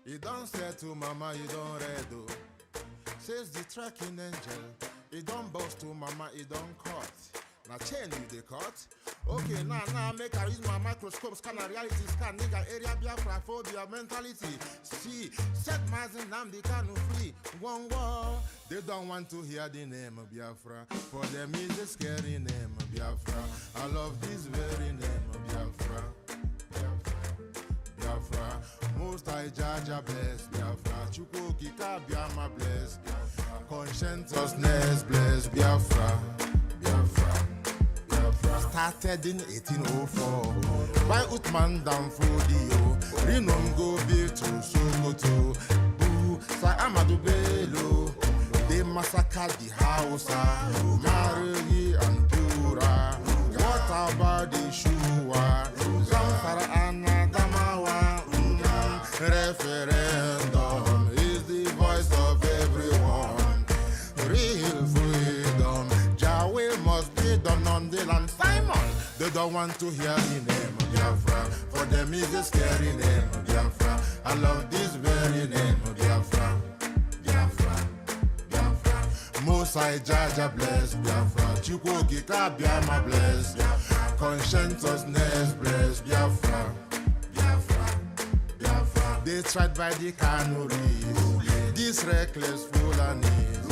You don't say to mama, you don't read though. Says the tracking angel. You don't boast to mama, you don't cut. Now chain you the cut. Okay, now make I use my microscope, scan a reality scan, nigga area biafra phobia mentality. See, set mazin nam the can free. One war. They don't want to hear the name of Biafra. For them is a scary name of Biafra. I love this very name of Biafra. Biafra, most I judge a bless Biafra. Chukwuki Kabiama bless Biafra. Conscientiousness bless Biafra. Biafra. Biafra. Started in 1804 by Uthman Danfodio. Rinom go be to Sokoto. Boo, Sa Amadou Bello. They massacred the Hausa, Marigi and Pura. What about the Shua? Zamfara and Adamawa. Referendum is the voice of everyone. Real freedom, Yahweh must be done on the land. Simon, they don't want to hear the name of Biafra. For them is a scary name of Biafra. I love this very name of Biafra. Biafra. Mosai Jaja bless Biafra. Chukwuki Kabiama bless Biafra. Conscientiousness bless Biafra. Biafra. Biafra. They tried by the canories. These reckless Fulanis.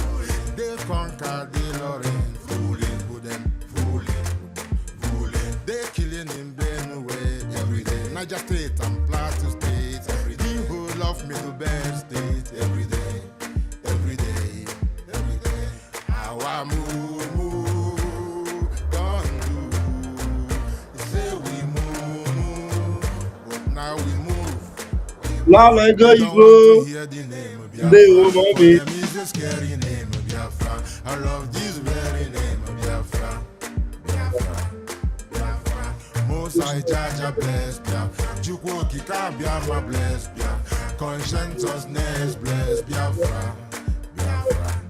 They conquered the Lorraine. Fooling with them. Fooling. They killing in Benue every day. Niger State and Plateau State every day. The whole of Middle Belt State every day. Our move, don't do. Say we move, but now we move. La like you go. Hear the name of They will Biafra. For them is a scary name of Biafra. I love this very name of Biafra. Biafra. Biafra. Mosai Jaja bless Biafra. Chukwuki Kabiama bless Biafra. Conscientiousness bless Biafra. Biafra.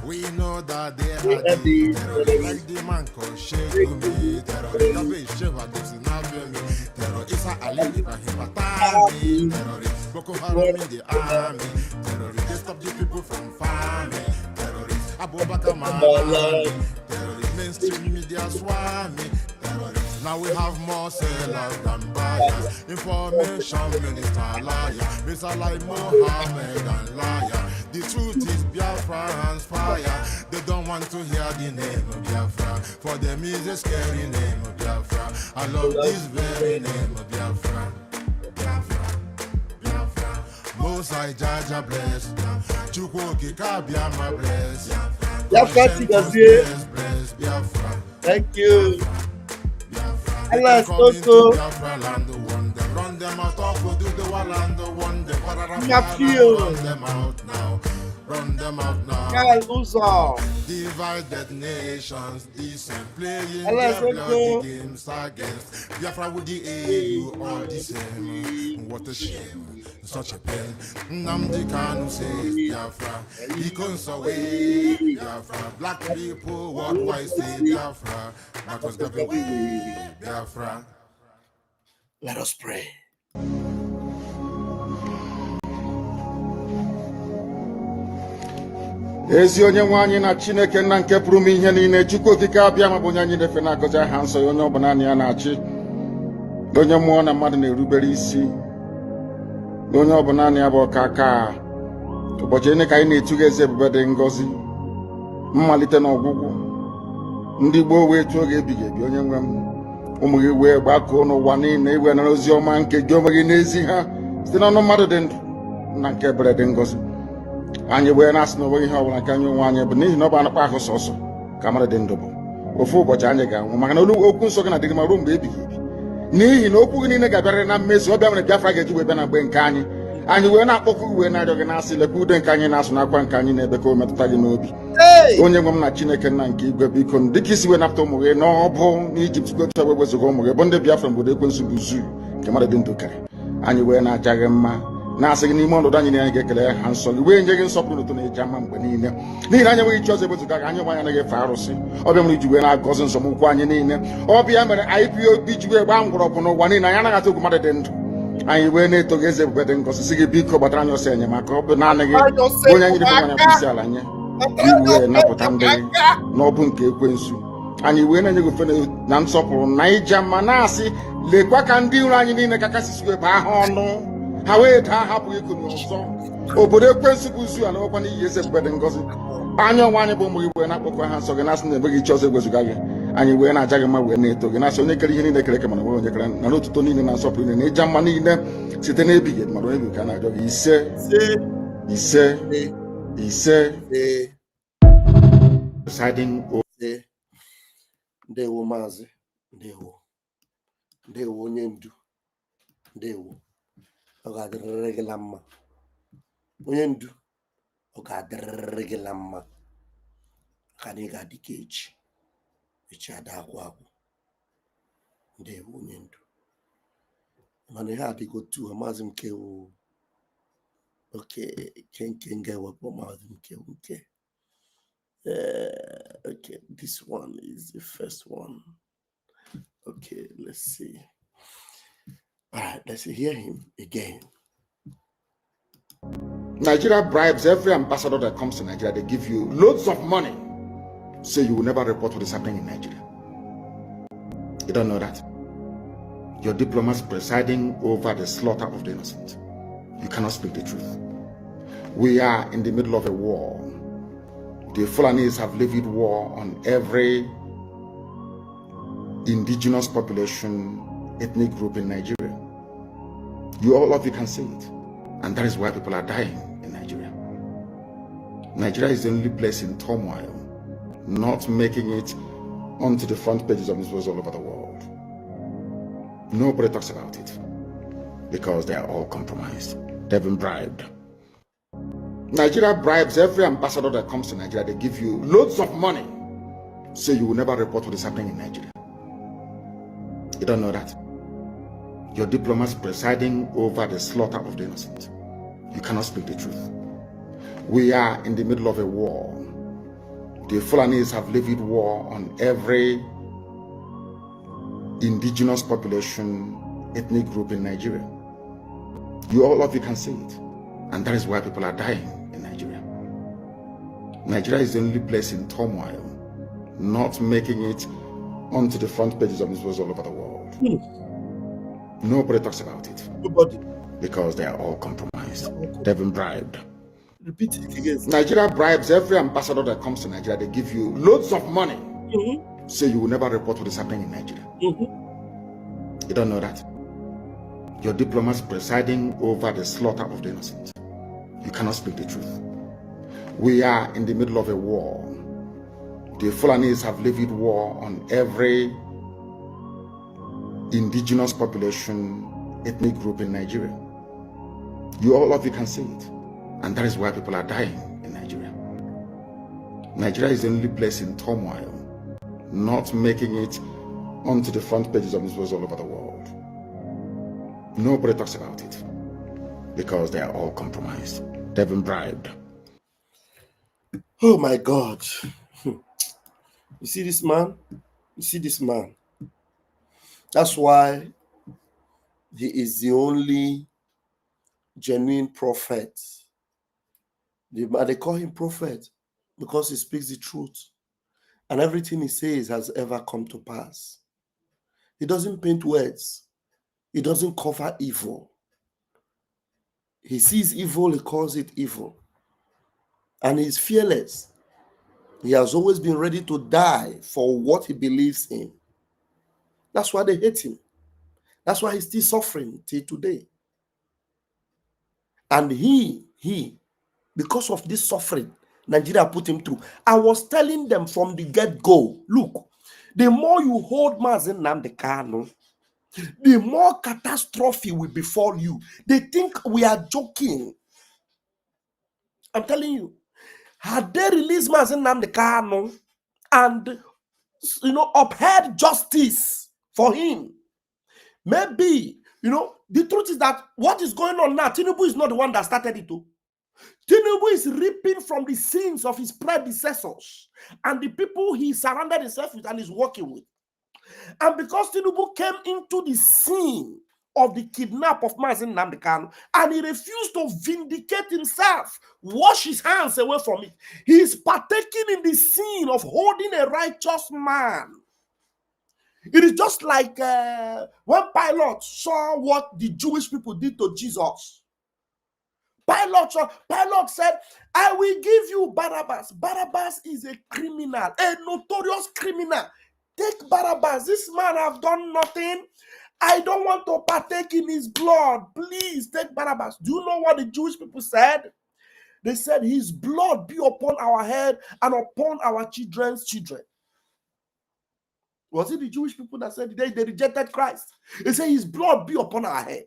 We know that they are the terror, like the man called Sheikh Gumi, terror, Kabe Sheva, this is not me, terror, Isa Ali Ibrahim Atami, terrorist, Boko Haram in the army, terrorist, they stop the people from farming, terrorist, Abu Bakr Malami, terrorist, mainstream media swami, terrorist. Now we have more sellers than buyers, information minister liar, Mr. like Mohammed and liar. The truth is Biafra's fire. They don't want to hear the name of Biafra. For them is a scary name of Biafra. I love this very name of Biafra. Biafra. Biafra. Mosai Jaja bless. Chukwuki Kabiama bless. Bless Biafra. Thank you. Biafra. Hello, Toto. Biafra land the one. Run them out of do the one and the one. Run them out now. Run them out now. Divided nations, decent playing their bloody games against Biafra with the AU, all the same. What a shame, such a pain. Nnamdi Kanu says Biafra, he comes away Biafra. Black people worldwide say Biafra, that was given way Biafra. Let us pray. Ezi onye nwe anyị na Chineke nna nke pụrụ ihe niile, Chukwu okike abịa ma bụ onye anyị na-efe na-agọzi aha nsọ ya, onye ọbụla anyị ya na-achị, onye mmụọ na mmadụ na-erubere isi, onye ọbụla anyị ya bụ ọka aka. Ụbọchị ene ka anyị na-etugha eze ebube dị ngọzi, mmalite na ọgwụgwụ, ndị gboo wee tụọ oge ebighị ebi. Onye nwe m, ụmụ gị wee gbakọọ n'ụwa niile iwe na ozi ọma nke gị onwe gị n'ezi ha site n'ọnụ mmadụ dị ndụ na nke ebere dị ngọzi. Anyị wee na-asị na onwe ihe ọbụla nke anyị onwe anyị bụ n'ihi na ọ bụ anakpa ahụ sọsọ ka mmadụ dị ndụ bụ. Ofu ụbọchị anyị ga-anwụ, maka na okwu nsọ gị na-adịrị ma ruo mgbe ebighị ebi. N'ihi na okwu gị niile ga-abịarịrị na mmezu. Ọ bịa mere Biafra ga-eji wee bịa na mgbe nke anyị. Anyị wee na-akpọkụ gị wee na-arịọ gị na-asị lekwa ude nke anyị na-asụ n'akwa nke anyị na-ebe ka o metụta gị n'obi. Onye nwe m na Chineke nna nke igwe, biko dịka isi wee napụta ụmụ gị n'ọbụ n'Ijipt gocha wee wezuga ụmụ gị bụ ndị Biafra mgbe ekwensu bụ zuu nke mmadụ dị ndụ karị. Anyị wee na-aja gị mma, na-asị gị n'ime ọnọdụ anyị na anyị ga-ekele ha nsọ gị, wee nye gị nsọpụrụ n'ụtụ na eji ama mgbe niile. N'ihi na anyị enweghị chi ọzọ ewezuga gị, anyị onwe anyị anaghị efe arụsị. Ọbịa mere iji wee na-agọzi nzọmụkwụ anyị niile. Ọbịa mere IPOB ji wee gbaa mgbọrọgwụ n'ụwa niile. Anyị anaghị atụ egwu mmadụ dị ndụ anyị wee na-eto gị eze ebube dị ngosi si gị biko gbatara anyị ọsọ enyemaka ọ bụ naanị gị bụ onye anyị dịfe nwanya bụ isi ala nye iwe napụta ndị gị n'ọbụ nke ekwensu anyị wee na-enye gị ofe na nsọpụrụ na ija ma na-asị lekwa ka ndị iro anyị niile kakasịsigo ebe ahụ ọnụ ha wee daa hapụghị iku n'ọzọ obodo ekwensu bụ izu ala ọkwa n'ihi eze ebube dị ngozi anya ọnwa anyị bụ ụmụ gị wee na-akpọkwa ha nsọ gị na-asị na enweghị iche ọzọ egwezuga gị anyị wee na-aja gị mma wee na-eto gị na-asị onye kere ihe niile kere eke mana nwere onye kere na n'otuto niile na nsọpụrụ niile na ịja mma niile site n'ebighị mmadụ onye ka na-arịọ gị ise presiding over. Ndewo maazị, ndewo onye ndu, ndewo ọ ga-adịrịrị gị na mma onye ndu, ọ ga-adịrịrị gị na mma ka na ị ga-adị ka echi ada akwụ akwụ. Ndewo onye ndu, mana ihe adịgo tu maazị Mkewu oke nke ga-ewepụ maazị Mkewu nke okay, this one is the first one. Okay, let's see. All right, let's hear him again. Nigeria bribes every ambassador that comes to Nigeria. They give you loads of money. Say you will never report what is happening in Nigeria. You don't know that. Your diplomats presiding over the slaughter of the innocent. You cannot speak the truth. We are in the middle of a war. The Fulanis have levied war on every indigenous population, ethnic group in Nigeria. All of you can see it. And that is why people are dying in Nigeria. Nigeria is the only place in turmoil, not making it onto the front pages of newspapers all over the world. Nobody talks about it because they are all compromised. They've been bribed. Nigeria bribes every ambassador that comes to Nigeria. They give you loads of money. Say you will never report what is happening in Nigeria. You don't know that. Your diplomats presiding over the slaughter of the innocent. You cannot speak the truth. We are in the middle of a war. The Fulanis have levied war on every indigenous population, ethnic group in Nigeria. All of you can see it. And that is why people are dying in Nigeria. Nigeria is the only place in turmoil, not making it onto the front pages of newspapers all over the world. Nobody talks about it. Nobody. Because they are all compromised. They've been bribed. Repeat it again. Nigeria bribes every ambassador that comes to Nigeria. They give you loads of money. Say you will never report what is happening in Nigeria. You don't know that. Your diplomats presiding over the slaughter of the innocent. You cannot speak the truth. We are in the middle of a war. The Fulanis have levied war on every indigenous population, ethnic group in Nigeria. All of you can see it. And that is why people are dying in Nigeria. Nigeria is the only place in turmoil, not making it onto the front pages of newspapers all over the world. Nobody talks about it because they are all compromised. They've been bribed. Oh my God. You see this man? You see this man? That's why he is the only genuine prophet. They call him prophet because he speaks the truth. And everything he says has ever come to pass. He doesn't paint words. He doesn't cover evil. He sees evil, he calls it evil. And he's fearless. He has always been ready to die for what he believes in. That's why they hate him. That's why he's still suffering till today. And he, because of this suffering, Nigeria put him through. I was telling them from the get-go, look, the more you hold Mazi Nnamdi Kanu, the more catastrophe will befall you. They think we are joking. I'm telling you, had they released Mazi Nnamdi Kanu and upheld justice for him, maybe, the truth is that what is going on now, Tinubu is not the one that started it. Tinubu is reaping from the sins of his predecessors and the people he surrounded himself with and is working with. And because Tinubu came into the scene of the kidnap of Mazi Nnamdi Kanu, and he refused to vindicate himself, wash his hands away from it. He is partaking in the sin of holding a righteous man. It is just like when Pilate saw what the Jewish people did to Jesus. Pilate said, I will give you Barabbas. Barabbas is a criminal, a notorious criminal. Take Barabbas. This man have done nothing. I don't want to partake in his blood. Please take Barabbas. Do you know what the Jewish people said? They said, his blood be upon our head and upon our children's children. Was it the Jewish people that said they rejected Christ? They said, his blood be upon our head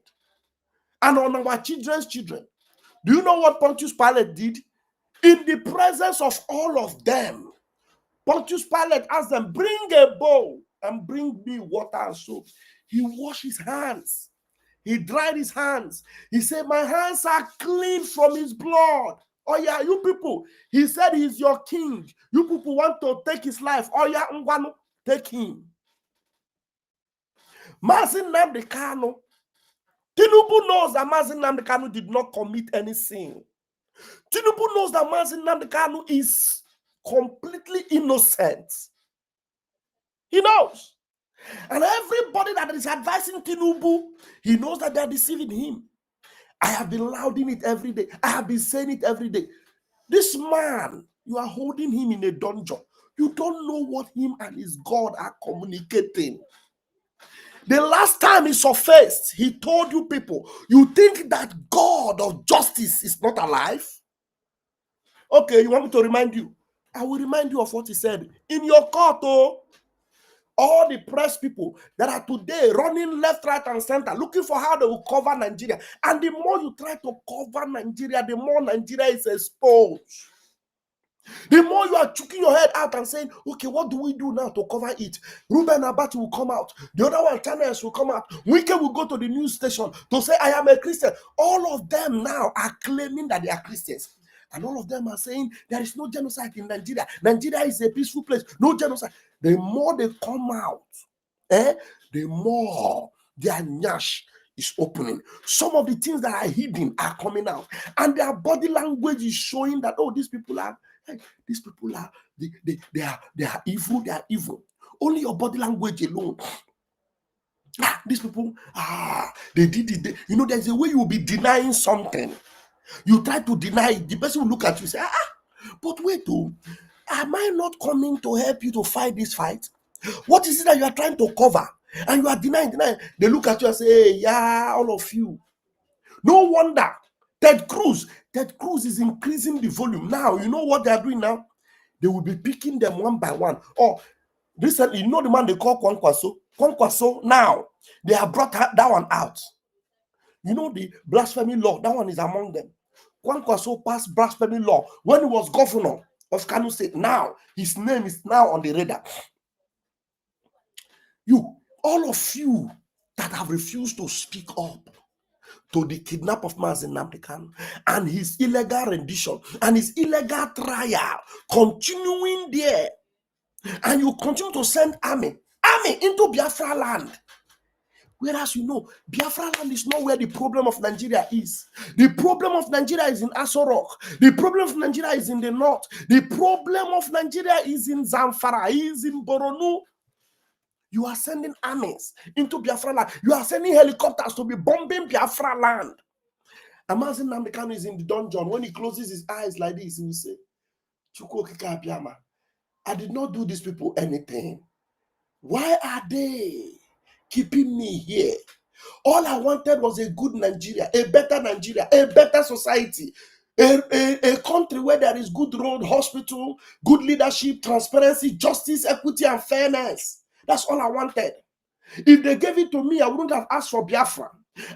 and on our children's children. Do you know what Pontius Pilate did? In the presence of all of them, Pontius Pilate asked them, bring a bowl and bring me water and soap. He washed his hands. He dried his hands. He said, my hands are clean from his blood. Oh yeah, you people. He said he's your king. You people want to take his life. Oh yeah, Ngwanu, take him. Mazi Nnamdi Kanu. Tinubu knows that Mazi Nnamdi Kanu did not commit any sin. Tinubu knows that Mazi Nnamdi Kanu is completely innocent. He knows. And everybody that is advising Tinubu, he knows that they are deceiving him. I have been lauding it every day. I have been saying it every day. This man, you are holding him in a dungeon. You don't know what him and his God are communicating. The last time he surfaced, he told you people, you think that God of justice is not alive? Okay, you want me to remind you? I will remind you of what he said. In your court, all the press people that are today running left, right, and center, looking for how they will cover Nigeria. And the more you try to cover Nigeria, the more Nigeria is exposed. The more you are chucking your head out and saying, okay, what do we do now to cover it? Ruben Abati will come out. The other one, Channels, will come out. Wike will go to the news station to say, I am a Christian. All of them now are claiming that they are Christians. And all of them are saying, there is no genocide in Nigeria. Nigeria is a peaceful place. No genocide. The more they come out, the more their nyash is opening. Some of the things that are hidden are coming out. And their body language is showing that, oh, these people are they are evil. They are evil. Only your body language alone. These people, they did it. There's a way you will be denying something. You try to deny it. The person will look at you and say, but wait, am I not coming to help you to fight this fight? What is it that you are trying to cover? And you are denying. They look at you and say, hey, yeah, all of you. No wonder. Ted Cruz is increasing the volume. Now, you know what they are doing now? They will be picking them one by one. Oh, recently, the man they call Kwankwaso? Kwankwaso, now, they have brought that one out. The blasphemy law, that one is among them. Kwankwaso passed blasphemy law when he was governor of Kano State. Now, his name is now on the radar. All of you that have refused to speak up to the kidnap of Mazi Nnamdi Kanu and his illegal rendition and his illegal trial continuing there, and you continue to send army into Biafra land. Whereas Biafra land is not where the problem of Nigeria is. The problem of Nigeria is in Aso Rock. The problem of Nigeria is in the north. The problem of Nigeria is in Zamfara, is in Borno. You are sending armies into Biafra land. You are sending helicopters to be bombing Biafra land. And Mazi Nnamdi Kanu is in the dungeon. When he closes his eyes like this, he will say, Chukwu Okike Abiyama, I did not do these people anything. Why are they keeping me here? All I wanted was a good Nigeria, a better society, a country where there is good road, hospital, good leadership, transparency, justice, equity, and fairness. That's all I wanted. If they gave it to me, I wouldn't have asked for Biafra.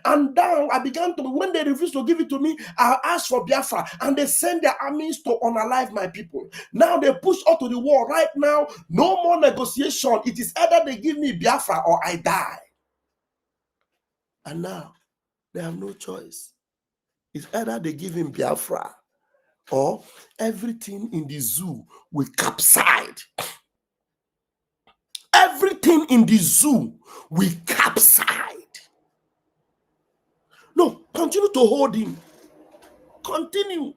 And now I began to, when they refused to give it to me, I asked for Biafra, and they send their armies to unalive my people. Now they push out to the war. Right now, no more negotiation. It is either they give me Biafra or I die. And now they have no choice. It's either they give him Biafra or everything in the zoo will capsize. Everything in the zoo will capsize. Continue to hold him. Continue.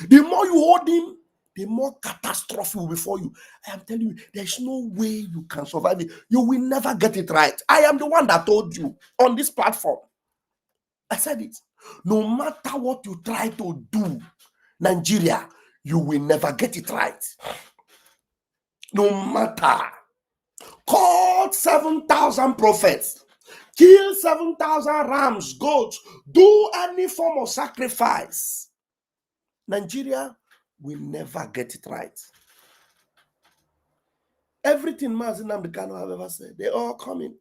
The more you hold him, the more catastrophe will be for you. I am telling you, there's no way you can survive it. You will never get it right. I am the one that told you on this platform. I said it. No matter what you try to do, Nigeria, you will never get it right. No matter. Call 7,000 prophets. Kill 7,000 rams, goats. Do any form of sacrifice. Nigeria will never get it right. Everything Mazi Nnamdi Kanu have ever said, they're all coming.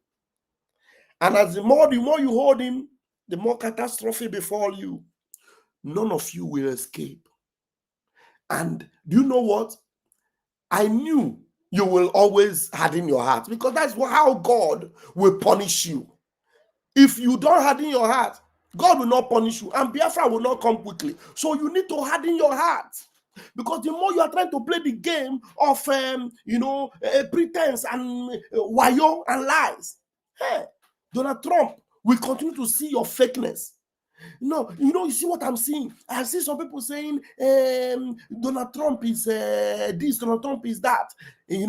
And as the more you hold him, the more catastrophe befall you. None of you will escape. And do you know what? I knew you will always harden your heart, because that's how God will punish you. If you don't harden your heart, God will not punish you, and Biafra will not come quickly. So you need to harden your heart, because the more you are trying to play the game of pretense and wayo and lies, hey, Donald Trump will continue to see your fakeness. You see what I'm seeing? I see some people saying Donald Trump is this, Donald Trump is that. He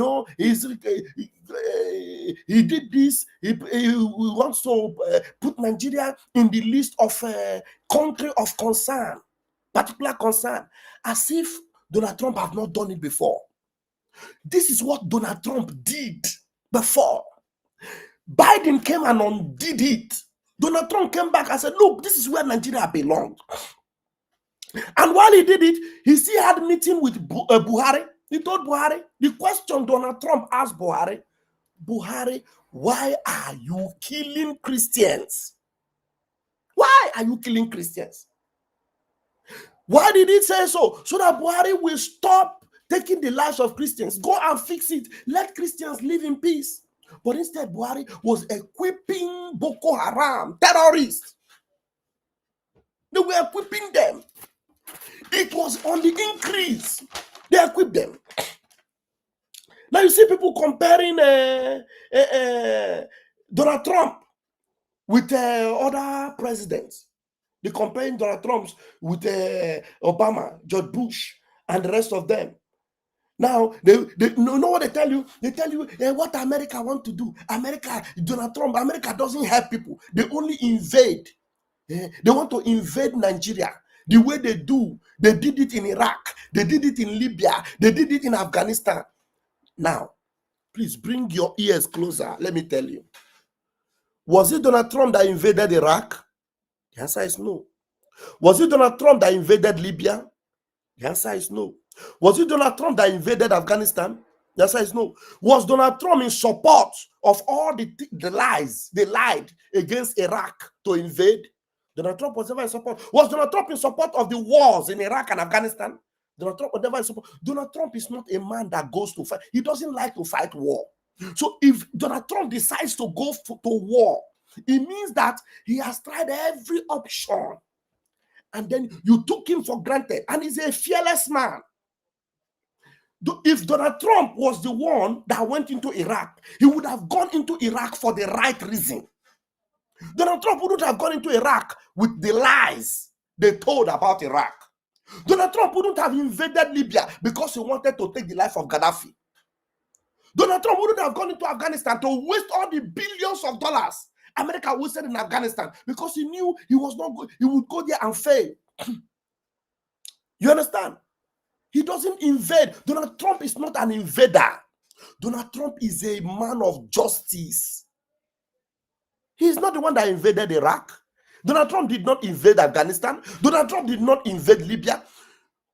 did this. He wants to put Nigeria in the list of country of concern, particular concern, as if Donald Trump have not done it before. This is what Donald Trump did before. Biden came and undid it. Donald Trump came back and said, look, this is where Nigeria belongs. And while he did it, he still had a meeting with Buhari. He told Buhari, the question Donald Trump asked Buhari, why are you killing Christians? Why are you killing Christians? Why did he say so? So that Buhari will stop taking the lives of Christians. Go and fix it. Let Christians live in peace. But instead, Buhari was equipping Boko Haram terrorists. They were equipping them. It was on the increase. They equipped them. Now you see people comparing Donald Trump with other presidents. They're comparing Donald Trump with Obama, George Bush, and the rest of them. Now, they know what they tell you. They tell you what America want to do. Donald Trump, America doesn't help people. They only invade. They want to invade Nigeria. The way they do, they did it in Iraq. They did it in Libya. They did it in Afghanistan. Now, please bring your ears closer. Let me tell you. Was it Donald Trump that invaded Iraq? The answer is no. Was it Donald Trump that invaded Libya? The answer is no. Was it Donald Trump that invaded Afghanistan? The answer is no. Was Donald Trump in support of all the lies they lied against Iraq to invade? Donald Trump was never in support. Was Donald Trump in support of the wars in Iraq and Afghanistan? Donald Trump was never in support. Donald Trump is not a man that goes to fight. He doesn't like to fight war. So if Donald Trump decides to go to war, it means that he has tried every option. And then you took him for granted. And he's a fearless man. If Donald Trump was the one that went into Iraq, he would have gone into Iraq for the right reason. Donald Trump wouldn't have gone into Iraq with the lies they told about Iraq. Donald Trump wouldn't have invaded Libya because he wanted to take the life of Gaddafi. Donald Trump wouldn't have gone into Afghanistan to waste all the billions of dollars America wasted in Afghanistan because he knew he was not good. He would go there and fail. You understand? He doesn't invade. Donald Trump is not an invader. Donald Trump is a man of justice. He's not the one that invaded Iraq. Donald Trump did not invade Afghanistan. Donald Trump did not invade Libya.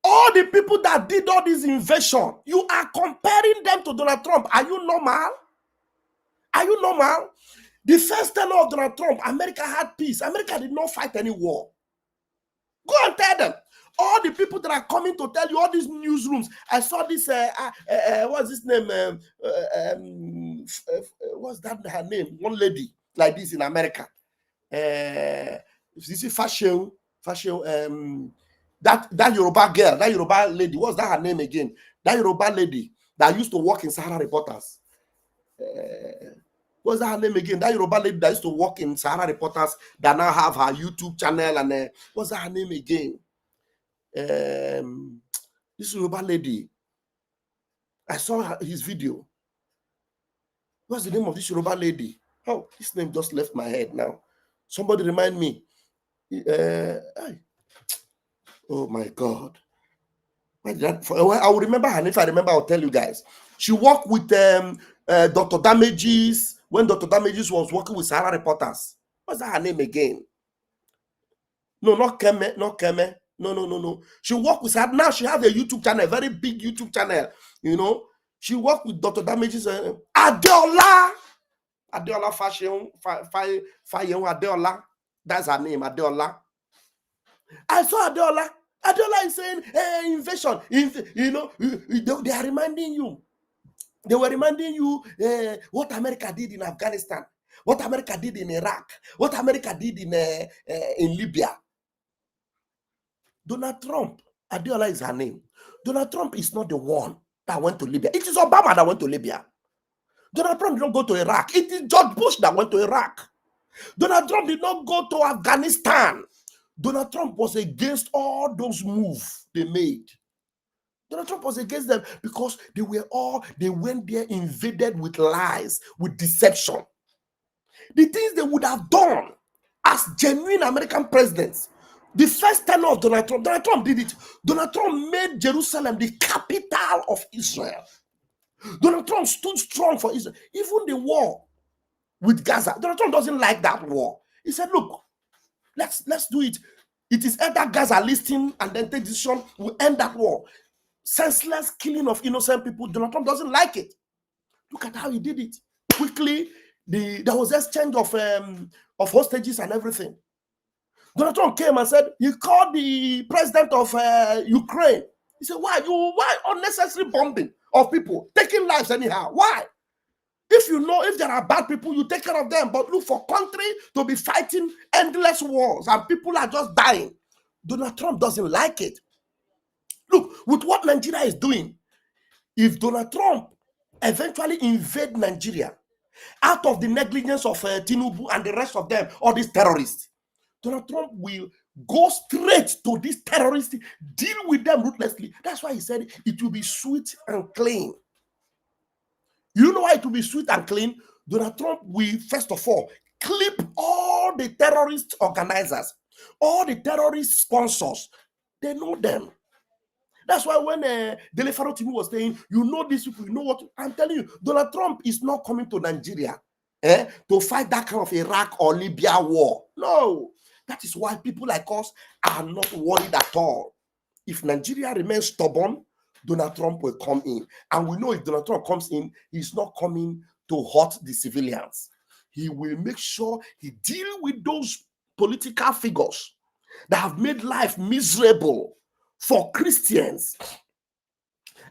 All the people that did all this invasion, you are comparing them to Donald Trump. Are you normal? Are you normal? The first tenure of Donald Trump, America had peace. America did not fight any war. Go and tell them. All the people that are coming to tell you, all these newsrooms. I saw this, what's his name? What's that her name? One lady like this in America. This is fashion, that Yoruba girl, that Yoruba lady, what's that her name again? That Yoruba lady that used to work in Sahara Reporters. What's her name again? That Yoruba lady that used to work in Sahara Reporters that now have her YouTube channel, and what's her name again? This Yoruba lady. I saw his video. What's the name of this Yoruba lady? Oh, this name just left my head now. Somebody remind me. Oh my God. I will remember her. And if I remember, I'll tell you guys. She worked with Dr. Damages when Dr. Damages was working with Sahara Reporters. What's that her name again? No, not Keme. Not Keme. No. She worked with her. Now she has a YouTube channel, a very big YouTube channel. You know, she worked with Dr. Damages. Adeola Fashion Adeola. That's her name, Adeola. I saw Adeola. Adeola is saying, invasion. They are reminding you. They were reminding you what America did in Afghanistan, what America did in Iraq, what America did in Libya. Donald Trump, Adeola is her name. Donald Trump is not the one that went to Libya. It is Obama that went to Libya. Donald Trump did not go to Iraq. It is George Bush that went to Iraq. Donald Trump did not go to Afghanistan. Donald Trump was against all those moves they made. Donald Trump was against them because they went there invaded with lies, with deception. The things they would have done as genuine American presidents. The first tenure of Donald Trump did it. Donald Trump made Jerusalem the capital of Israel. Donald Trump stood strong for Israel. Even the war with Gaza, Donald Trump doesn't like that war. He said, look, let's do it. It is either Gaza listing and then take decision, we'll end that war. Senseless killing of innocent people. Donald Trump doesn't like it. Look at how he did it. Quickly, there was exchange of hostages and everything. Donald Trump came and said, he called the president of Ukraine. He said, why unnecessary bombing of people, taking lives anyhow? Why? If there are bad people, you take care of them. But look, for country to be fighting endless wars and people are just dying, Donald Trump doesn't like it. Look, with what Nigeria is doing, if Donald Trump eventually invade Nigeria out of the negligence of Tinubu and the rest of them, all these terrorists, Donald Trump will go straight to these terrorists, deal with them ruthlessly. That's why he said it will be sweet and clean. You know why it will be sweet and clean? Donald Trump will, first of all, clip all the terrorist organizers, all the terrorist sponsors. They know them. That's why when Dele Farotimi was saying, you know these people, you know what, I'm telling you, Donald Trump is not coming to Nigeria to fight that kind of Iraq or Libya war. No. That is why people like us are not worried at all. If Nigeria remains stubborn, Donald Trump will come in. And we know if Donald Trump comes in, he's not coming to hurt the civilians. He will make sure he deals with those political figures that have made life miserable for Christians.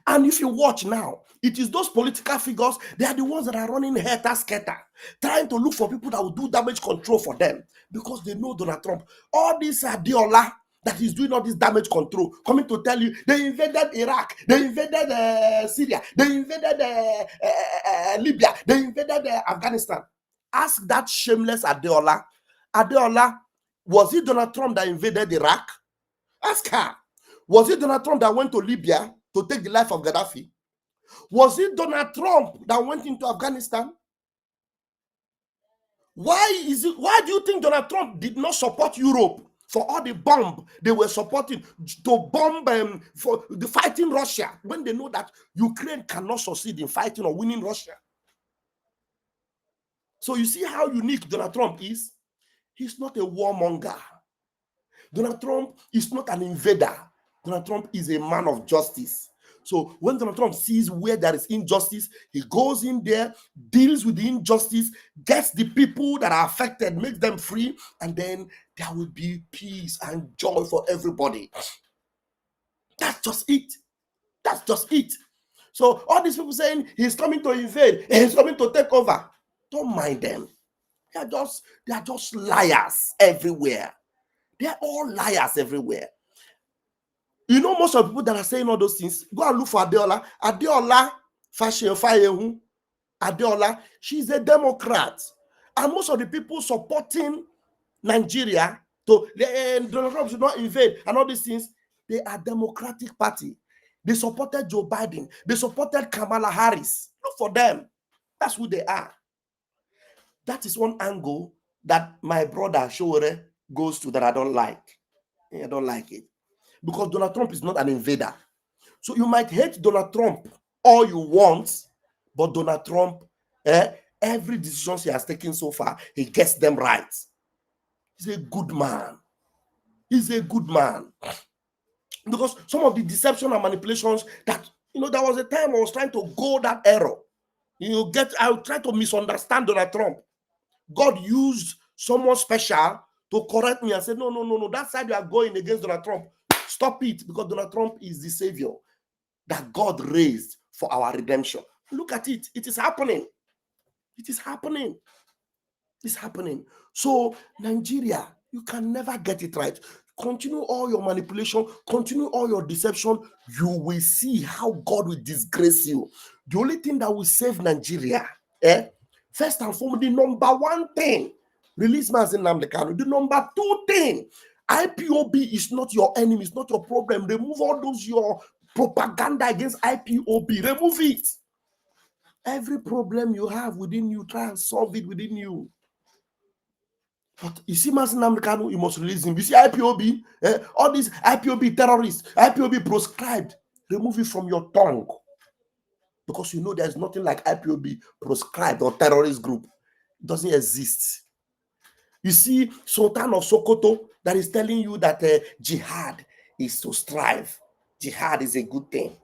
And if you watch now, it is those political figures, they are the ones that are running helter-skelter, trying to look for people that will do damage control for them because they know Donald Trump. All these Adeola that is doing all this damage control, coming to tell you they invaded Iraq, they invaded Syria, they invaded Libya, they invaded Afghanistan. Ask that shameless Adeola. Adeola, was it Donald Trump that invaded Iraq? Ask her. Was it Donald Trump that went to Libya to take the life of Gaddafi? Was it Donald Trump that went into Afghanistan? Why do you think Donald Trump did not support Europe for all the bomb they were supporting to bomb for the fighting Russia when they know that Ukraine cannot succeed in fighting or winning Russia? So you see how unique Donald Trump is? He's not a warmonger. Donald Trump is not an invader. Donald Trump is a man of justice. So when Donald Trump sees where there is injustice, he goes in there, deals with the injustice, gets the people that are affected, makes them free, and then there will be peace and joy for everybody. That's just it. That's just it. So all these people saying he's coming to invade, he's coming to take over, don't mind them. They are just liars everywhere. They are all liars everywhere. You know, most of the people that are saying all those things, go and look for Adeola. Adeola, fashion, fire. Adeola, she's a Democrat. And most of the people supporting Nigeria Donald Trump should not invade and all these things, they are Democratic Party. They supported Joe Biden. They supported Kamala Harris. Look for them. That's who they are. That is one angle that my brother Showore goes to that I don't like. I don't like it. Because Donald Trump is not an invader. So you might hate Donald Trump all you want, but Donald Trump, every decision he has taken so far, he gets them right. He's a good man. He's a good man. Because some of the deception and manipulations that, there was a time I was trying to go that error. I would try to misunderstand Donald Trump. God used someone special to correct me and say, no, that side you are going against Donald Trump. Stop it, because Donald Trump is the savior that God raised for our redemption. Look at it. It is happening. It is happening. It's happening. So, Nigeria, you can never get it right. Continue all your manipulation, continue all your deception. You will see how God will disgrace you. The only thing that will save Nigeria, first and foremost, the number one thing, release Mazi Nnamdi Kanu. The number two thing, IPOB is not your enemy, it's not your problem. Remove all those your propaganda against IPOB. Remove it. Every problem you have within you, try and solve it within you. But you see, Mazi Nnamdi Kanu, you must release him. You see, IPOB, all these IPOB terrorists, IPOB proscribed, remove it from your tongue. Because you know there's nothing like IPOB proscribed or terrorist group. It doesn't exist. You see, Sultan of Sokoto that is telling you that jihad is to strive. Jihad is a good thing.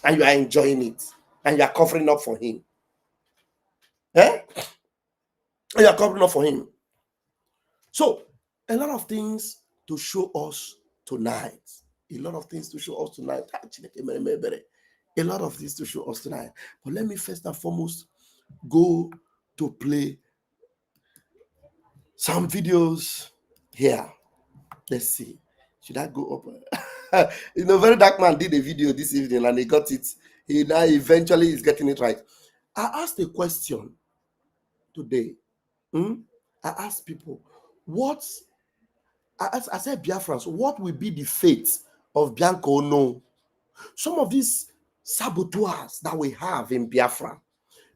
And you are enjoying it. And you are covering up for him. And you are covering up for him. So, a lot of things to show us tonight. A lot of things to show us tonight. A lot of things to show us tonight. But let me first and foremost go to play some videos here. Let's see. Should I go up? Very dark man did a video this evening and he got it. He now eventually is getting it right. I asked a question today. I asked people, I said, Biafrans, what will be the fate of Bianca Ono? Some of these saboteurs that we have in Biafra,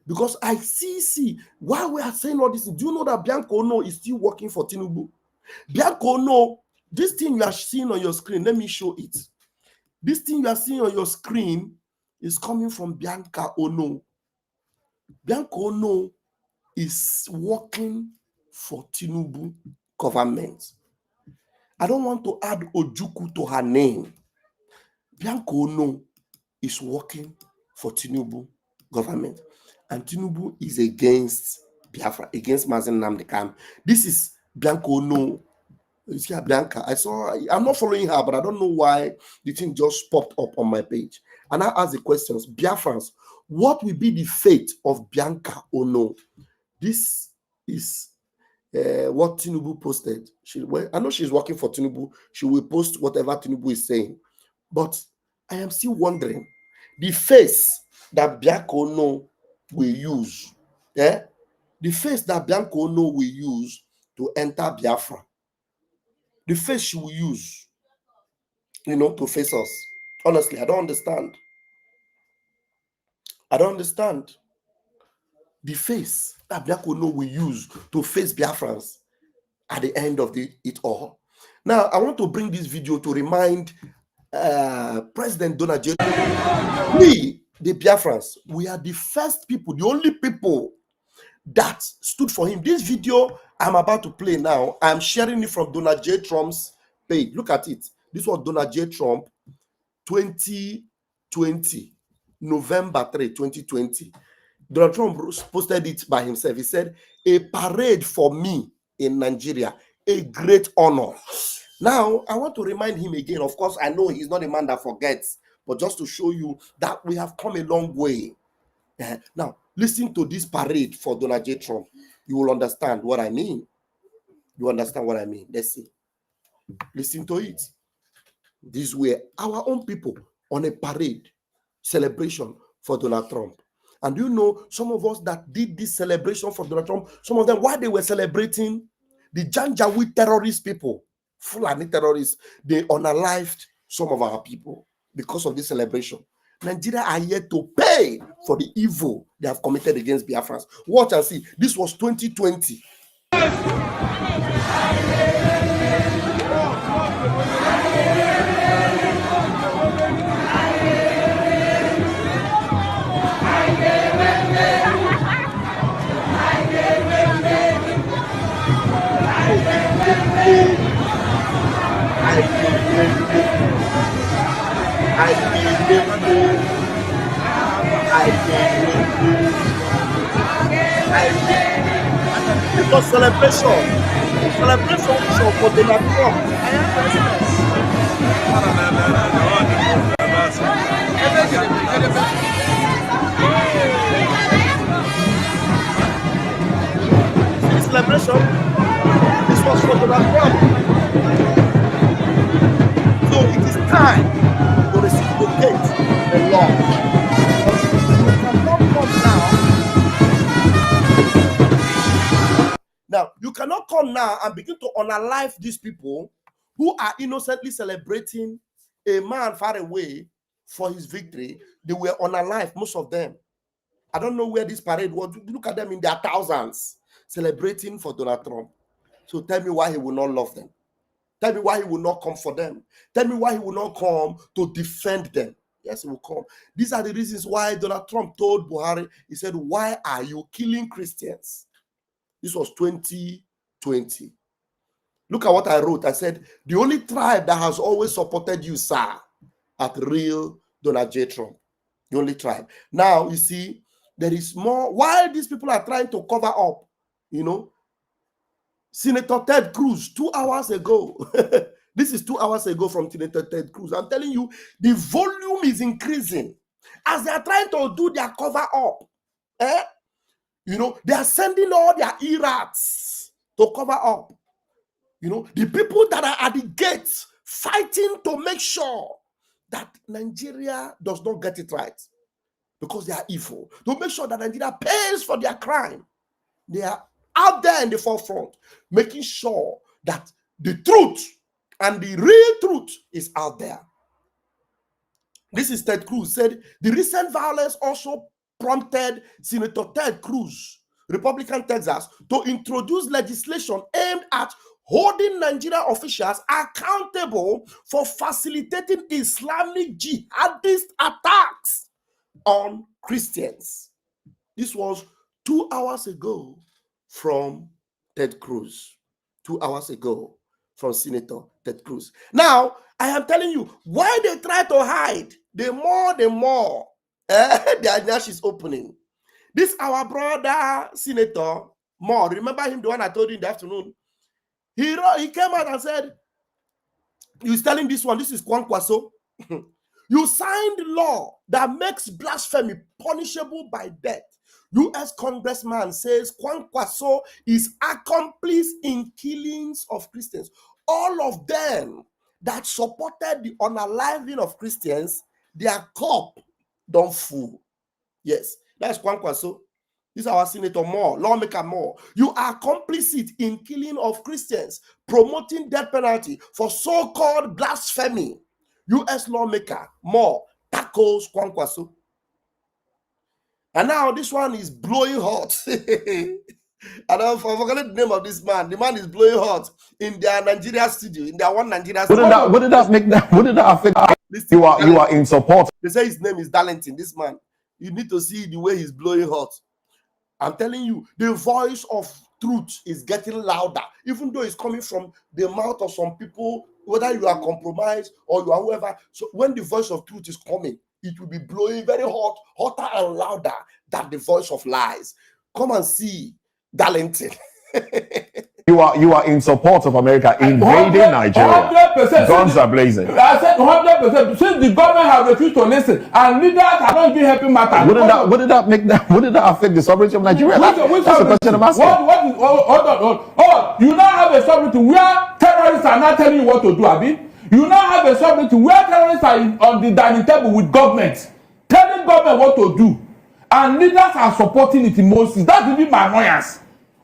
because I see, while we are saying all this, do you know that Bianca Ono is still working for Tinubu? Bianca Ono, this thing you are seeing on your screen, let me show it. This thing you are seeing on your screen is coming from Bianca Ono. Bianca Ono is working for Tinubu government. I don't want to add Ojukwu to her name. Bianca Ono is working for Tinubu government. And Tinubu is against Biafra, against Mazi Nnamdi Kanu. This is Bianca Ono. You see Bianca? I'm not following her, but I don't know why the thing just popped up on my page. And I asked the questions, Biafrans, what will be the fate of Bianca Ono? This is what Tinubu posted. I know she's working for Tinubu. She will post whatever Tinubu is saying. But I am still wondering, the face that Bianca Ono will use, the face that Bianca Ono will use to enter Biafra, the face she will use, to face us. Honestly, I don't understand. I don't understand. The face that Bianca Ono will use to face Biafrans at the end of it all. Now, I want to bring this video to remind President Donald J. We, the Biafrans, we are the first people, the only people that stood for him. This video I'm about to play now, I'm sharing it from Donald J. Trump's page. Look at it. This was Donald J. Trump, 2020, November 3, 2020. Donald Trump posted it by himself. He said, a parade for me in Nigeria, a great honor. Now, I want to remind him again. Of course, I know he's not a man that forgets, but just to show you that we have come a long way. Now, listen to this parade for Donald J. Trump. You will understand what I mean. You understand what I mean? Let's see. Listen to it. These were our own people on a parade celebration for Donald Trump. And you know, some of us that did this celebration for Donald Trump, some of them, while they were celebrating, the Janjaweed terrorist people, Fulani terrorists, they unalived some of our people because of this celebration. Nigeria are yet to pay for the evil they have committed against Biafrans. Watch and see. This was 2020. It was celebration for Donald Trump. This celebration, this was for Donald Trump. So it is time to reciprocate the law. You cannot come now. You cannot come now and begin to unalive these people who are innocently celebrating a man far away for his victory. They were unalive, most of them. I don't know where this parade was. Look at them in their thousands celebrating for Donald Trump. So tell me why he will not love them. Tell me why he will not come for them. Tell me why he will not come to defend them. Yes, he will come. These are the reasons why Donald Trump told Buhari, he said, why are you killing Christians? This was 2020. Look at what I wrote. I said, the only tribe that has always supported you, sir, at real Donald J. Trump. The only tribe. Now, you see, there is more. While these people are trying to cover up, you know, Senator Ted Cruz, 2 hours ago, this is 2 hours ago from Senator Ted Cruz. I'm telling you, the volume is increasing as they are trying to do their cover up. You know, they are sending all their errats to cover up. You know, the people that are at the gates fighting to make sure that Nigeria does not get it right because they are evil. To make sure that Nigeria pays for their crime. They are out there in the forefront, making sure that the truth and the real truth is out there. This is Ted Cruz said, the recent violence also prompted Senator Ted Cruz, Republican Texas, to introduce legislation aimed at holding Nigerian officials accountable for facilitating Islamic jihadist attacks on Christians. This was 2 hours ago from Ted Cruz. 2 hours ago from Senator Ted Cruz. Now, I am telling you, why they try to hide, the more their nyash is opening. This our brother Senator Moore, remember him, the one I told you in the afternoon? He came out and said, he was telling this one, this is Kwankwaso. You signed law that makes blasphemy punishable by death. U.S. Congressman says Kwankwaso is accomplice in killings of Christians. All of them that supported the unaliving of Christians, their cup don't full. Yes, that's Kwankwaso. This is our Senator Moore, lawmaker Moore. You are complicit in killing of Christians, promoting death penalty for so-called blasphemy. U.S. lawmaker Moore tackles Kwankwaso. And now this one is blowing hot. I don't forget the name of this man. The man is blowing hot in their Nigeria studio, in their one Nigeria studio. What did that make that? What did that affect? You are in support. They say his name is Darlington. This man, you need to see the way he's blowing hot. I'm telling you, the voice of truth is getting louder, even though it's coming from the mouth of some people, whether you are compromised or you are whoever. So when the voice of truth is coming, it will be blowing very hot, hotter and louder than the voice of lies. Come and see Darlington. You are in support of America invading Nigeria. 100%. Guns are blazing. I said 100%. Since the government have refused to listen, and leaders are not even helping matters. What did that make that? What did that affect the sovereignty of Nigeria? That's the question I'm asking. Hold on. You now have a sovereignty where terrorists are not telling you what to do, Abi. You now have a sovereignty where terrorists are on the dining table with government, telling government what to do. and leaders are supporting it in Moses. That's even my annoyance.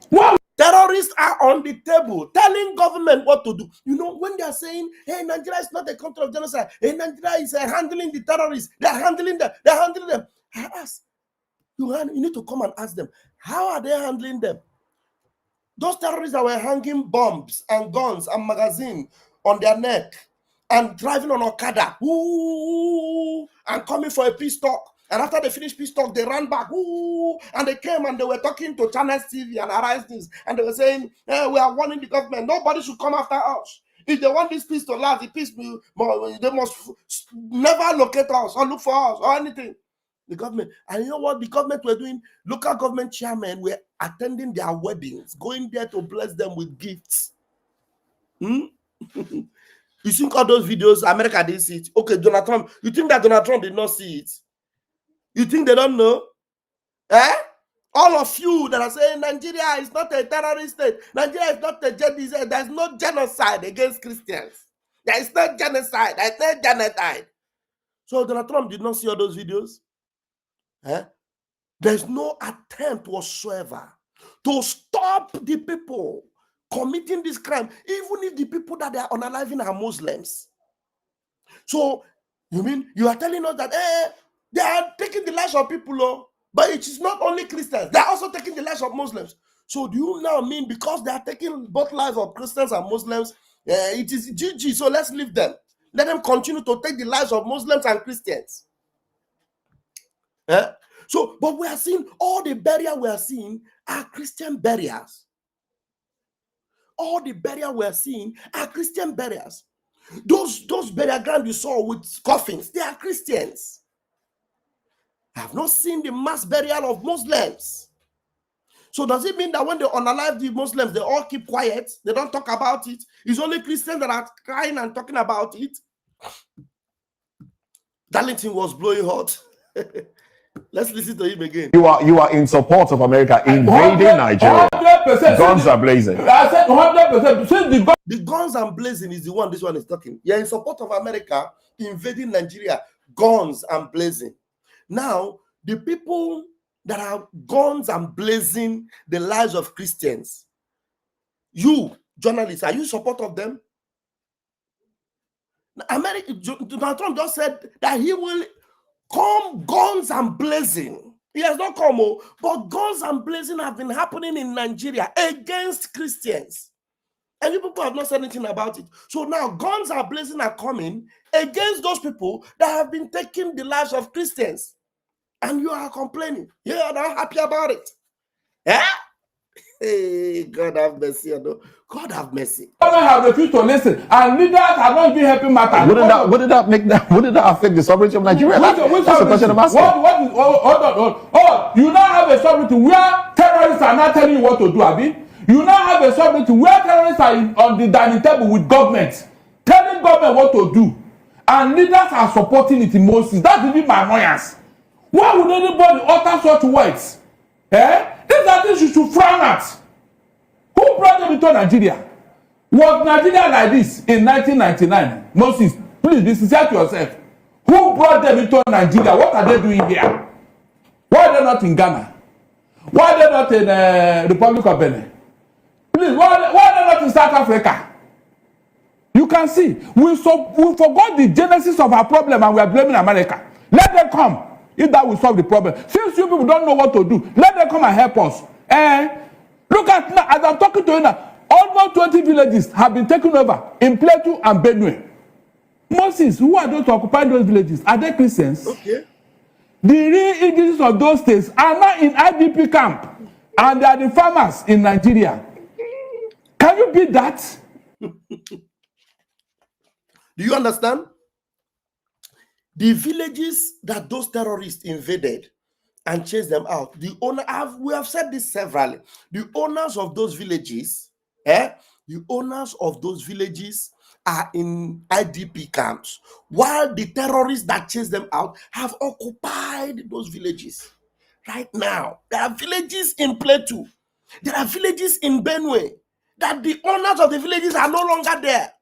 Why? Terrorists are on the table telling government what to do. You know, when they are saying, hey, Nigeria is not a country of genocide. Hey, Nigeria is handling the terrorists. They're handling them. They're handling them. I ask, you need to come and ask them, how are they handling them? Those terrorists that were hanging bombs and guns and magazines on their neck and driving on Okada, ooh, and coming for a peace talk. And after they finished peace talk, they ran back, ooh, and they came and they were talking to Channels TV and Arise News, and they were saying, hey, we are warning the government, nobody should come after us. If they want this peace to last, the peace they must never locate us or look for us or anything. The government, and you know what the government were doing? Local government chairmen were attending their weddings, going there to bless them with gifts. You think all those videos, America didn't see it. Okay, Donald Trump, you think that Donald Trump did not see it? You think they don't know? Eh? All of you that are saying Nigeria is not a terrorist state, Nigeria is not a genocide, there's no genocide against Christians. There is no genocide, there is no genocide. So Donald Trump did not see all those videos? Eh? There's no attempt whatsoever to stop the people committing this crime, even if the people that they are unaliving are Muslims. So, you mean you are telling us that they are taking the lives of people, but it is not only Christians, they are also taking the lives of Muslims. So do you now mean because they are taking both lives of Christians and Muslims, it is GG, so let's leave them. Let them continue to take the lives of Muslims and Christians. So, but we are seeing all the burials we are seeing are Christian burials. All the burials we are seeing are Christian burials. Those burial grounds you saw with coffins, they are Christians. I have not seen the mass burial of Muslims. So does it mean that when they unalive the Muslims, they all keep quiet? They don't talk about it? It's only Christians that are crying and talking about it? Darlington was blowing hot. Let's listen to him again. You are in support of America invading Nigeria. 100%. Guns are blazing. I said 100%. The guns and blazing is the one this one is talking. You're in support of America invading Nigeria. Guns and blazing. Now, the people that are guns and blazing the lives of Christians, you, journalists, are you in support of them? Donald Trump just said that he will come guns and blazing. He has not come, but guns and blazing have been happening in Nigeria against Christians. And you people have not said anything about it. So now guns are blazing are coming against those people that have been taking the lives of Christians. And you are complaining. You are not happy about it. Eh? Hey, God have mercy. God have mercy. Government have refused to listen, and leaders are not even helping matters. Wouldn't that affect the sovereignty of Nigeria? That's the question I'm asking. You now have a sovereignty where terrorists are not telling you what to do, Abi. You now have a sovereignty where terrorists are on the dining table with government, telling government what to do, and leaders are supporting it in Moses. That's even my annoyance. Why would anybody utter such words? These are things you should frown at. Who brought them into Nigeria? Was Nigeria like this in 1999? Moses, please be sincere to yourself. Who brought them into Nigeria? What are they doing here? Why are they not in Ghana? Why are they not in the Republic of Benin? Please, why are they not in South Africa? You can see, we forgot the genesis of our problem and we are blaming America. Let them come. If that will solve the problem. Since you people don't know what to do, let them come and help us. Look at now, as I'm talking to you now, almost 20 villages have been taken over in Plateau and Benue. Moses, who are those to occupy those villages? Are they Christians? Okay. The real indigenous of those states are now in IDP camp, and they are the farmers in Nigeria. Can you beat that? Do you understand? The villages that those terrorists invaded and chased them out, we have said this severally. The owners of those villages, are in IDP camps, while the terrorists that chased them out have occupied those villages. Right now, there are villages in Plateau, there are villages in Benue, that the owners of the villages are no longer there.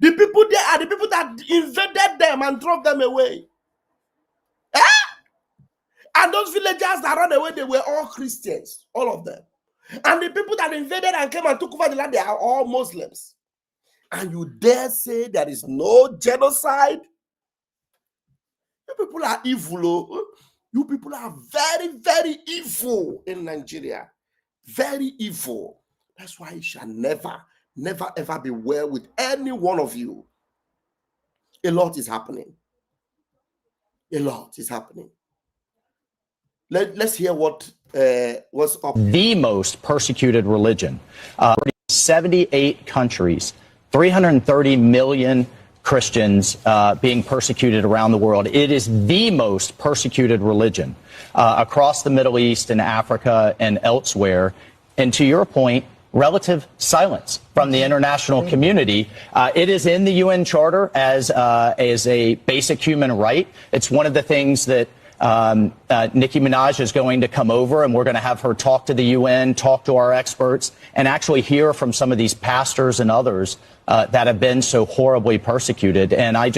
The people there are the people that invaded them and drove them away. And those villagers that ran away, they were all Christians, all of them. And the people that invaded and came and took over the land, they are all Muslims. And you dare say there is no genocide? You people are evil. You people are very, very evil in Nigeria. Very evil. That's why it shall never, never, ever be well with any one of you. A lot is happening. A lot is happening. Let's hear what's up. The most persecuted religion. 78 countries, 330 million Christians being persecuted around the world. It is the most persecuted religion across the Middle East and Africa and elsewhere. And to your point, relative silence from the international community. It is in the UN Charter as a basic human right. It's one of the things that Nicki Minaj is going to come over, and we're going to have her talk to the UN, talk to our experts, and actually hear from some of these pastors and others that have been so horribly persecuted. And I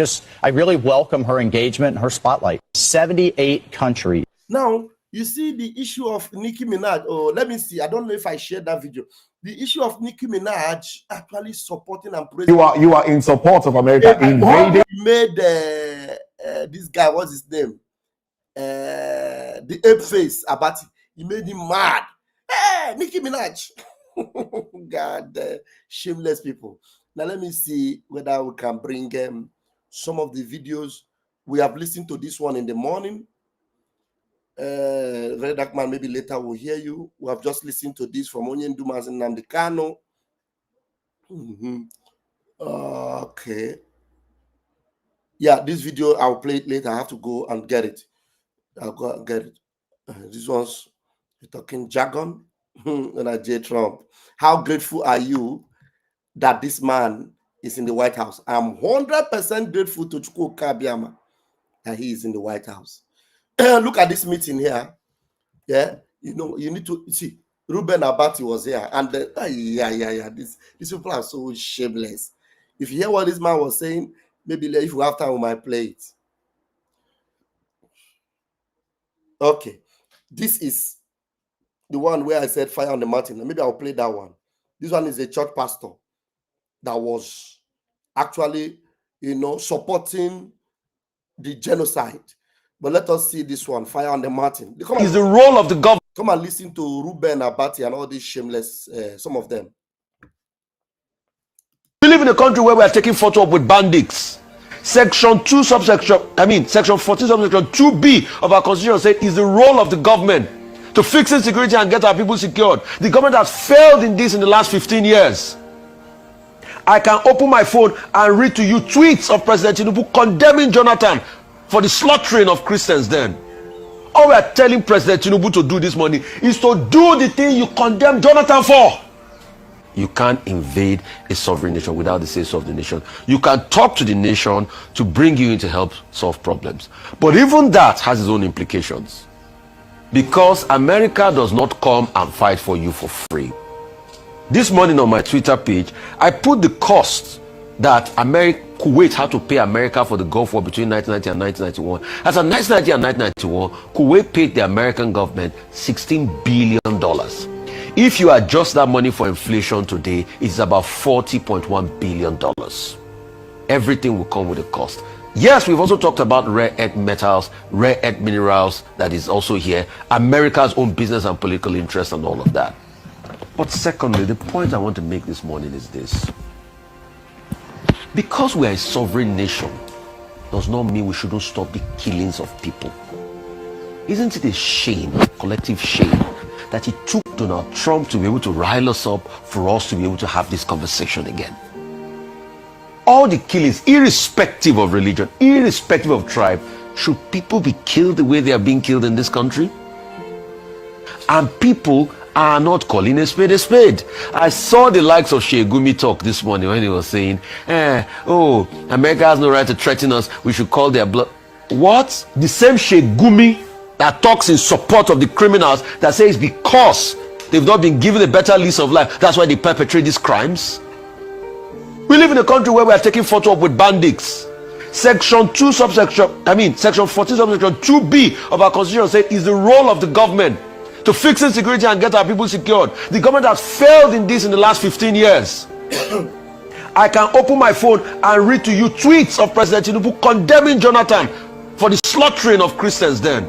really welcome her engagement and her spotlight. 78 countries. Now, you see the issue of Nicki Minaj. Oh, let me see. I don't know if I shared that video. The issue of Nicki Minaj actually supporting and praising. You are in support of America invading. He made this guy, what's his name? The ape face Abati. He made him mad. Hey, Nicki Minaj. God, shameless people. Now let me see whether we can bring some of the videos. We have listened to this one in the morning. Very Dark Man, maybe later we'll hear you. We have just listened to this from Onyen Dumas and Nnamdi Kanu. Okay. Yeah, this video I'll play it later. I have to go and get it. I'll go and get it. This one's talking jargon. And J. Trump. How grateful are you that this man is in the White House? I'm 100% grateful to Chukwuka Abbiama that he is in the White House. Look at this meeting here. Yeah, you know, you need to see Ruben Abati was here, and these people are so shameless. If you hear what this man was saying, maybe if you have time, we might play it. Okay, this is the one where I said fire on the mountain. Maybe I'll play that one. This one is a church pastor that was actually, supporting the genocide. But let us see this one, fire on the mountain. It's the role of the government. Come and listen to Ruben Abati and all these shameless, some of them. We live in a country where we are taking photo up with bandits. Section 14, subsection 2B of our constitution said it's the role of the government to fix insecurity and get our people secured. The government has failed in this in the last 15 years. I can open my phone and read to you tweets of President Tinubu condemning Jonathan for the slaughtering of Christians then. All we are telling President Tinubu to do this morning is to do the thing you condemn Jonathan for. You can't invade a sovereign nation without the say-so of the nation. You can talk to the nation to bring you in to help solve problems. But even that has its own implications. Because America does not come and fight for you for free. This morning on my Twitter page, I put the cost that Kuwait had to pay America for the Gulf War between 1990 and 1991. As of 1990 and 1991, Kuwait paid the American government $16 billion. If you adjust that money for inflation today, it's about $40.1 billion. Everything will come with a cost. Yes, we've also talked about rare earth metals, rare earth minerals that is also here, America's own business and political interest and all of that. But secondly, the point I want to make this morning is this. Because we are a sovereign nation does not mean we shouldn't stop the killings of people. Isn't it a shame, collective shame, that it took Donald Trump to be able to rile us up for us to be able to have this conversation again? All the killings, irrespective of religion, irrespective of tribe, should people be killed the way they are being killed in this country? And people are not calling a spade a spade. I saw the likes of Sheikh Gumi talk this morning when he was saying, America has no right to threaten us, we should call their blood. What? The same Sheikh Gumi that talks in support of the criminals that says because they've not been given a better lease of life, that's why they perpetrate these crimes? We live in a country where we are taking photo up with bandits. Section 2 subsection, Section 14 subsection 2B of our constitution said it's the role of the government to fix insecurity and get our people secured. The government has failed in this in the last 15 years. I can open my phone and read to you tweets of President Tinubu condemning Jonathan for the slaughtering of Christians then.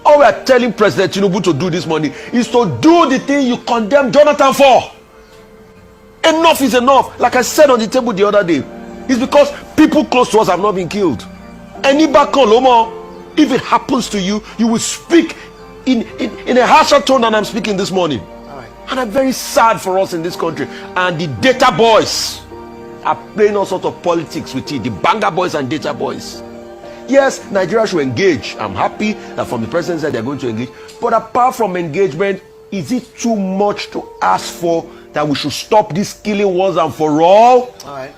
All we are telling President Tinubu to do this morning is to do the thing you condemn Jonathan for. Enough is enough. Like I said on the table the other day, it's because people close to us have not been killed. If it happens to you, you will speak in a harsher tone than I'm speaking this morning. And I'm very sad for us in this country. And the data boys are playing all sorts of politics with it. The banger boys and data boys. Yes, Nigeria should engage. I'm happy that from the president side they're going to engage. But apart from engagement, is it too much to ask for that we should stop this killing once and for all? All right.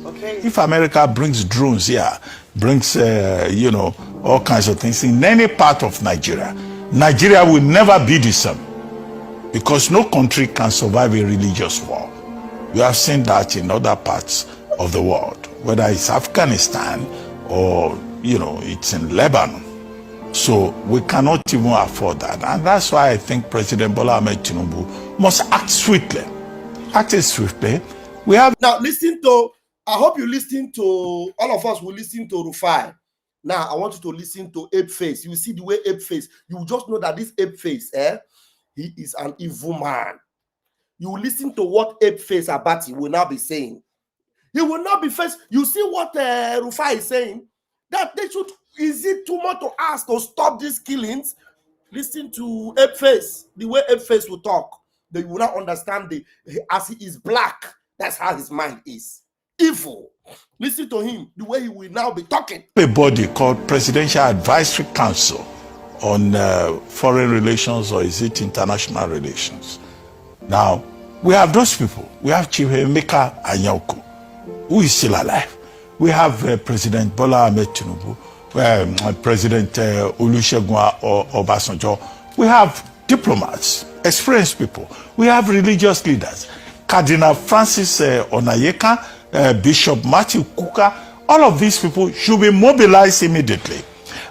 Okay. If America brings drones here, brings all kinds of things in any part of Nigeria, Nigeria will never be the same, because no country can survive a religious war. We have seen that in other parts of the world, whether it's Afghanistan or it's in Lebanon. So we cannot even afford that, and that's why I think President Bola Ahmed Tinubu must act swiftly. Acting swiftly. We have now listen to. I hope you listen to, all of us will listen to Rufai. Now, I want you to listen to Ape Face. You see the way Ape Face, you will just know that this Ape Face, he is an evil man. You will listen to what Ape Face Abati will now be saying. He will not be faced. You see what Rufai is saying? That they should, is it too much to ask to stop these killings? Listen to Ape Face, the way Ape Face will talk. They will not understand as he is black, that's how his mind is. Evil. Listen to him, the way he will now be talking. a body called Presidential Advisory Council on Foreign Relations, or is it International Relations? Now, we have those people. We have Chief Emeka Anyauku, who is still alive. We have President Bola Ahmed Tinubu, President Olusegun Obasanjo. We have diplomats, experienced people. We have religious leaders. Cardinal Francis Onayeka, Bishop Matthew Kuka, all of these people should be mobilized immediately.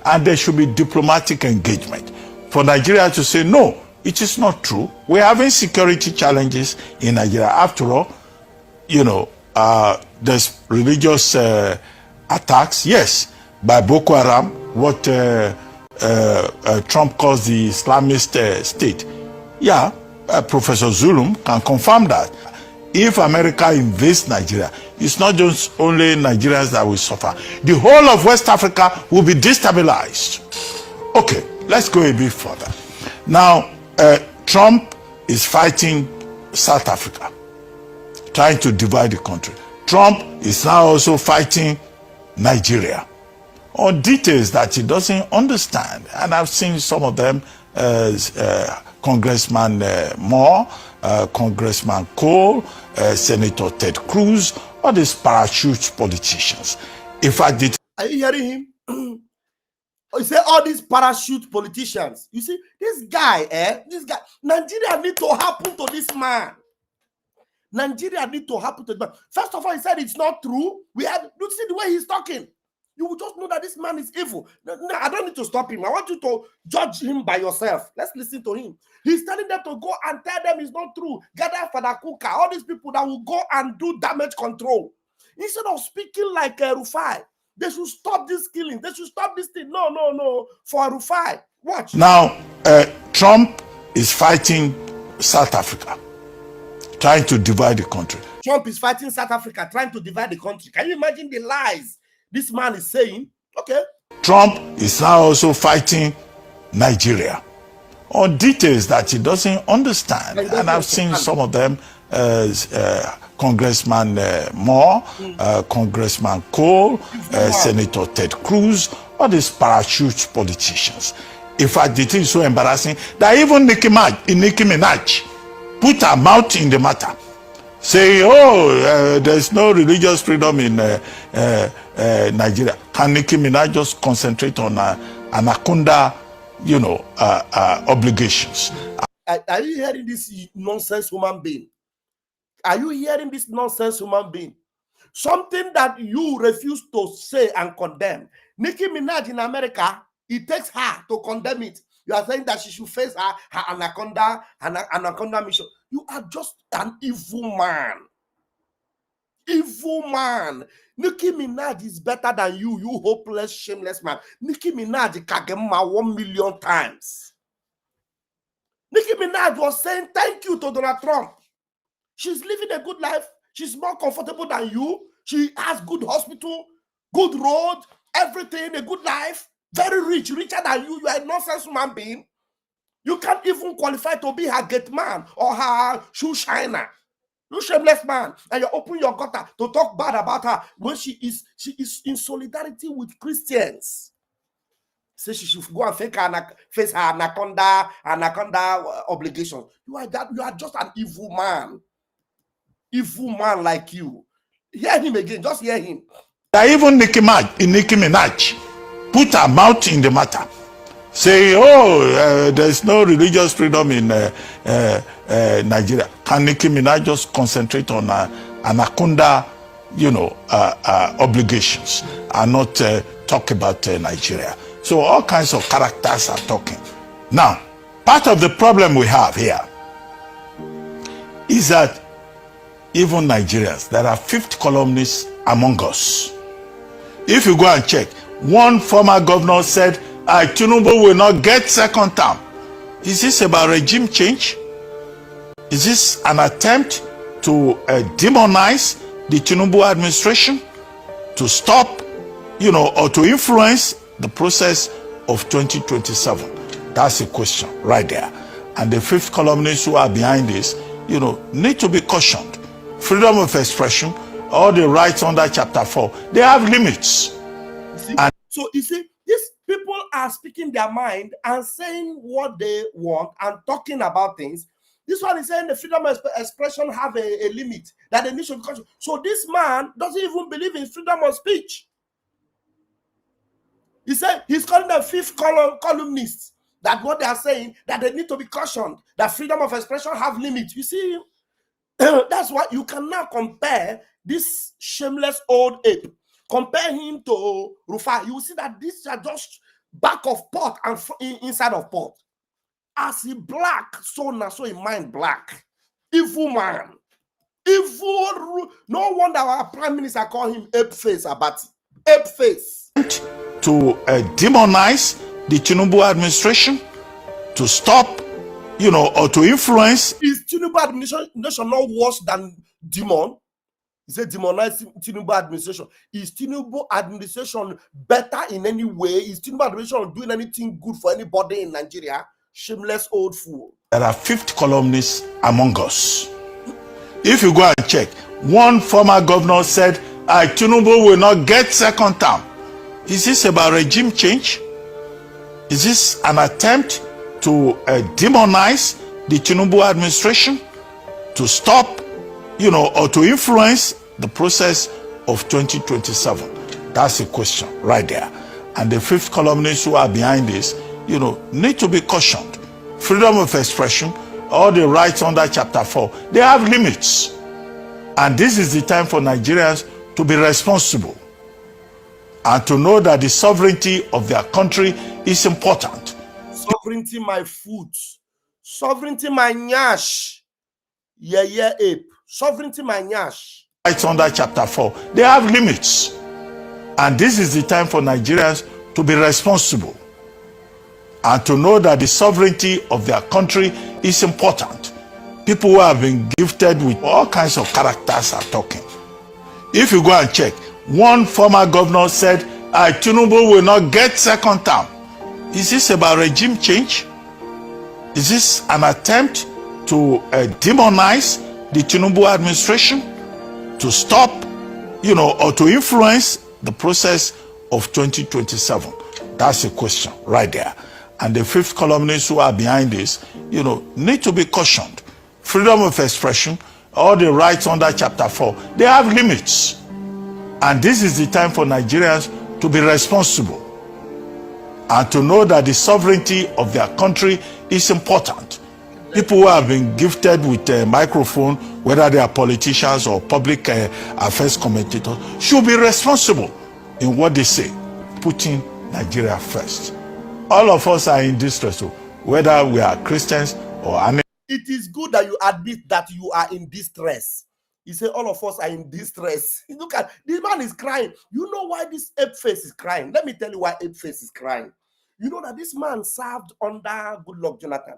And there should be diplomatic engagement for Nigeria to say, no, it is not true. We're having security challenges in Nigeria. After all, there's religious attacks, yes, by Boko Haram, what Trump calls the Islamist state. Yeah, Professor Zulum can confirm that. If America invades Nigeria, it's not just only Nigerians that will suffer. The whole of West Africa will be destabilized. Okay, let's go a bit further. Now, Trump is fighting South Africa, trying to divide the country. Trump is now also fighting Nigeria on details that he doesn't understand. And I've seen some of them, Congressman Moore, Congressman Cole, Senator Ted Cruz, all these parachute politicians. In fact, are you hearing him? You say all these parachute politicians. You see, this guy, Nigeria need to happen to this man. Nigeria need to happen to this man. First of all, he said it's not true. You see the way he's talking. You will just know that this man is evil. No, I don't need to stop him. I want you to judge him by yourself. Let's listen to him. He's telling them to go and tell them it's not true. Gather Father Kuka, all these people that will go and do damage control. Instead of speaking like Rufai, they should stop this killing. They should stop this thing. No. For Rufai. Watch. Now, Trump is fighting South Africa, trying to divide the country. Trump is fighting South Africa, trying to divide the country. Can you imagine the lies this man is saying? Okay. Trump is now also fighting Nigeria on details that he doesn't understand. And I've seen some of them, Congressman Moore, Congressman Cole, Senator Ted Cruz, all these parachute politicians. In fact, the thing is so embarrassing that even Nicki Minaj put her mouth in the matter, saying, there's no religious freedom in Nigeria. Can Nicki Minaj just concentrate on Anaconda, obligations? Are you hearing this nonsense human being? Are you hearing this nonsense human being? Something that you refuse to say and condemn. Nicki Minaj in America, it takes her to condemn it. You are saying that she should face her anaconda mission. You are just an evil man. Evil man. Nicki Minaj is better than you, you hopeless, shameless man. Nicki Minaj kagema 1 million times. Nicki Minaj was saying thank you to Donald Trump. She's living a good life. She's more comfortable than you. She has good hospital, good road, everything, a good life. Very rich, richer than you. You are a nonsense human being. You can't even qualify to be her gate man or her shoe shiner. You shameless man. And you open your gutter to talk bad about her when she is in solidarity with Christians. Say she should go and face her anaconda obligations. You are just an evil man. Evil man like you. Hear him again. Just hear him. Even Nicki Minaj put her mouth in the matter. Say, there's no religious freedom in Nigeria. Can Nicki Minaj just concentrate on anaconda, obligations and not talk about Nigeria? So all kinds of characters are talking. Now, part of the problem we have here is that even Nigerians, there are fifth columnists among us. If you go and check, one former governor said, Tinubu will not get second term. Is this about regime change? Is this an attempt to demonize the Tinubu administration? To stop, or to influence the process of 2027? That's a question right there. And the fifth columnists who are behind this, need to be cautioned. Freedom of expression, all the rights under Chapter 4, they have limits. So you see, these people are speaking their mind and saying what they want and talking about things. This one is saying the freedom of expression have a limit, that they need to be cautious. So this man doesn't even believe in freedom of speech. He said he's calling the fifth columnists that what they are saying, that they need to be cautioned, that freedom of expression have limits. You see, that's why you can now compare this shameless old ape. Compare him to Rufai. You will see that these are just back of pot and inside of pot. As he black, so now so in mind black. Evil man. Evil. No wonder our prime minister call him ape face Abati. Ape face. To demonize the Tinubu administration, to stop, or to influence. Is Tinubu administration not worse than demon? He said demonize Tinubu administration. Is Tinubu administration better in any way? Is Tinubu administration doing anything good for anybody in Nigeria? Shameless old fool. There are fifth columnists among us. If you go and check, one former governor said, Tinubu will not get second term. Is this about regime change? Is this an attempt to demonize the Tinubu administration? To stop, or to influence the process of 2027? That's a question right there. And the fifth columnists who are behind this, need to be cautioned. Freedom of expression, all the rights under Chapter 4, they have limits. And this is the time for Nigerians to be responsible and to know that the sovereignty of their country is important. Sovereignty my foot. Sovereignty my nyash. Yeah, ape. Sovereignty my nyash. Rights under Chapter 4, they have limits. And this is the time for Nigerians to be responsible and to know that the sovereignty of their country is important. People who have been gifted with all kinds of characters are talking. If you go and check, one former governor said, Tinubu will not get second term. Is this about regime change? Is this an attempt to demonize the Tinubu administration? To stop, or to influence the process of 2027? That's a question right there. And the fifth columnists who are behind this, need to be cautioned. Freedom of expression, all the rights under Chapter 4, they have limits. And this is the time for Nigerians to be responsible and to know that the sovereignty of their country is important. People who have been gifted with a microphone, whether they are politicians or public affairs commentators, should be responsible in what they say, putting Nigeria first. All of us are in distress, whether we are Christians or It is good that you admit that you are in distress. He said, all of us are in distress. Look at, this man is crying. You know why this ape face is crying? Let me tell you why ape face is crying. You know that this man served under Goodluck Jonathan.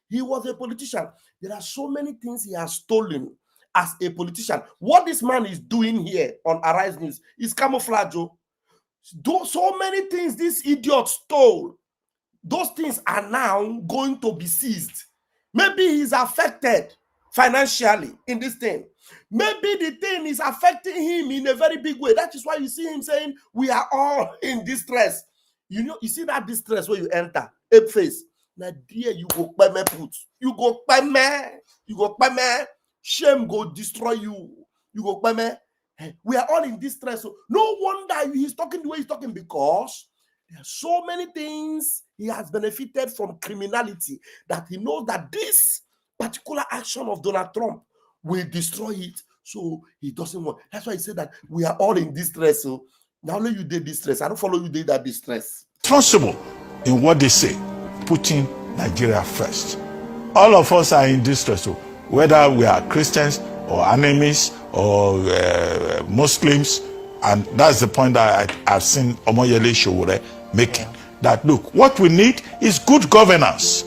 He was a politician. There are so many things he has stolen as a politician. What this man is doing here on Arise News is camouflage. So many things this idiot stole. Those things are now going to be seized. Maybe he's affected financially in this thing. Maybe the thing is affecting him in a very big way. That is why you see him saying, we are all in distress. You know, you see that distress where you enter, ape face. Now, dear, you go pay me put. You go pay me. You go pay me. Shame go destroy you. You go pay me. We are all in distress. So no wonder he's talking the way he's talking, because there are so many things he has benefited from criminality that he knows that this particular action of Donald Trump will destroy it. So he doesn't want. That's why he said that we are all in distress. So now let you did distress. I don't follow you did that distress. Responsible in what they say, putting Nigeria first. All of us are in distress, whether we are Christians or enemies or Muslims. And that's the point that I've seen Omoyele Sowore making. That look, what we need is good governance.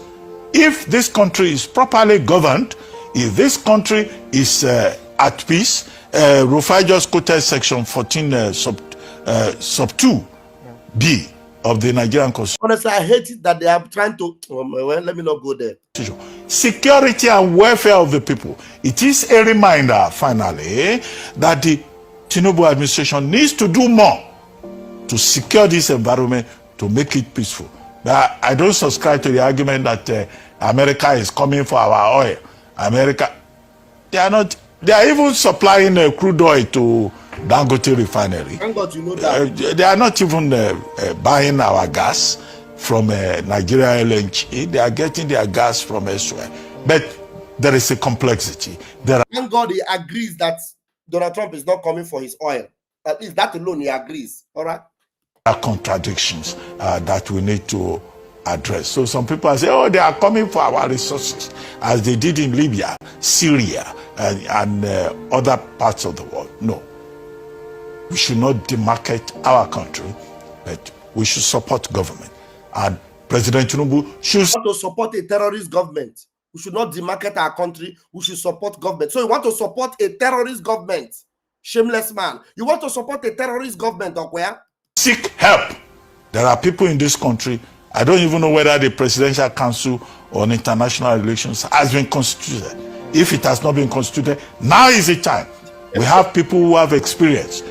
If this country is properly governed, if this country is at peace, Rufai just quoted section 14 sub 2B of the Nigerian Constitution. Honestly, I hate it that they are trying to, well, let me not go there. Security and welfare of the people. It is a reminder, finally, that the Tinubu administration needs to do more to secure this environment, to make it peaceful. But I don't subscribe to the argument that America is coming for our oil. America, they are not. They are even supplying crude oil to Dangote refinery. Thank God you know that. They are not even buying our gas from Nigeria LNG. They are getting their gas from elsewhere. But there is a complexity. Thank God he agrees that Donald Trump is not coming for his oil. At least that alone he agrees. All right. There are contradictions that we need to address. So some people say, oh, they are coming for our resources, as they did in Libya, Syria, and other parts of the world. No. We should not demarcate our country, but we should support government. And President Tinubu should want to support a terrorist government. We should not demarcate our country. We should support government. So you want to support a terrorist government? Shameless man. You want to support a terrorist government, or where? Seek help. There are people in this country, I don't even know whether the Presidential Council on International Relations has been constituted. If it has not been constituted, now is the time. We have people who have experience.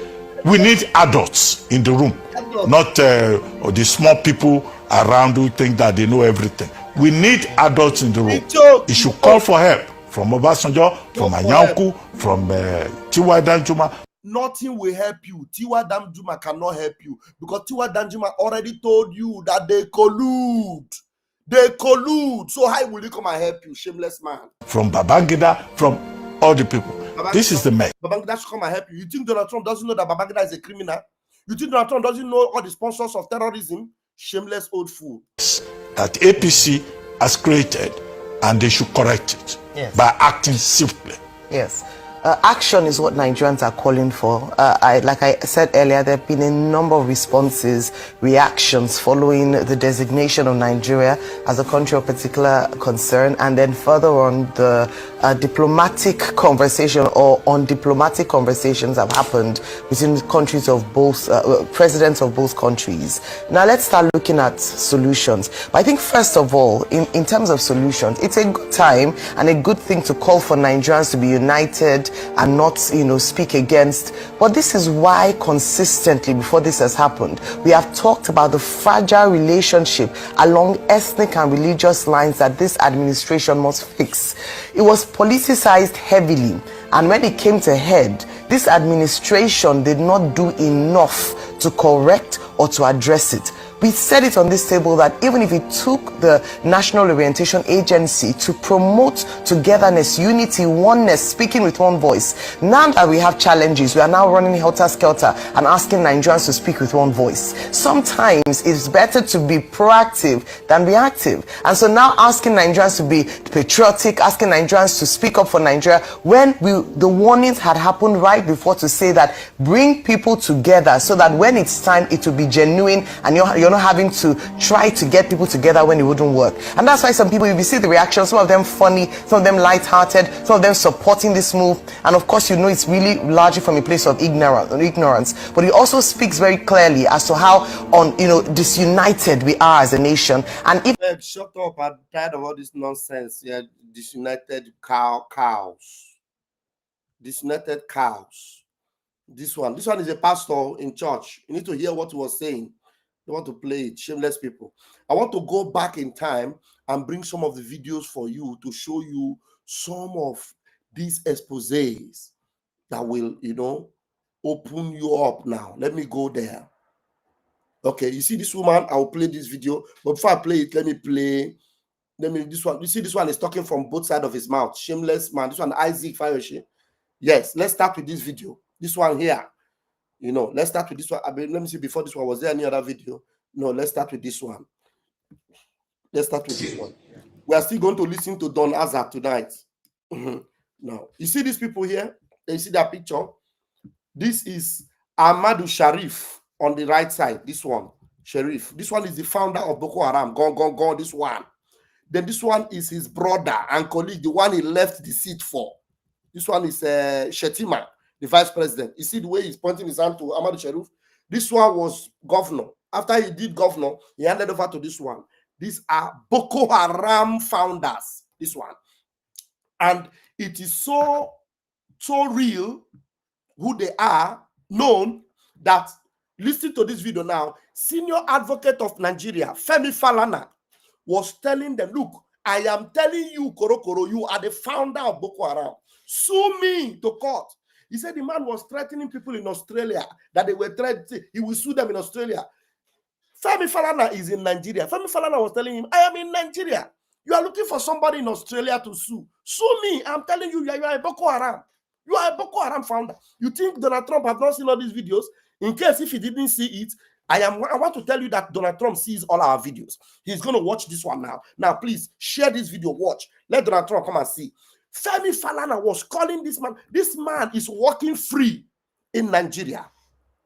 We need adults in the room, not the small people around who think that they know everything. We need adults in the room. It should call for help from Obasanjo, from Anyanku, from Tiwa Danjuma. Nothing will help you. Tiwa Danjuma cannot help you, because Tiwa Danjuma already told you that they collude. They collude. So how will he come and help you, shameless man? From Babangida, from all the people. This is the mess. Babangida should come and help you. You think Donald Trump doesn't know that Babangida is a criminal? You think Donald Trump doesn't know all the sponsors of terrorism? Shameless old fool. That APC has created, and they should correct it by acting swiftly. Yes. Action is what Nigerians are calling for. Like I said earlier, there have been a number of responses, reactions following the designation of Nigeria as a country of particular concern, and then further on the diplomatic conversation or undiplomatic conversations have happened between countries of both, presidents of both countries. Now let's start looking at solutions. But I think first of all, in terms of solutions, it's a good time and a good thing to call for Nigerians to be united and not, speak against. But this is why consistently before this has happened, we have talked about the fragile relationship along ethnic and religious lines that this administration must fix. It was politicized heavily, and when it came to head, this administration did not do enough to correct or to address it. We said it on this table that even if it took the National Orientation Agency to promote togetherness, unity, oneness, speaking with one voice, now that we have challenges, we are now running helter-skelter and asking Nigerians to speak with one voice. Sometimes it's better to be proactive than reactive. And so now asking Nigerians to be patriotic, asking Nigerians to speak up for Nigeria, when the warnings had happened right before to say that bring people together so that when it's time, it will be genuine and you're not having to try to get people together when it wouldn't work. And that's why some people, you see the reactions, some of them funny, some of them light-hearted, some of them supporting this move. And of course, you know, it's really largely from a place of ignorance. But it also speaks very clearly as to how disunited we are as a nation. And if shut up, I'm tired of all this nonsense. Yeah, disunited cows. Disunited cows. This one is a pastor in church. You need to hear what he was saying. They want to play it. Shameless people. I want to go back in time and bring some of the videos for you to show you some of these exposés that will, open you up now. Let me go there. Okay, you see this woman? I'll play this video. But before I play it, let me this one. You see this one is talking from both sides of his mouth. Shameless man. This one, Isaac Fayose. Yes, let's start with this video. This one here. Let's start with this one. Let me see, before this one, was there any other video? No, let's start with this one. Let's start with this one. We are still going to listen to Don Azar tonight. Now, you see these people here? You see that picture? This is Ahmadu Sharif on the right side. This one, Sharif. This one is the founder of Boko Haram. Go, this one. Then this one is his brother and colleague, the one he left the seat for. This one is Shetima, the vice president. You see the way he's pointing his hand to Ahmadu Sharif? This one was governor. After he did governor, he handed over to this one. These are Boko Haram founders, this one. And it is so real who they are, known that, listen to this video now, senior advocate of Nigeria, Femi Falana, was telling them, look, I am telling you, Korokoro, you are the founder of Boko Haram. Sue me to court. He said the man was threatening people in Australia, that they were threatening, he will sue them in Australia. Femi Falana is in Nigeria. Femi Falana was telling him, I am in Nigeria. You are looking for somebody in Australia to sue. Sue me. I'm telling you, you are a Boko Haram. You are a Boko Haram founder. You think Donald Trump has not seen all these videos? In case if he didn't see it, I want to tell you that Donald Trump sees all our videos. He's going to watch this one now. Now, please share this video. Watch. Let Donald Trump come and see. Femi Falana was calling this man. This man is walking free in Nigeria.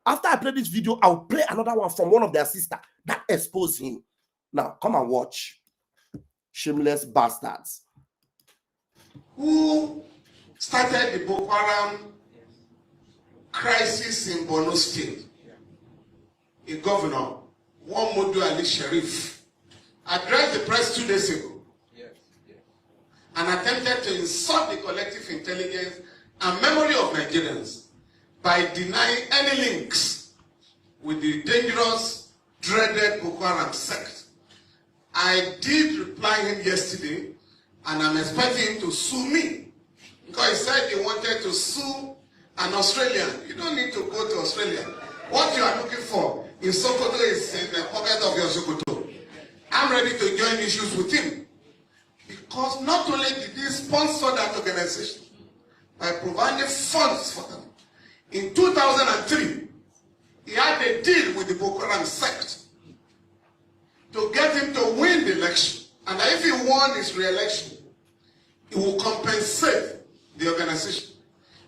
After I play this video, I'll play another one from one of their sisters that exposed him. Now, come and watch. Shameless bastards. Who started the Boko Haram crisis in Borno State? A governor, Modu Ali Sharif, addressed the press 2 days ago and attempted to insult the collective intelligence and memory of Nigerians by denying any links with the dangerous, dreaded Boko Haram sect. I did reply him yesterday, and I'm expecting him to sue me, because he said he wanted to sue an Australian. You don't need to go to Australia. What you are looking for in Sokoto is in the pocket of your Sokoto. I'm ready to join issues with him, because not only did he sponsor that organization by providing funds for them, in 2003, he had a deal with the Boko Haram sect to get him to win the election. And if he won his re-election, he will compensate the organization.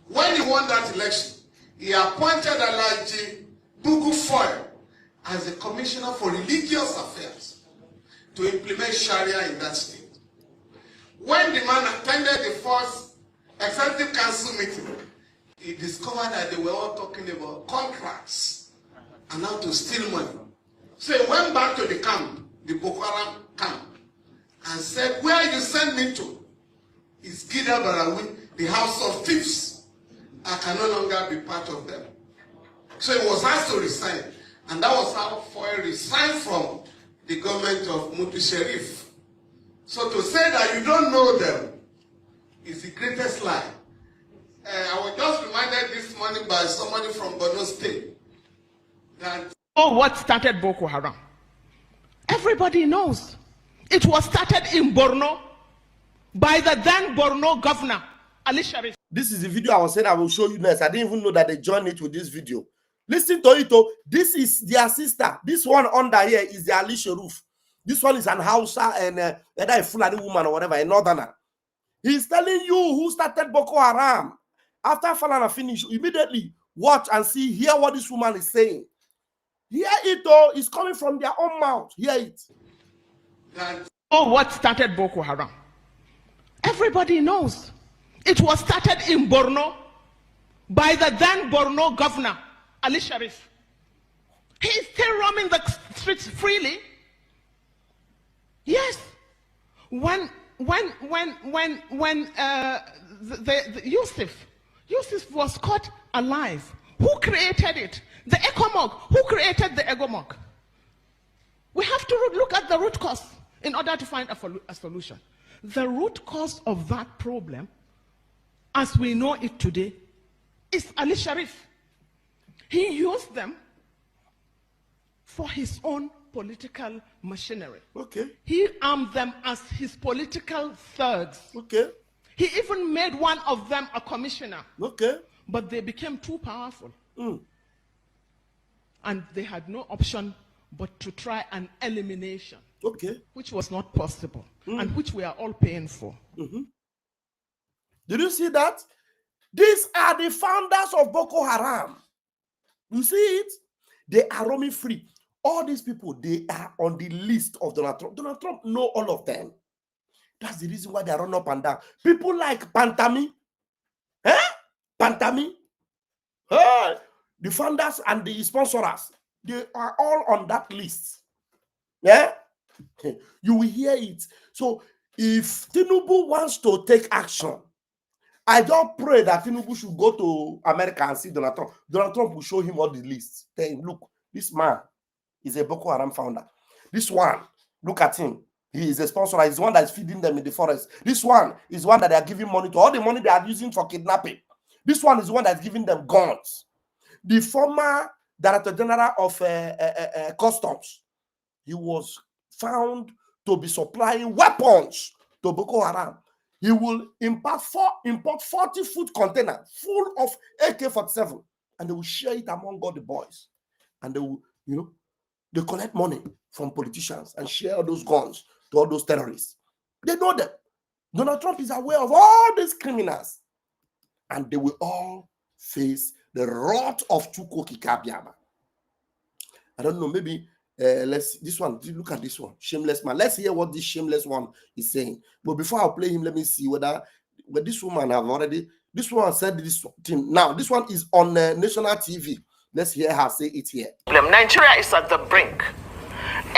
When he won that election, he appointed Alhaji Bugu Foyle as the Commissioner for Religious Affairs to implement Sharia in that state. When the man attended the first Executive Council meeting, he discovered that they were all talking about contracts and how to steal money. So he went back to the camp, the Boko Haram camp, and said, where you send me to is Gida Barawi, the house of thieves. I can no longer be part of them. So he was asked to resign. And that was how Foyle resigned from the government of Mutu Sharif. So to say that you don't know them is the greatest lie. I was just reminded this morning by somebody from Borno State that what started Boko Haram? Everybody knows it was started in Borno by the then Borno governor, Ali Sharif. This is the video I was saying I will show you next. I didn't even know that they joined it with this video. Listen to it. This is their sister. This one under here is the Ali Sharif. This one is an Hausa and either a Fulani woman or whatever, a northerner. He's telling you who started Boko Haram. After Falana finish, immediately watch and see, hear what this woman is saying. Hear it, it's coming from their own mouth. Hear it. Oh, what started Boko Haram? Everybody knows it was started in Borno by the then Borno governor, Ali Sharif. He is still roaming the streets freely. Yes. When Yusuf was caught alive, who created it? The ECOMOG. Who created the ECOMOG? We have to look at the root cause in order to find a solution. The root cause of that problem, as we know it today, is Ali Sharif. He used them for his own political machinery. Okay. He armed them as his political thugs. Okay. He even made one of them a commissioner. Okay. But they became too powerful. And they had no option but to try an elimination. Okay. Which was not possible. And which we are all paying for. Did you see that? These are the founders of Boko Haram. You see it? They are roaming free. All these people, they are on the list of Donald Trump. Donald Trump know all of them. That's the reason why they run up and down. People like Pantami. Pantami. The founders and the sponsors, they are all on that list. Yeah? You will hear it. So if Tinubu wants to take action, I don't pray that Tinubu should go to America and see Donald Trump. Donald Trump will show him all the lists. Tell him, look, this man is a Boko Haram founder. This one, look at him. He is a sponsor. He's the one that is feeding them in the forest. This one is one that they are giving money to. All the money they are using for kidnapping. This one is the one that is giving them guns. The former Director General of Customs, he was found to be supplying weapons to Boko Haram. He will import 40-foot container full of AK-47, and they will share it among all the boys. And they will, they collect money from politicians and share all those guns to all those terrorists. They know them. Donald Trump is aware of all these criminals, and they will all face the wrath of Chukwuoki Kabiama. I don't know, maybe this one, look at this one, shameless man. Let's hear what this shameless one is saying. But before I play him, let me see whether this woman have already, this one said this thing. Now, this one is on national TV. Let's hear her say it here. Nigeria is at the brink.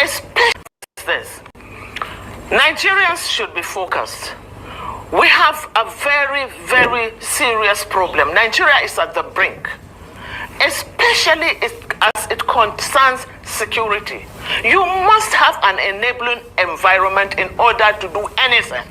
Especially this. Nigerians should be focused. We have a very, very serious problem. Nigeria is at the brink, especially as it concerns security. You must have an enabling environment in order to do anything.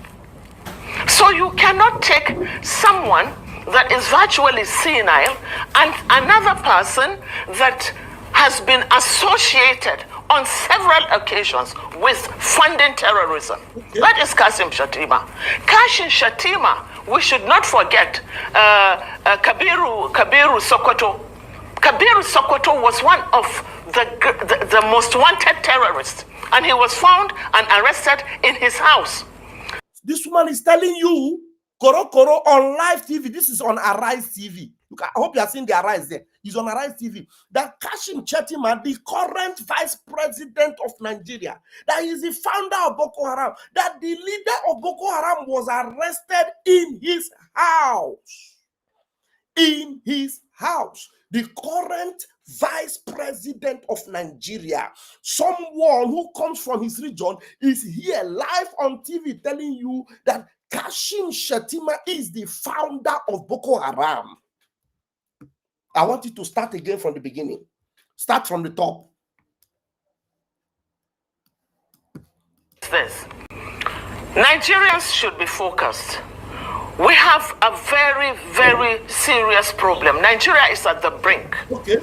So you cannot take someone that is virtually senile and another person that has been associated on several occasions with funding terrorism. Okay. That is Kashim Shettima. Kashim Shettima, we should not forget Kabiru Sokoto. Kabiru Sokoto was one of the most wanted terrorists, and he was found and arrested in his house. This woman is telling you, Koro on live TV. This is on Arise TV. Look, I hope you are seeing the Arise there. He's on Arise TV. That Kashim Shettima, the current vice president of Nigeria, that is the founder of Boko Haram, that the leader of Boko Haram was arrested in his house. In his house. The current vice president of Nigeria, someone who comes from his region, is here live on TV telling you that Kashim Shettima is the founder of Boko Haram. I want you to start again from the beginning. Start from the top. This. Nigerians should be focused. We have a very, very serious problem. Nigeria is at the brink, okay,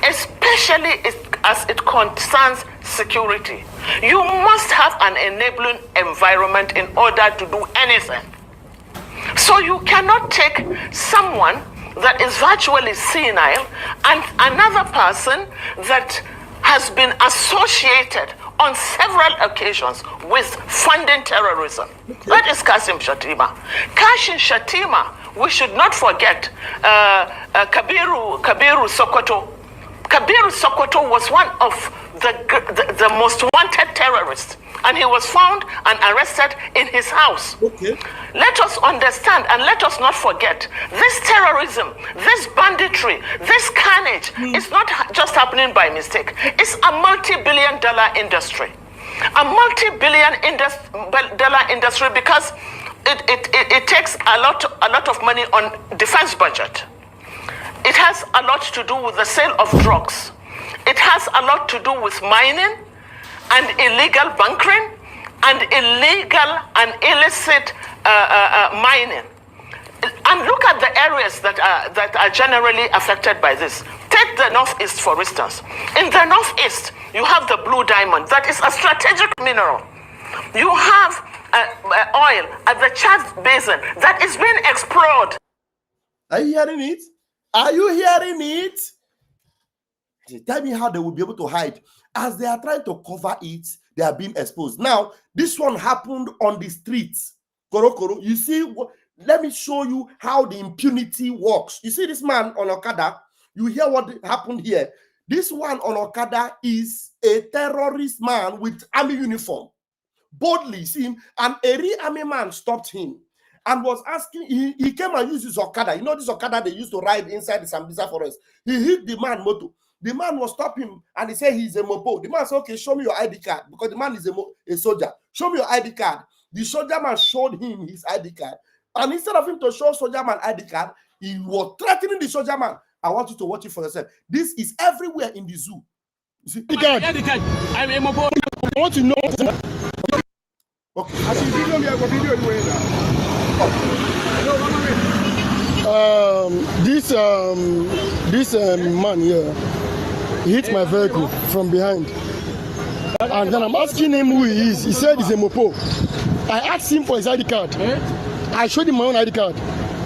especially as it concerns security. You must have an enabling environment in order to do anything. So you cannot take someone that is virtually senile and another person that has been associated on several occasions with funding terrorism. That is Kashim Shettima. Kashim Shettima, we should not forget Kabiru Sokoto. Kabiru Sokoto was one of the most wanted terrorists, and he was found and arrested in his house. Okay. Let us understand and let us not forget, this terrorism, this banditry, this carnage is not just happening by mistake. It's a multi-billion-dollar industry. A multi-billion-dollar industry because it takes a lot of money on defense budget. It has a lot to do with the sale of drugs. It has a lot to do with mining and illegal bunkering and illegal and illicit mining. And look at the areas that are generally affected by this. Take the Northeast, for instance. In the Northeast, you have the blue diamond. That is a strategic mineral. You have oil at the Chad Basin that is being explored. Are you hearing it? Are you hearing it? Tell me how they will be able to hide. As they are trying to cover it, they are being exposed. Now, this one happened on the streets. Korokoro, you see, let me show you how the impunity works. You see this man on Okada? You hear what happened here? This one on Okada is a terrorist man with army uniform. Boldly, see him, and a real army man stopped him and was asking, he came and used his Okada. You know this Okada they used to ride inside the Sambisa forest. He hit the man motor. The man was stopping him and he said he's a mopo. The man said, okay, show me your ID card, because the man is a soldier. Show me your ID card. The soldier man showed him his ID card. And instead of him to show soldier man ID card, he was threatening the soldier man. I want you to watch it for yourself. This is everywhere in the zoo. You see? ID card. I'm a mopo. I want to know. Okay. This man here, he hit my vehicle from behind, and then I'm asking him who he is. He said he's a mopo. I asked him for his ID card. I showed him my own ID card.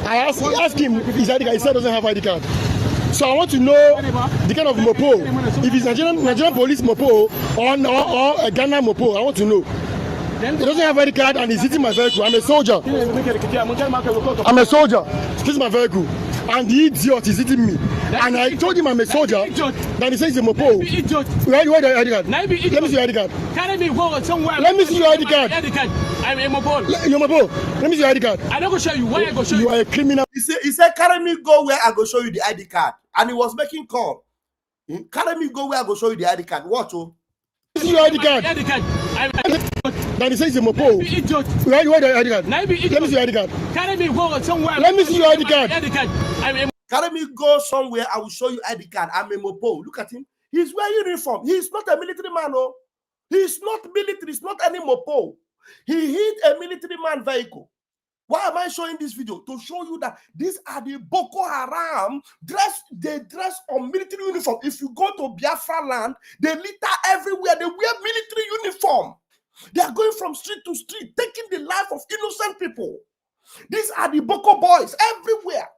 I asked him his ID card. He said he doesn't have ID card. So I want to know the kind of mopo. If it's Nigerian police mopo or a Ghana mopo, I want to know. He doesn't have ID card and he's hitting my vehicle. I'm a soldier. I'm a soldier. This is my vehicle. And the idiot is hitting me. And I told him I'm a soldier. Then he says he's a mopo. Where the ID card? Let me see your ID card. Let me see your ID card. I'm a mopo. You're mopo. Let me see your ID card. I don't go show you. Why I go show you? You are a criminal. He said, carry me go where I go show you the ID card. And he was making call. Carry me go where I go show you the ID card. Watch, oh. Let me see your ID card. Then he says he's a mopo. Where the ID card? Let me see your ID card. Carry me go somewhere. Let me see your ID card. Carry me go somewhere, I will show you ID card. I'm a mopo. Look at him. He's wearing uniform. He's not a military man, oh. He's not military. He's not any mopo. He hit a military man vehicle. Why am I showing this video? To show you that these are the Boko Haram they dress on military uniform. If you go to Biafra land, they litter everywhere. They wear military uniform. They are going from street to street, taking the life of innocent people. These are the Boko boys everywhere.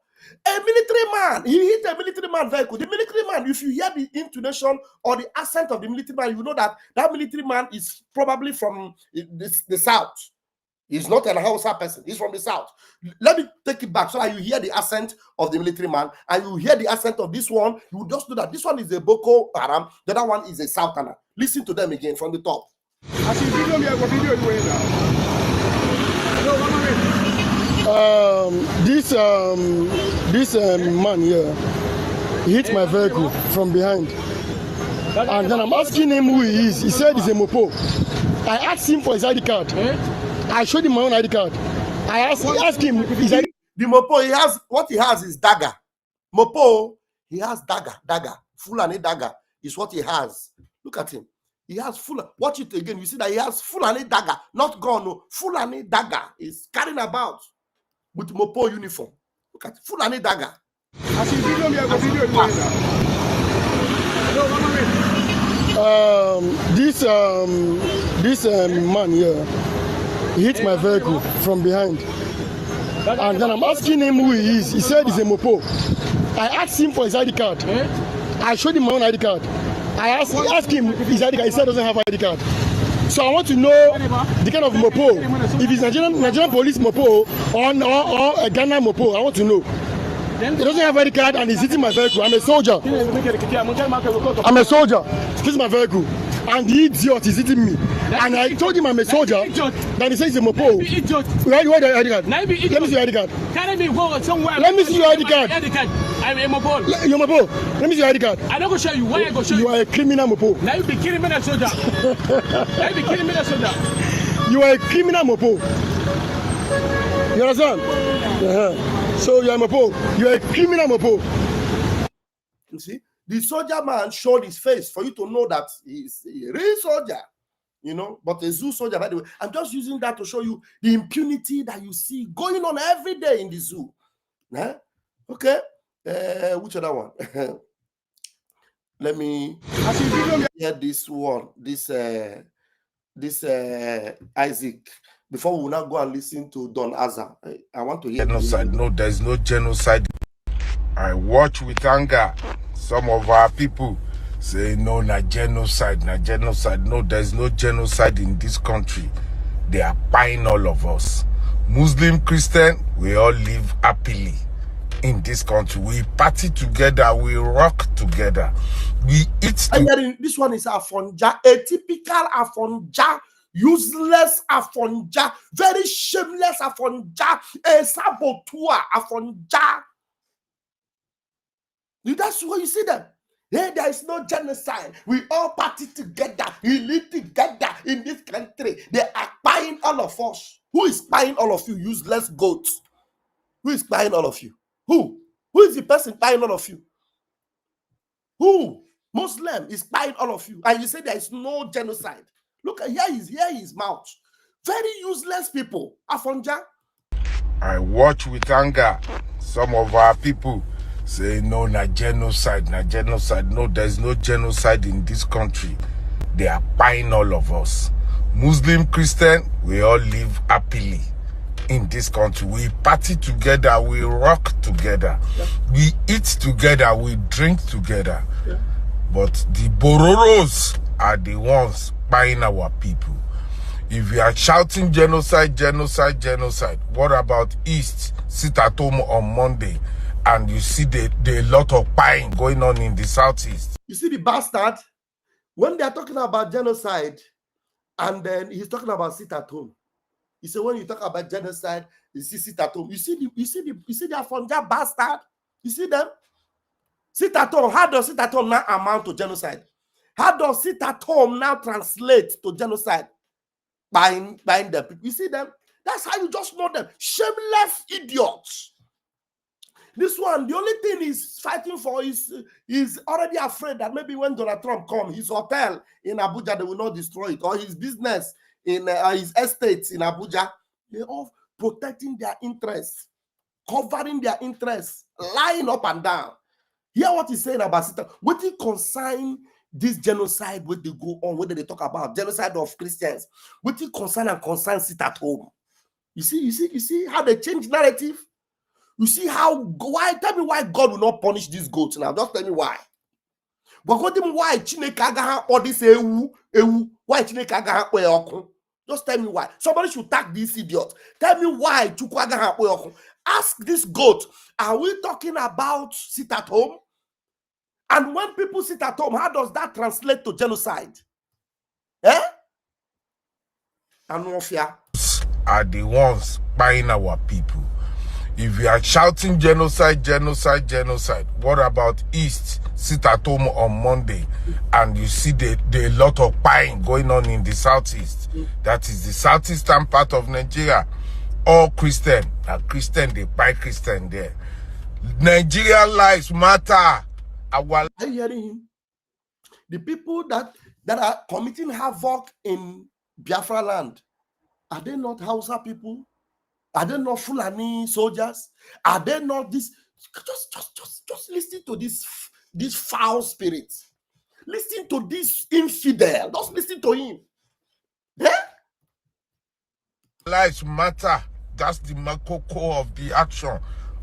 A military man, he hit a military man vehicle. The military man, if you hear the intonation or the accent of the military man, you know that that military man is probably from the south. He's not an Hausa person. He's from the south. Let me take it back so that you hear the accent of the military man and you hear the accent of this one. You just know that this one is a Boko Haram. The other one is a Southerner. Listen to them again from the top. This man here, he hit my vehicle from behind. And then I'm asking him who he is. He said he's a mopo. I asked him for his ID card. I showed him my own ID card. I asked him his ID. The mopo, what he has is dagger. Mopo, he has dagger. Fulani dagger is what he has. Look at him. He has Fulani. Watch it again. You see that he has Fulani dagger, not gun. No, Fulani dagger is carrying about with mopo uniform. Look at Fulani dagger. this man here, he hit my vehicle from behind. And then I'm asking him who he is. He said he's a mopo. I asked him for his ID card. I showed him my own ID card. I asked him his ID card. He said he doesn't have ID card. So I want to know the kind of mopo. If it's Nigerian police mopo or a Ghana mopo, I want to know. He doesn't have ID card and he's hitting my vehicle. I'm a soldier. I'm a soldier. This is my vehicle. And the idiot is hitting me. And I told him I'm a soldier. Then he says he's a mopo. Where the ID card? Let me see your ID card. Let me see your ID card. I'm a mopo. You're mopo. Let me see your ID card. I don't go show you. Why I go show you? You are a criminal mopo. Now you be killing me that soldier. Now you be killing me that soldier. You are a criminal mopo. You understand? So you are a mopo. You are a criminal mopo. You see? The soldier man showed his face for you to know that he's a real soldier, you know, but a zoo soldier, by the way. I'm just using that to show you the impunity that you see going on every day in the zoo. Okay. Which other one? Let me hear this one. This Isaac. Before we will now go and listen to Don Azar. I want to hear genocide. No, there's no genocide. I watch with anger some of our people say no, not genocide, not genocide. No, there's no genocide in this country. They are buying all of us. Muslim, Christian, we all live happily in this country. We party together, we rock together, we eat together. This one is Afonja, a typical Afonja, useless Afonja, very shameless Afonja, a saboteur Afonja. That's why you see them. Hey, there is no genocide. We all party together. We live together in this country. They are buying all of us. Who is buying all of you, useless goats? Who is buying all of you? Who? Who is the person buying all of you? Who? Muslim is buying all of you. And you say there is no genocide. Look, here his mouth. Very useless people. Afonja. I watch with anger some of our people say no, not genocide, not genocide. No, there's no genocide in this country. They are buying all of us. Muslim, Christian, we all live happily in this country. We party together, we rock together, we eat together, we drink together. But the Bororos are the ones buying our people. If you are shouting genocide, genocide, genocide, what about East? Sit at home on Monday and you see the lot of buying going on in the Southeast. You see the bastard? When they are talking about genocide, and then he's talking about sit at home. He said when you talk about genocide, you see sit at home. You see the Afonja bastard? You see them? Sit at home. How does sit at home now amount to genocide? How does sit at home now translate to genocide? Buying them. You see them? That's how you just know them. Shameless idiots. This one, the only thing he's fighting for is already afraid that maybe when Donald Trump comes, his hotel in Abuja, they will not destroy it, or his business in his estates in Abuja. They're all protecting their interests, covering their interests, lying up and down. Hear what he's saying about Satan. What he consign this genocide, what they go on, what they talk about, genocide of Christians, what he concern sit at home. You see how they change narrative? You see why? Tell me why God will not punish these goats now. Just tell me why. But why Chineke agaha all this ewu? Why Chineke agaha okun? Just tell me why. Somebody should tag these idiots. Tell me why Chukwu agaha okun. Ask this goat. Are we talking about sit at home? And when people sit at home, how does that translate to genocide? Anofia are the ones buying our people. If you are shouting genocide, genocide, genocide, what about East? Sit at home on Monday and you see the lot of buying going on in the Southeast. That is the southeastern part of Nigeria. All Christian. Now Christian, they buy Christian there. Nigerian lives matter. Are you hearing him? The people that are committing havoc in Biafra land, are they not Hausa people? Are they not Fulani soldiers? Are they not this? Just listen to this foul spirit. Listen to this infidel. Just listen to him. Lives matter. That's the makoko of the action.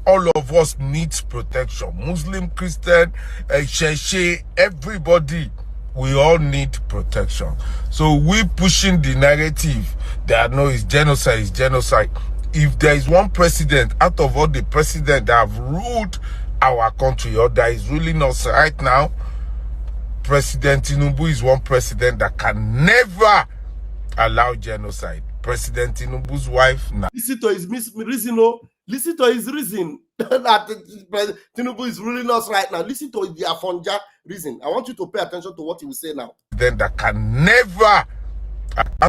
All of us needs protection. Muslim, Christian, Sheshe, everybody. We all need protection. So we pushing the narrative that no, it's genocide, it's genocide. If there is one president out of all the presidents that have ruled our country or that is ruling us right now, President Tinubu is one president that can never allow genocide. President Tinubu's wife. Listen to his reason. Listen to his reason that Tinubu is ruling us right now. Listen to the Afonja reason. I want you to pay attention to what he will say now. Then that can never allow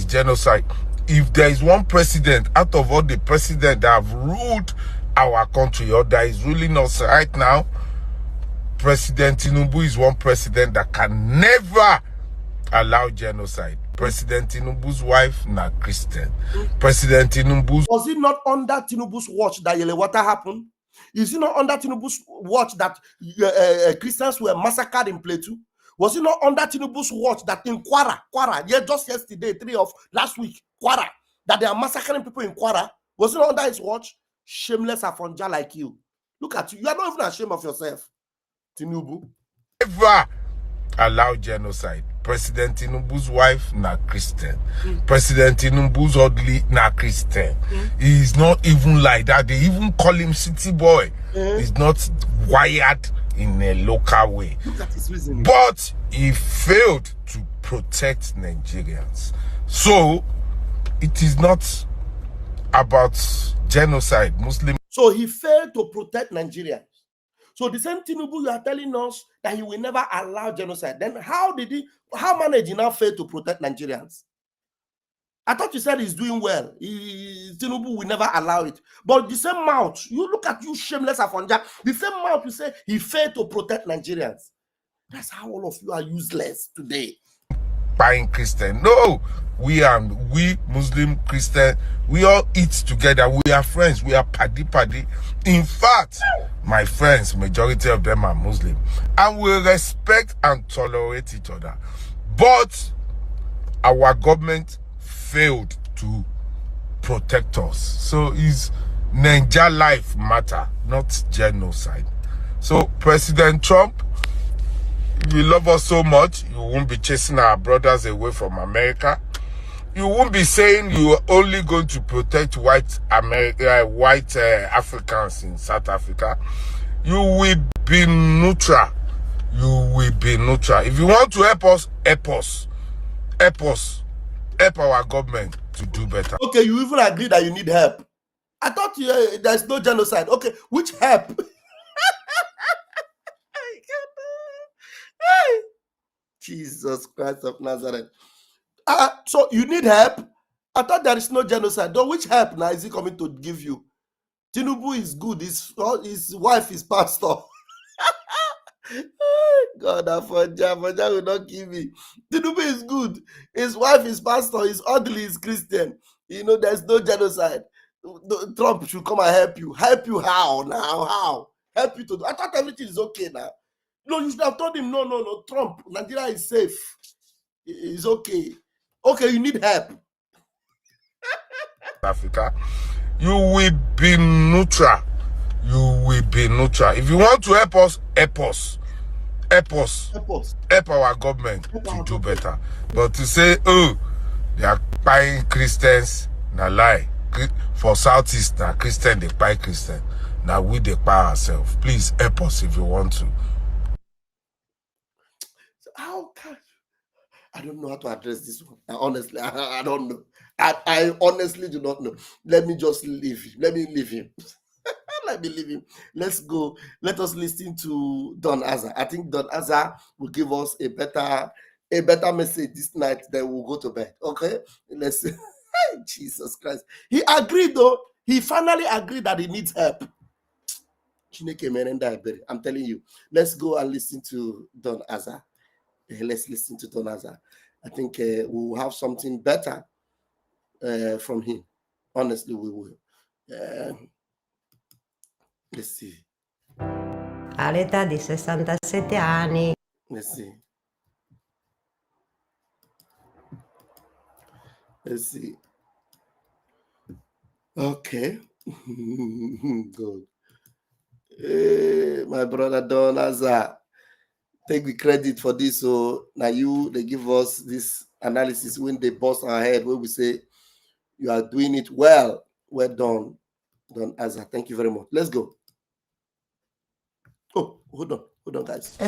genocide. If there is one president out of all the presidents that have ruled our country or that is ruling us right now, President Tinubu is one president that can never allow genocide. President Tinubu's wife, na Christian. President Tinubu's... Was it not under Tinubu's watch that Yelewata happened? Is it not under Tinubu's watch that Christians were massacred in Plateau? Was it not under Tinubu's watch that in Kwara, yeah, just yesterday, 3 of last week, Kwara, that they are massacring people in Kwara? Was it not under his watch? Shameless Afonja like you. Look at you. You are not even ashamed of yourself, Tinubu. Never allow genocide. President Tinubu's wife, na Christian. President Tinubu's ugly, na Christian. He's not even like that. They even call him city boy. He's not wired in a local way. Look at his reasoning. But he failed to protect Nigerians. So it is not about genocide, Muslim. So he failed to protect Nigerians. So the same Tinubu you are telling us that he will never allow genocide. Then how managed he now fail to protect Nigerians? I thought you said he's doing well. Tinubu will never allow it. But the same mouth, you look at you shameless Afonja, the same mouth you say he failed to protect Nigerians. That's how all of you are useless today. Buying Christian. No, we Muslim, Christian, we all eat together. We are friends. We are paddy. In fact, my friends, majority of them are Muslim. And we respect and tolerate each other. But our government failed to protect us. So is Niger life matter, not genocide. So President Trump, if you love us so much, you won't be chasing our brothers away from America. You won't be saying you are only going to protect white Africans in South Africa. You will be neutral. You will be neutral. If you want to help us, help us. Help us. Help our government to do better. Okay, you even agree that you need help. I thought there's no genocide. Okay, which help? Jesus Christ of Nazareth. So you need help? I thought there is no genocide. Though which help now is he coming to give you? Tinubu is good. His wife is pastor. God, Afonja will not give me. Tinubu is good. His wife is pastor. His ugly is Christian. You know, there's no genocide. Trump should come and help you. Help you how now? How? Help you to do. I thought everything is okay now. No, you should have told him, no, Trump, Nigeria is safe. It's okay. Okay, you need help. Africa, you will be neutral. You will be neutral. If you want to help us, help us. Help us. Help our government to do better. But to say, oh, they are buying Christians, na lie. For Southeast, na Christian, they buy Christian. Now we they buy ourselves. Please help us if you want to. How can I don't know how to address this one. Honestly, I don't know. I honestly do not know. Let me just leave him. Let me leave him. Let me leave him. Let's go. Let us listen to Don Azar. I think Don Azar will give us a better message this night. Then we'll go to bed. Okay? Let's see. Jesus Christ. He agreed though. He finally agreed that he needs help. I'm telling you. Let's go and listen to Don Azar. Let's listen to Don Azar. I think we'll have something better from him. Honestly, we will. Let's see. All'età di 67 anni. Let's see. Let's see. Okay. Good. Hey, my brother Don Azar, take the credit for this. So now they give us this analysis when they bust our head, where we say you are doing it well. Well done, Don Azar. Thank you very much. Let's go. Oh, hold on, guys.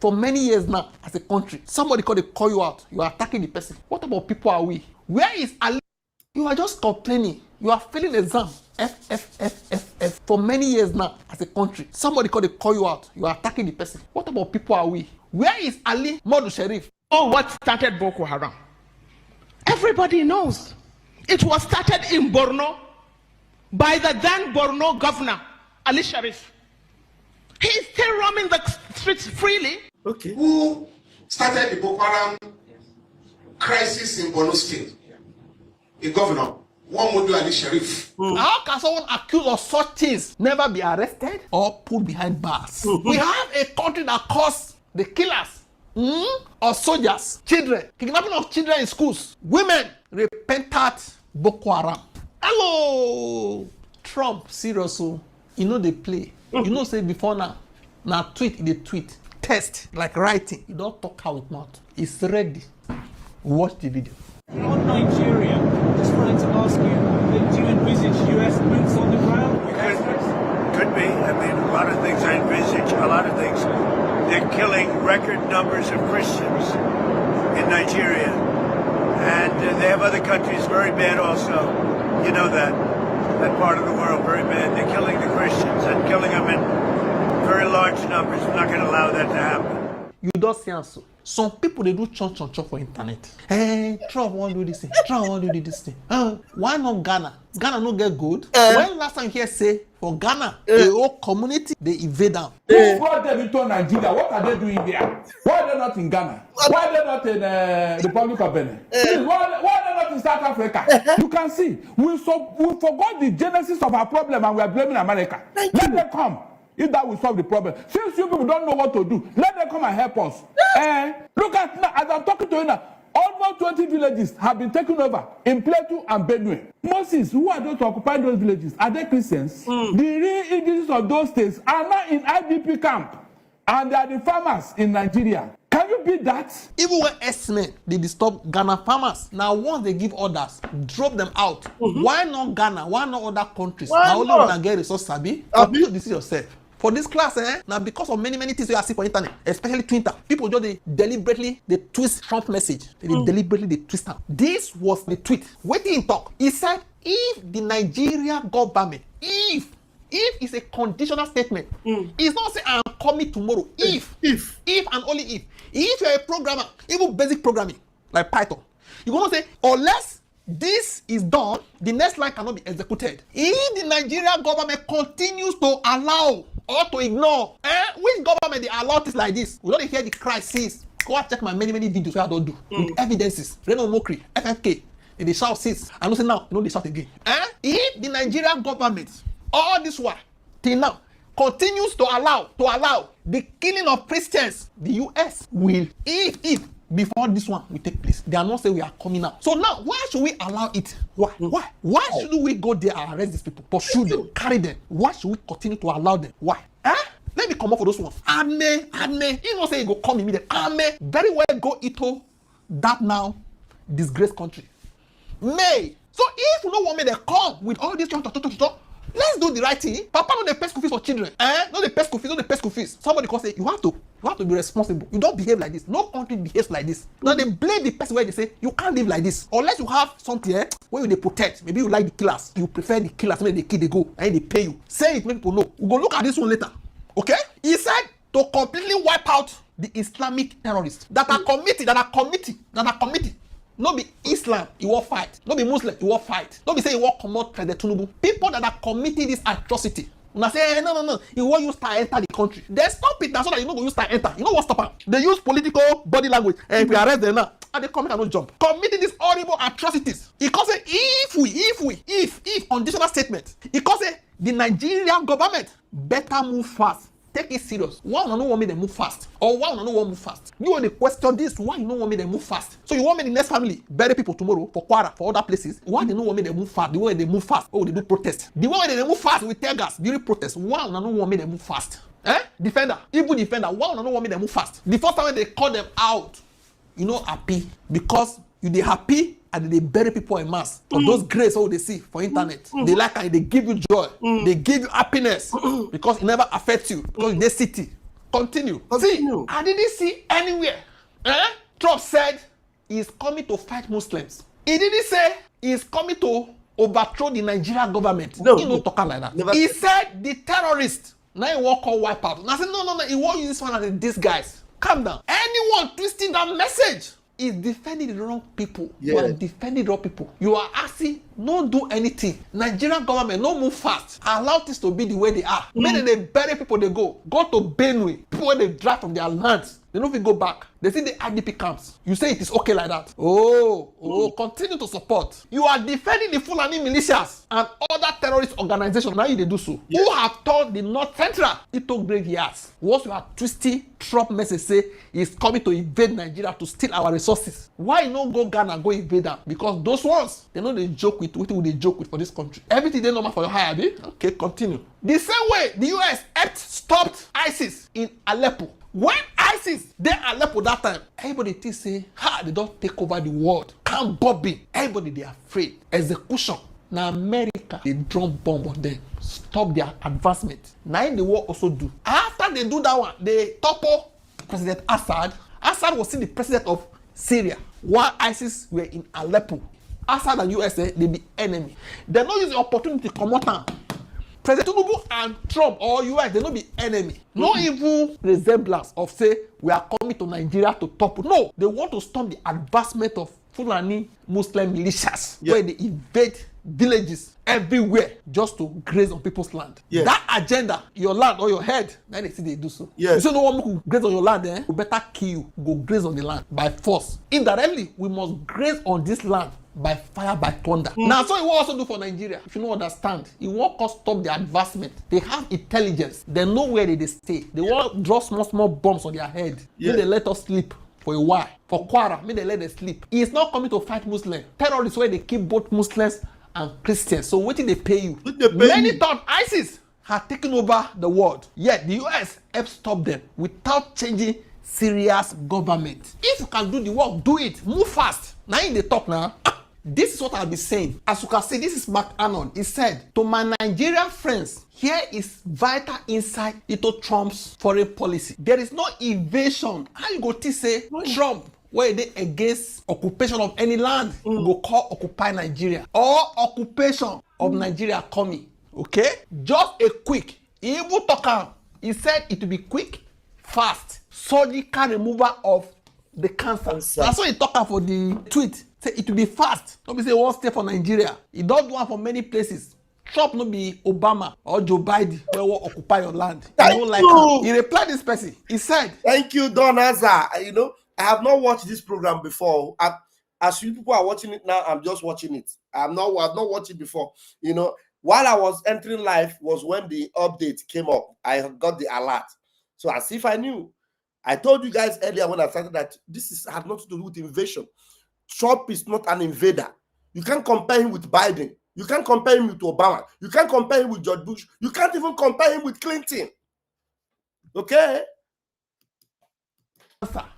For many years now, as a country, somebody call you out. You are attacking the person. What about people are we? Where is Ali? You are just complaining. You are failing exam. For many years now, as a country, somebody call you out. You are attacking the person. What about people are we? Where is Ali Modu Sharif? Oh, what started Boko Haram? Everybody knows. It was started in Borno by the then Borno governor, Ali Sharif. He is still roaming the streets freely. Okay. Who started the Boko Haram crisis in Borno State? A governor, Modu Ali Sharif. How can someone accused of such things never be arrested or put behind bars? We have a country that caused the killers of soldiers, children, kidnapping of children in schools, women, repentant Boko Haram. Hello, Trump, seriously, you know they play. You know say before now tweet, they tweet, test like writing. You don't talk how it not. It's ready. Watch the video. On Nigeria, just wanted to ask you, do you envisage US boots on the ground? Could be. I mean, a lot of things I envisage, a lot of things. They're killing record numbers of Christians in Nigeria. And they have other countries very bad also. You know that part of the world, very bad. They're killing the Christians and killing them in very large numbers. We're not going to allow that to happen. You don't see so. Some people they do chon for internet. Hey, Trump won't do this thing. Trump won't do this thing. Why not Ghana? Ghana no get good. When last time you hear say for Ghana, the whole community they invade them. Who brought them into Nigeria? What are they doing there? Why are they not in Ghana? Why are they not in the Republic of Benin? Why are they not in South Africa? You can see we forgot the genesis of our problem and we are blaming America. Let them come. If that will solve the problem. Since you people don't know what to do, let them come and help us. Look at now, as I'm talking to you now, almost 20 villages have been taken over in Plateau and Benue. Moses, who are those to occupy those villages? Are they Christians? The real indigenous of those states are now in IDP camp. And they are the farmers in Nigeria. Can you beat that? Even when S-men, they disturb Ghana farmers. Now once they give orders, drop them out. Why not Ghana? Why not other countries? Now only when I get resource, Sabi. You this is yourself. For this class, now because of many things you see for internet, especially Twitter, people just deliberately they twist Trump message. They deliberately they twist them. This was the tweet. What did he talk? He said, if the Nigeria government, if it's a conditional statement, it's not say I'm coming tomorrow. If and only if you're a programmer, even basic programming like Python, you're gonna say unless this is done, the next line cannot be executed. If the Nigerian government continues to allow or to ignore, which government they allow things like this? We don't hear the crisis. Go and check my many videos where I don't do with evidences. Reno Mokri, FFK, they shout since. I don't say now, they shout again. If the Nigerian government, all this while till now, continues to allow the killing of Christians, the US will, if before this one will take place, they are not saying we are coming out. So now, why should we allow it? Why should we go there and arrest these people, pursue them, carry them? Why should we continue to allow them? Why? Let me come up for those ones. Ame. You know say you go come immediately. Ame, very well go into that now disgraced country. May. So if you don't want me to come with all this let's do the right thing. Papa no dey pay school fees for children. No dey pay school fees. Somebody can say you have to be responsible. You don't behave like this. No country behaves like this. Now they blame the person where they say you can't live like this unless you have something where you they protect. Maybe you like the killers. You prefer the killers when they kill they go and they pay you. Say it, make people know. We go look at this one later. Okay? He said to completely wipe out the Islamic terrorists that are committed. No be Islam, you will fight. No be Muslim, you will fight. No be say you will come out President Tinubu. People that are committing this atrocity. Una say, no. You want you start enter the country. They stop it now so that you know go you start enter. You know what stop them? They use political body language. And if we arrest them now, and they come and no jump. Committing these horrible atrocities. It can say if conditional statement. It can say the Nigerian government better move fast take it serious. Why you no want me to move fast? Or why you no want move fast? You want to question this, why you no want me to move fast? So you want me the next family bury people tomorrow for Kwara, for other places? Why they no want me to move fast? The way they move fast, oh, they do protest. The way they move fast with tear gas during protest, why you no want me to move fast? Defender, even defender, why you no want me to move fast? The first time when they call them out, you know, happy because you they happy and they bury people in mass. Of those grace all they see for internet. They like and they give you joy. They give you happiness because it never affects you. Because they city. Continue. See, I didn't see anywhere. Trump said he's coming to fight Muslims. He didn't say he's coming to overthrow the Nigerian government. No, he don't talk like that. Never. He said the terrorists. Now he won't call wipe out. And I said, no. He won't use this one as these guys. Calm down. Anyone twisting that message is defending the wrong people. Yeah. You are defending the wrong people. You are asking, don't do anything. Nigerian government, no move fast. Allow this to be the way they are. Maybe they bury people, they go. Go to Benue. People when they drive from their lands. They don't even go back. They see the IDP camps. You say it is okay like that. Continue to support. You are defending the Fulani militias and other terrorist organizations. Now they do so. Who have turned the North Central into graveyards. Once you are twisting, Trump message say he's coming to invade Nigeria to steal our resources. Why not go Ghana go invade them? Because those ones, they know they joke with what they joke with for this country. Everything they normal for your high, abi? Okay, continue. The same way the US stopped ISIS in Aleppo. When ISIS they Aleppo that time, everybody think say, they don't take over the world. Can't Bobby. Everybody they afraid. Execution. Now America, they drum bomb on them. Stop their advancement. Now in the world also do. After they do that one, they topple President Assad. Assad was still the president of Syria. While ISIS were in Aleppo. Assad and USA, they be enemy. They don't use the opportunity to come out. President Tinubu and Trump or US, they don't be enemy. No evil resemblance of say we are coming to Nigeria to topple. No, they want to stop the advancement of Fulani Muslim militias where they invade villages everywhere just to graze on people's land. That agenda, your land or your head, now they see they do so. You say no one will graze on your land, we better kill you, go graze on the land by force. Indirectly, we must graze on this land by fire, by thunder. Now, so he will also do for Nigeria. If you don't understand, he won't stop the advancement. They have intelligence. They know where they stay. They won't draw small bombs on their head. Then they let us sleep for a while. For Kwara, may they let them sleep. He is not coming to fight Muslims. Terrorists where they keep both Muslims and Christians. So what did they pay you? Many thought ISIS had taken over the world. Yet the US helped stop them without changing Syria's government. If you can do the work, do it. Move fast. Now in the talk now. This is what I'll be saying. As you can see, this is Mark Arnold. He said, to my Nigerian friends, here is vital insight into Trump's foreign policy. There is no invasion. How you go to say Trump, where they against occupation of any land, go call occupy Nigeria or occupation of Nigeria coming. Okay? Just a quick. He even talk. He said it will be quick, fast, surgical removal of the cancer. That's what he talk for the tweet. Say it will be fast. Don't be say one step for Nigeria. He don't do one for many places. Trump no be Obama or Joe Biden where will occupy your land. Thank you. Like he replied this person. He said, "Thank you, Don Azar. You know, I have not watched this program before. As you people are watching it now, I'm just watching it. I've not watched it before. You know, while I was entering live was when the update came up. I got the alert. So as if I knew. I told you guys earlier when I started that this had nothing to do with invasion. Trump is not an invader. You can't compare him with Biden. You can't compare him with Obama. You can't compare him with George Bush. You can't even compare him with Clinton. Okay?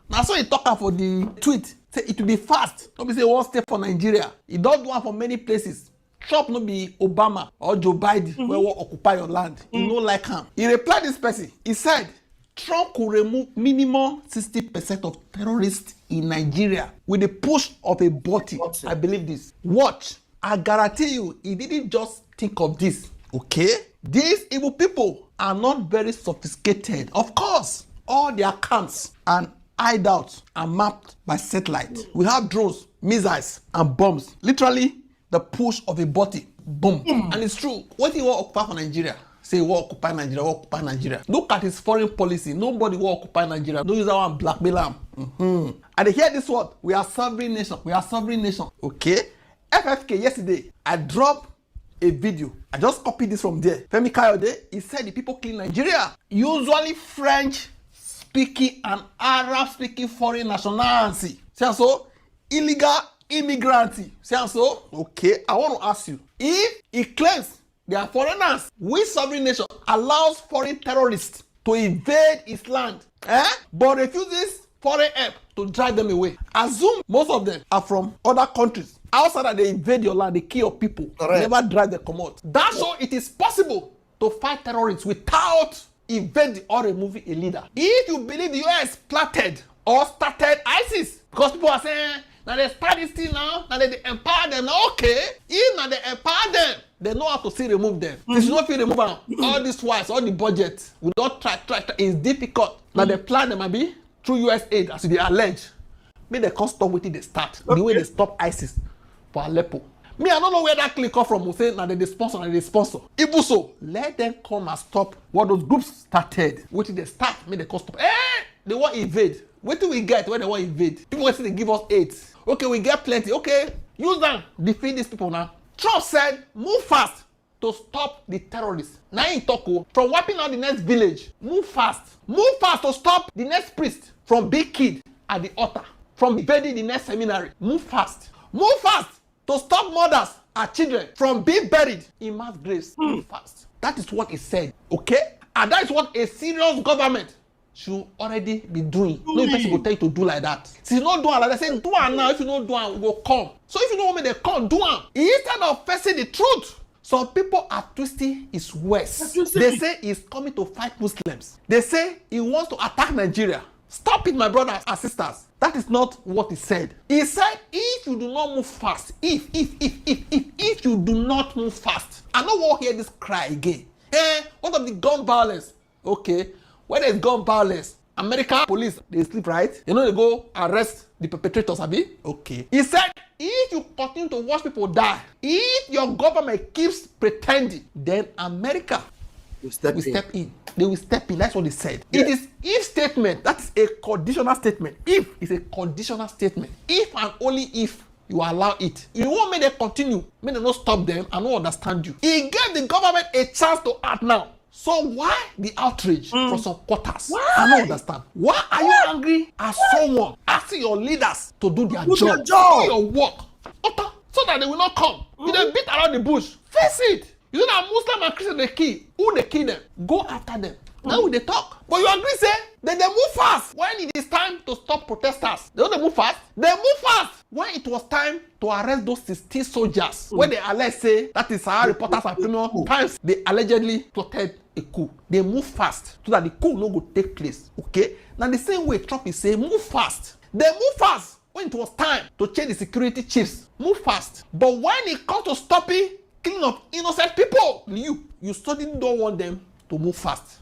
Now so he talk for the tweet. Say it will be fast. Don't be say one step for Nigeria. He don't do one for many places. Trump no be Obama or Joe Biden where will occupy your land. He no like him. He replied this person. He said, Trump could remove minimum 60% of terrorists in Nigeria with the push of a button. I believe this. Watch. I guarantee you, he didn't just think of this. Okay? These evil people are not very sophisticated. Of course, all their camps and hideouts are mapped by satellite. We have drones, missiles, and bombs. Literally, the push of a button. Boom. And it's true. What do you want to occupy for Nigeria? Say, what occupy Nigeria, what occupy Nigeria. Look at his foreign policy. Nobody will occupy Nigeria. Don't use that one blackmail him. And they hear this word. We are sovereign nation. We are sovereign nation. Okay? FFK yesterday, I dropped a video. I just copied this from there. Femi Kayode, he said the people killing Nigeria, usually French-speaking and Arab-speaking foreign nationality. See so? Illegal immigrants. See so? Okay, I want to ask you, if he claims they are foreigners, which sovereign nation allows foreign terrorists to invade its land, but refuses foreign help to drive them away? Assume most of them are from other countries. Outside that they invade your land, they kill your people, never drive them come out. That's how it is possible to fight terrorists without invading or removing a leader. If you believe the US planted or started ISIS, because people are saying, now they start this thing now they empower them. Now, okay, if now they empower them, they know how to still remove them. They should not feel remove them. All this wise, all the budget, we don't try. It's difficult. Now they plan them, maybe through US aid, as they allege. Maybe they can't stop waiting they start. The way they stop ISIS for Aleppo. Me, I don't know where that click come from. We say now they sponsor. Even so, let them come and stop what those groups started. Waiting they start, maybe they can't stop. They want invade. What do we get when they want invade? People say they give us aid. Okay, we get plenty. Okay, use them. Defeat these people now. Trump said, move fast to stop the terrorists. Now in Toko, from wiping out the next village, move fast. Move fast to stop the next priest from being killed at the altar, from invading the next seminary. Move fast. Move fast to stop mothers and children from being buried in mass graves. Move fast. That is what he said. Okay? And that is what a serious government should already be doing. No person will tell you to do like that. See, not do it like that. Say, do it now. If you don't do it, we will come. So if you don't want me, they come, do it. Instead of facing the truth, some people are twisting his words. They say he's coming to fight Muslims. They say he wants to attack Nigeria. Stop it, my brothers and sisters. That is not what he said. He said, if you do not move fast, if you do not move fast, I don't want to hear this cry again. What of the gun violence? Okay. When there's gun violence, American police, they sleep, right? You know, they go arrest the perpetrators, abi? Okay. He said, if you continue to watch people die, if your government keeps pretending, then America will step in. They will step in. That's what he said. Yeah. It is if statement. That is a conditional statement. If is a conditional statement. If and only if you allow it. You won't make them continue. Make them not stop them and not understand you. He gave the government a chance to act now. So why the outrage from some quarters? Why? I don't understand. Why are you angry at someone asking your leaders to do their job? Do your work. So that they will not come. You then beat around the bush. Face it. You know that Muslim and Christian they kill. Who they kill them? Go after them. Now they talk. But you agree, say, then they move fast. When it is time to stop protesters, they don't move fast. They move fast. When it was time to arrest those 16 soldiers, when they alleged say, that is how reporters are criminal times, they allegedly plotted a coup. They move fast so that the coup no go take place. Okay? Now the same way Trump is saying, move fast. They move fast when it was time to change the security chiefs. Move fast. But when it comes to stopping killing of innocent people, you suddenly don't want them to move fast.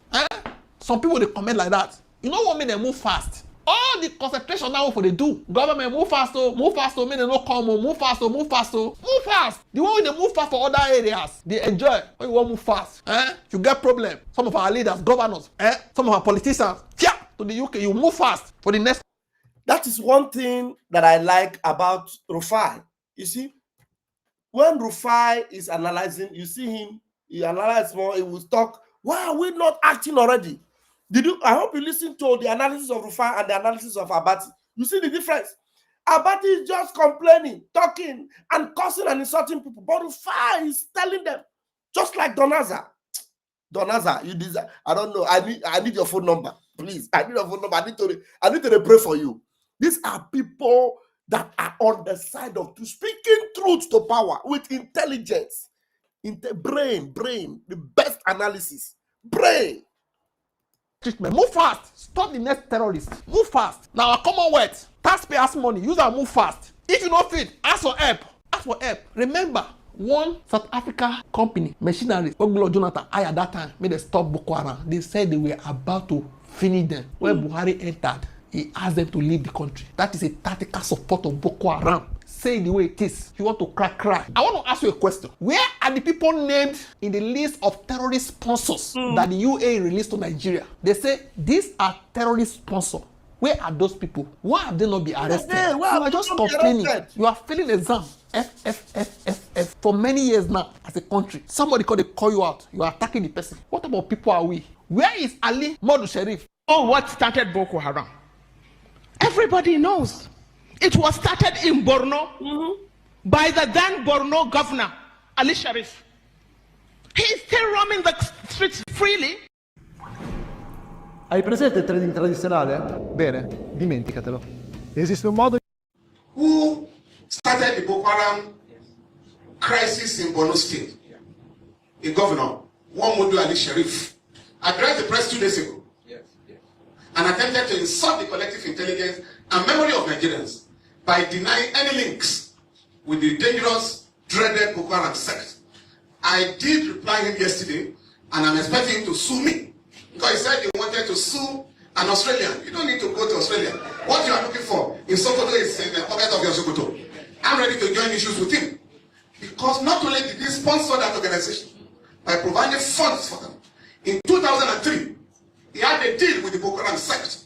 Some people they comment like that. You don't want me to move fast. All the concentration now for they do. Government move fast, make them not come, move fast, move fast. The one they move fast for other areas, they enjoy. When you want move fast, you get problem. Some of our leaders, governors, some of our politicians, to the UK, you move fast for the next. That is one thing that I like about Rufai. You see, when Rufai is analyzing, you see him, he analyzes more, he will talk, why are we not acting already? I hope you listen to the analysis of Rufai and the analysis of Abati. You see the difference? Abati is just complaining, talking, and cursing and insulting people. But Rufai is telling them, just like Donaza. Donaza, you deserve, I don't know, I need your phone number. Please, I need your phone number. I need to pray for you. These are people that are on the side of truth, speaking truth to power with intelligence. Brain, the best analysis. Brain. Treatment. Move fast. Stop the next terrorist. Move fast. Now, our Commonwealth, taxpayers' money, use and move fast. If you don't fit, ask for help. Ask for help. Remember, one South Africa company, machinery, Oglo Jonathan, at that time, made them stop Boko Haram. They said they were about to finish them. When Buhari entered, he asked them to leave the country. That is a tactical support of Boko Haram. Say the way it is. If you want to cry. I want to ask you a question. Where are the people named in the list of terrorist sponsors that the UAE released to Nigeria? They say these are terrorist sponsors. Where are those people? Why have they not been arrested? You are just complaining. You are failing exam. F. For many years now, as a country, somebody call you out. You are attacking the person. What about people are we? Where is Ali Modu Sharif? Oh, what started Boko Haram? Everybody knows. It was started in Borno by the then Borno governor, Ali Sharif. He is still roaming the streets freely. Hai presente il trading tradizionale? Bene, dimenticatelo. Esiste un modo... Who started the Boko Haram crisis in Borno State? A governor, Muhammadu Ali Sharif, addressed the press 2 days ago and attempted to insult the collective intelligence and memory of Nigerians by denying any links with the dangerous, dreaded Boko Haram sect. I did reply him yesterday, and I'm expecting him to sue me, because he said he wanted to sue an Australian. You don't need to go to Australia. What you are looking for in Sokoto is in the pocket of your Sokoto. I'm ready to join issues with him, because not only did he sponsor that organization by providing funds for them, in 2003, he had a deal with the Boko Haram sect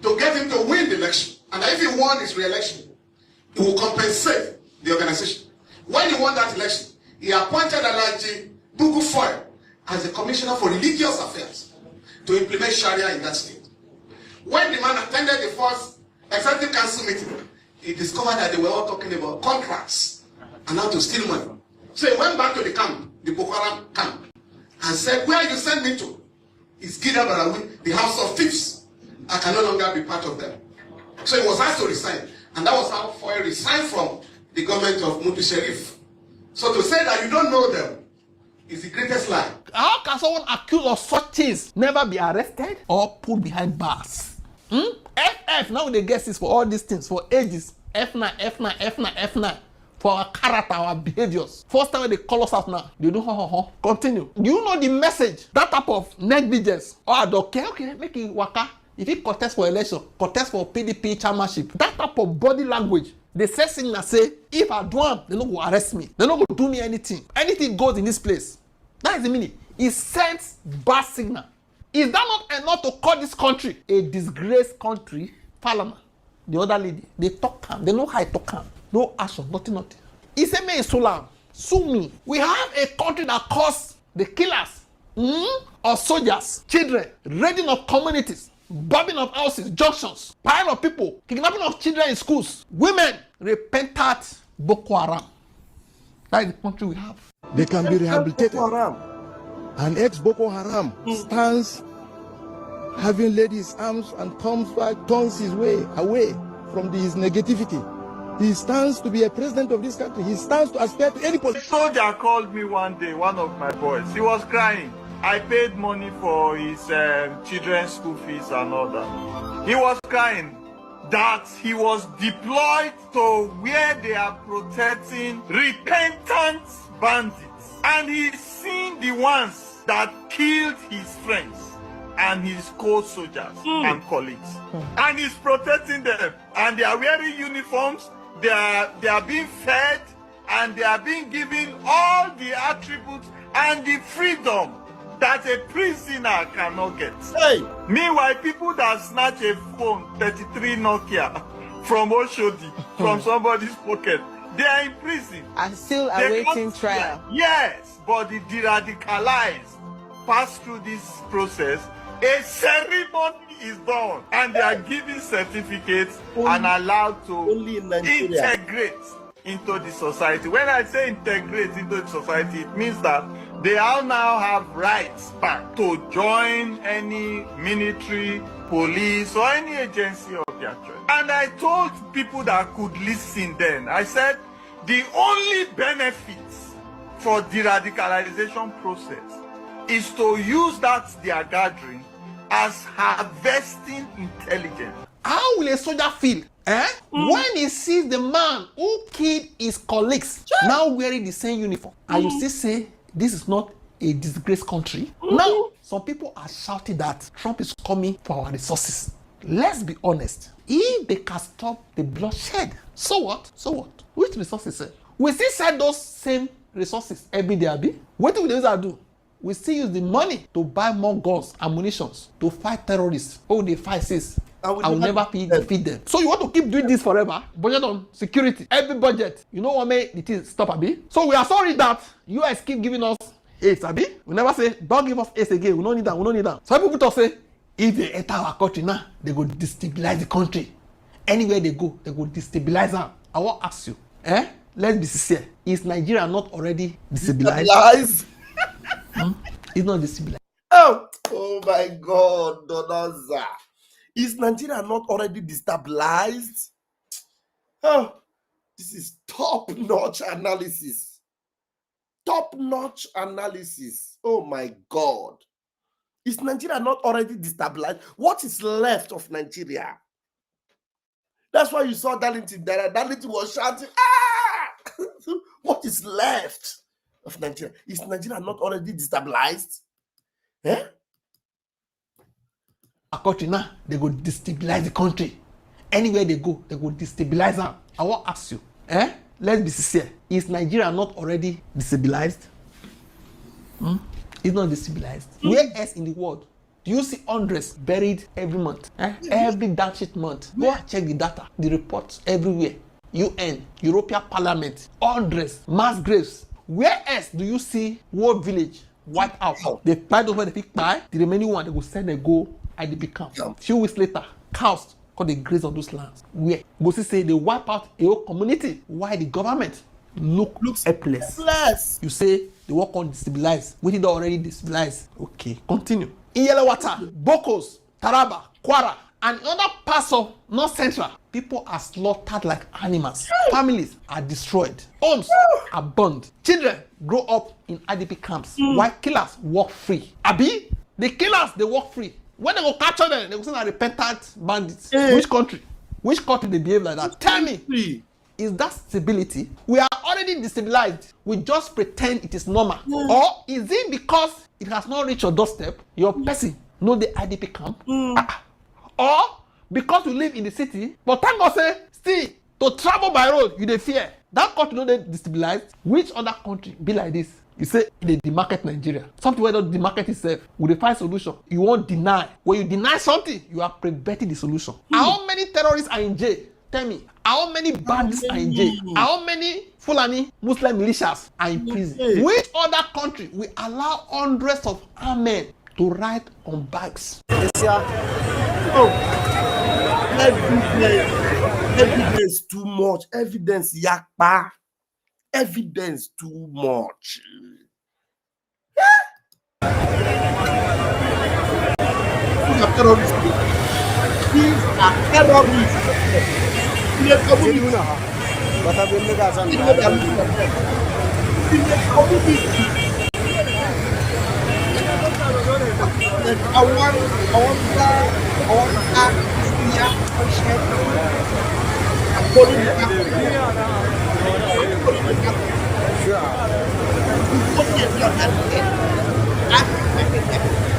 to get him to win the election. And if he won his re-election, he will compensate the organization. When he won that election, he appointed Alhaji Bugu Foy as the Commissioner for Religious Affairs to implement Sharia in that state. When the man attended the first Executive Council meeting, he discovered that they were all talking about contracts and how to steal money. So he went back to the camp, the Boko Haram camp, and said, "Where you send me to is Gida Barawi, the house of thieves. I can no longer be part of them." So he was asked to resign, and that was how Foy resigned from the government of Mudu Sharif. So to say that you don't know them is the greatest lie. How can someone accused of such things never be arrested or put behind bars? FF, now they get this for all these things for ages. F9, F9, F9, F9. For our character, our behaviors. First time when they call us out now, they do Continue. Do you know the message? That type of negligence. Okay, make it waka. If he contest for election, contest for PDP chairmanship, that type of body language, they say signal say, if I do them, they don't go arrest me. They don't go do me anything. Anything goes in this place. That is the meaning. It sends bad signal. Is that not enough to call this country a disgraced country? Parliament, the other lady, they talk calm. They know how to talk calm. No action, nothing. He said, me Sulam, sue me. We have a country that caused the killers of soldiers, children, raiding of communities, bombing of houses, junctions, piling of people, kidnapping of children in schools, women, repentant Boko Haram. That is the country we have. They can be rehabilitated. An ex-Boko Haram stands having laid his arms and turns his way away from his negativity. He stands to be a president of this country. He stands to aspire to any position. A soldier called me one day, one of my boys. He was crying. I paid money for his children's school fees and all that. He was crying that he was deployed to where they are protecting repentant bandits. And he's seen the ones that killed his friends and his co-soldiers and colleagues. And he's protecting them. And they are wearing uniforms. They are being fed. And they are being given all the attributes and the freedom that a prisoner cannot get. Hey. Meanwhile, people that snatch a phone, 33 Nokia, from Oshodi, from somebody's pocket, they are in prison. And still awaiting trial. Yes, but the de-radicalized pass through this process. A ceremony is done, and they are given certificates and allowed to integrate into the society. When I say integrate into the society, it means that they all now have rights back to join any military, police, or any agency of their choice. And I told people that could listen then, I said, the only benefits for the radicalization process is to use that they are gathering as harvesting intelligence. How will a soldier feel when he sees the man who killed his colleagues now wearing the same uniform? And you still say this is not a disgraced country? Now, some people are shouting that Trump is coming for our resources. Let's be honest. If they can stop the bloodshed, so what? So what? Which resources? We still send those same resources every day, Abi. What do we do? We still use the money to buy more guns and munitions to fight terrorists. Oh, they fight says I will never feed them. So you want to keep doing this forever? Budget on security. Every budget. You know what made the thing stop, Abi? So we are sorry that US keep giving us aid, Abi. We never say, don't give us aid again. We don't need that. We don't need that. Some people talk say, if they enter our country now, they go destabilize the country. Anywhere they go, they go destabilize them. I want to ask you, let's be sincere. Is Nigeria not already destabilized? It's not destabilized. Oh my God, Donaza. Is Nigeria not already destabilized? Oh, this is top-notch analysis. Top-notch analysis. Oh my God. Is Nigeria not already destabilized? What is left of Nigeria? That's why you saw Darlington there. Darlington was shouting, ah! What is left of Nigeria? Is Nigeria not already destabilized? A country now, they go destabilize the country. Anywhere they go, they go destabilize them. I want to ask you, let's be sincere. Is Nigeria not already destabilized? It's not destabilized. Where else in the world do you see hundreds buried every month? Every damn shit month. Go and check the data, the reports everywhere. UN, European Parliament, hundreds, mass graves. Where else do you see World Village wiped out? They find over the big pie. The remaining one, they will send and go IDP camp. A few weeks later, cows cause the graze on those lands. Where go see say they wipe out a whole community. Why the government looks helpless? You say they work on destabilize. We did already destabilize. Okay, continue. In Yellow Water, Bokos, Taraba, Kwara, and other parts of North Central, people are slaughtered like animals. Families are destroyed. Homes are burned. Children grow up in IDP camps while killers walk free. Abi, the killers, they walk free. When they go capture them, they go say na repentant bandits. Which country? Which country they behave like that? Tell me. Is that stability? We are already destabilized. We just pretend it is normal. Or is it because it has not reached your doorstep, your person know the IDP camp? Or because you live in the city, but thank God say, still, to travel by road, you dey fear. That country know they destabilized. Which other country be like this? You say they demarket Nigeria. Something where don't demarket itself. Will they find solution? You won't deny. When you deny something, you are preventing the solution. How many terrorists are in jail? Tell me. How many bandits are in jail? How many Fulani Muslim militias are in prison? Which other country will allow hundreds of armed men to ride on bikes? Evidence too much. Evidence yakpa. Evidence too much. These are terrorists. These are terrorists.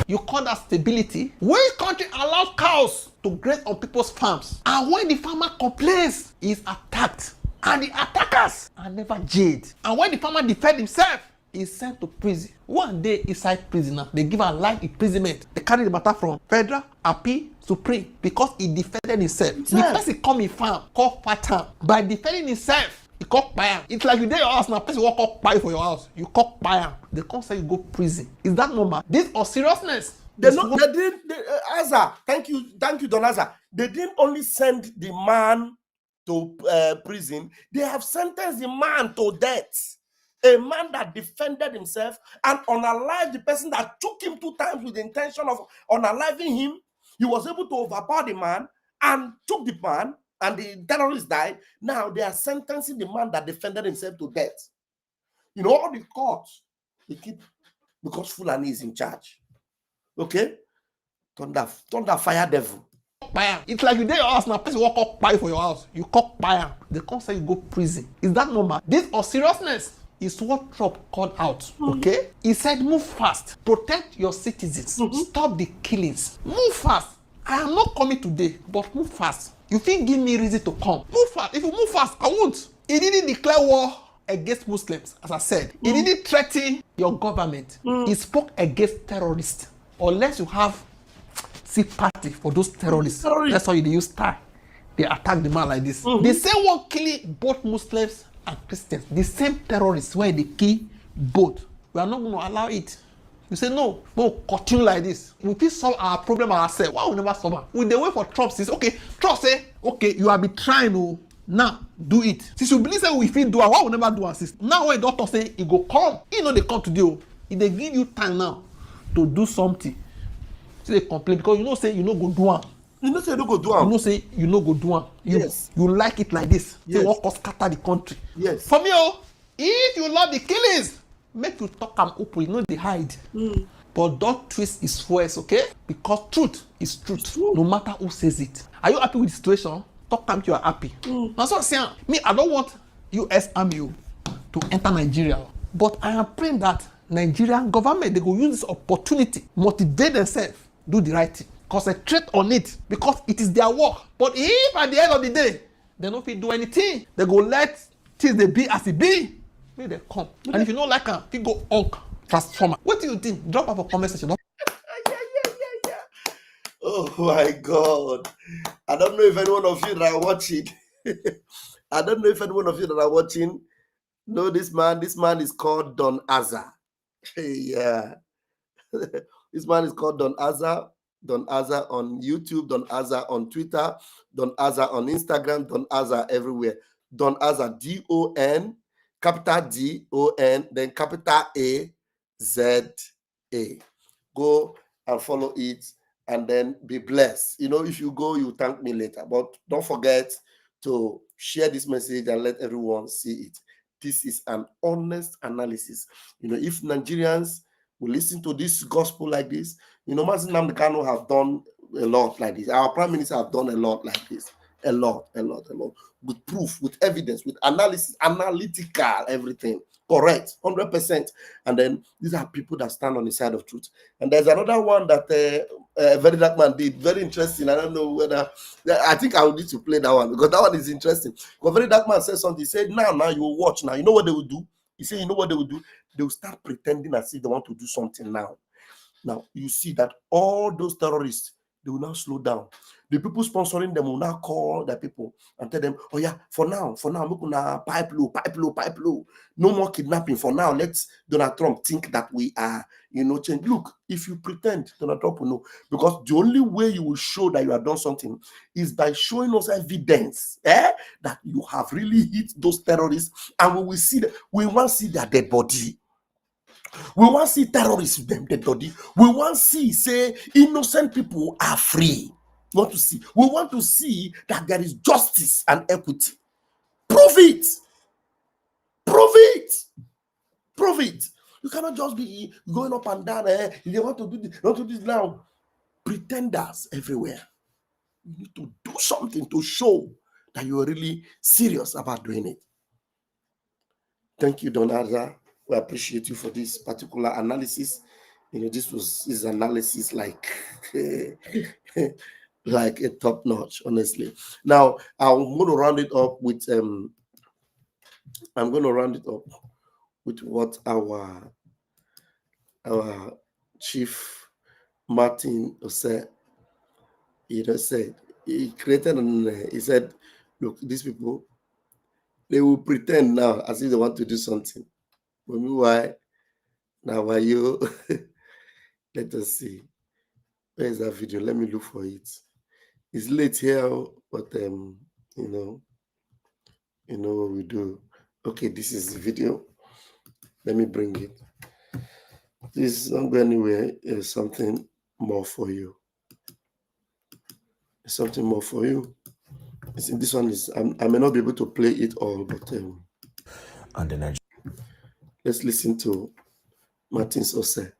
You call that stability? Which country allows cows to graze on people's farms? And when the farmer complains, he is attacked. And the attackers are never jailed. And when the farmer defends himself, he is sent to prison. One day inside prison now, they give a life imprisonment. They carry the matter from federal, appeal, supreme, because he defended himself. The person come in farm, call pattern. By defending himself, he call payam. It's like you dey your house now, person walk up pay for your house. You call payam. They come say you go prison. Is that normal? This or seriousness? They didn't. Azza, thank you, Don Azza. They didn't only send the man to prison. They have sentenced the man to death. A man that defended himself and unalived the person that took him 2 times with the intention of unaliving him. He was able to overpower the man and took the man, and the terrorist died. Now they are sentencing the man that defended himself to death. You know, all the courts, they keep, because Fulani is in charge. Okay? Thunder fire devil. It's like you dey your house now, person walk up pay for your house. You call payam. They come say you go prison. Is that normal? This or seriousness is what Trump called out. Okay? He said move fast. Protect your citizens. Stop the killings. Move fast. I am not coming today, but move fast. You think give me reason to come. Move fast. If you move fast, I won't. He didn't declare war against Muslims, as I said. He didn't threaten your government. He spoke against terrorists. Unless you have sympathy for those terrorists. That's why they use tie. They attack the man like this. The same one killing both Muslims and Christians. The same terrorists where they kill both. We are not going to allow it. We say no, we'll continue like this. We will solve our problem ourselves. Why we never solve it? We dey wait for Trump says, okay, Trump say, okay, you have been trying to now do it. Since you believe that we fit do it, why we never do it? Now when the doctor say he go come, he know they come to do. If they give you time now to do something, so they complain because you know say you no go do it. You know say you no go do it. You know say you no go do it. Yes. You like it like this. Yes. Say what cause scatter the country. Yes. For me, if you love the killings, make you talk am open, you know they hide. But don't twist his voice, okay? Because truth is truth, no matter who says it. Are you happy with the situation? Talk am you are happy. That's what I'm saying. Me, I don't want US Army to enter Nigeria. But I am praying that Nigerian government, they go use this opportunity, motivate themselves, do the right thing. Concentrate on it because it is their work. But if at the end of the day, they don't fit do anything, they go let things they be as it be. They come. And if you don't like them, you go on transformer. What do you think? Drop off a comment section. Oh my God. I don't know if any one of you that are watching. I don't know if any one of you that are watching know this man. This man is called Don Azar. Yeah. This man is called Don Azar. Don Azar on YouTube, Don Azar on Twitter, Don Azar on Instagram, Don Azar everywhere. Don Azar, D-O-N, capital D-O-N, then capital A-Z-A. Go and follow it and then be blessed. You know, if you go, you thank me later. But don't forget to share this message and let everyone see it. This is an honest analysis. You know, if Nigerians will listen to this gospel like this, you know, Mazi Nnamdi Kanu have done a lot like this. Our prime minister have done a lot like this. A lot. With proof, with evidence, with analysis, analytical, everything. Correct, 100%. And then these are people that stand on the side of truth. And there's another one that Very Dark Man did. Very interesting. I don't know whether, I think I will need to play that one because that one is interesting. Because Very Dark Man said something. He said, now you will watch now. You know what they will do? He said, you know what they will do? They will start pretending as if they want to do something now. Now, you see that all those terrorists, they will now slow down. The people sponsoring them will now call the people and tell them, oh yeah, for now, look na pipe low. No more kidnapping for now. Let's Donald Trump think that we are, change. Look, if you pretend, Donald Trump will know. Because the only way you will show that you have done something is by showing us evidence that you have really hit those terrorists, and we will see that we want to see their dead body. We want to see terrorists with them dead body. We want to see, say, innocent people are free. We want to see that there is justice and equity. Prove it. You cannot just be going up and down. If they want to do this, not to do this now. Pretenders everywhere. You need to do something to show that you are really serious about doing it. Thank you, Don Azar. We appreciate you for this particular analysis. This was his analysis like like a top notch, honestly. Now I'm going to round it up with what our chief Martin said. He said he created he said, look, these people, they will pretend now as if they want to do something. But meanwhile, now why you let us see. Where is that video? Let me look for it. It's late here, but you know what we do. Okay, this is the video. Let me bring it. This is not going anywhere. There's something more for you. There's something more for you. See, this one is I may not be able to play it all, but and then let's listen to Martin Sose.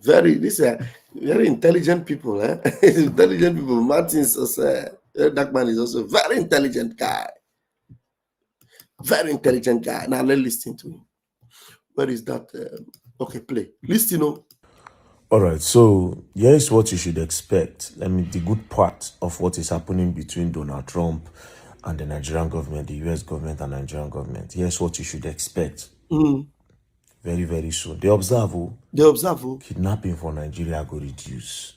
These are very intelligent people, intelligent people. Martin Sose, that man is also a very intelligent guy. Very intelligent guy. Now let's listen to him. Where is that? Okay, play. Listen. All right, so here is what you should expect. The good part of what is happening between Donald Trump and the Nigerian government, the US government and Nigerian government. Here's what you should expect. Very, very soon. They observe. Kidnapping for Nigeria go reduce.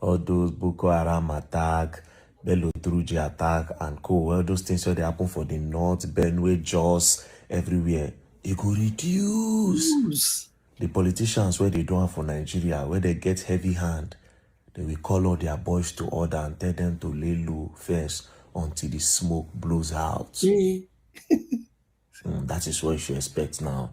all those Boko Haram attack, Bello Truji attack, and co. All those things where they happen for the north, Benue, Jos, everywhere. It could reduce. The politicians where they don't have for Nigeria, where they get heavy hand, they will call all their boys to order and tell them to lay low first until the smoke blows out. That is what you should expect now.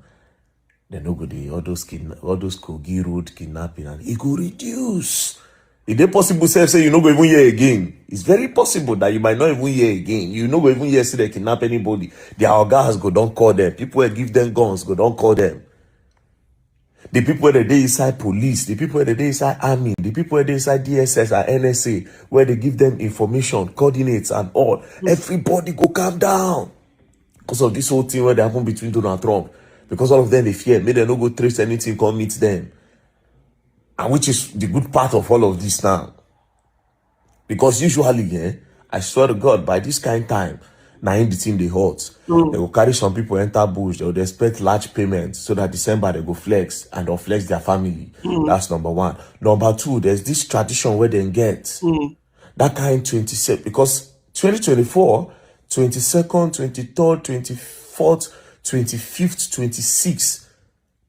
They no go dey all those Kogi road kidnapping, and it go reduce. Is it possible say you no go even hear again? It's very possible that you might not even hear again. You no go even hear say they kidnap anybody. Their ogas go don't call them. People who give them guns go don't call them. The people where they inside police, the people where they inside army, the people where they inside DSS and NSA, where they give them information, coordinates and all. Everybody go calm down. Because of this whole thing where they happen between Donald Trump. Because all of them, they fear. Maybe they no go trace anything, come meet them. And which is the good part of all of this now. Because usually, I swear to God, by this kind of time, now in the thing they hot. They will carry some people enter bush. They will expect large payments so that December they go flex and they'll flex their family. That's number one. Number two, there's this tradition where they get that kind 27, because 2024, 22nd, 23rd, 24th, 25th, 26th,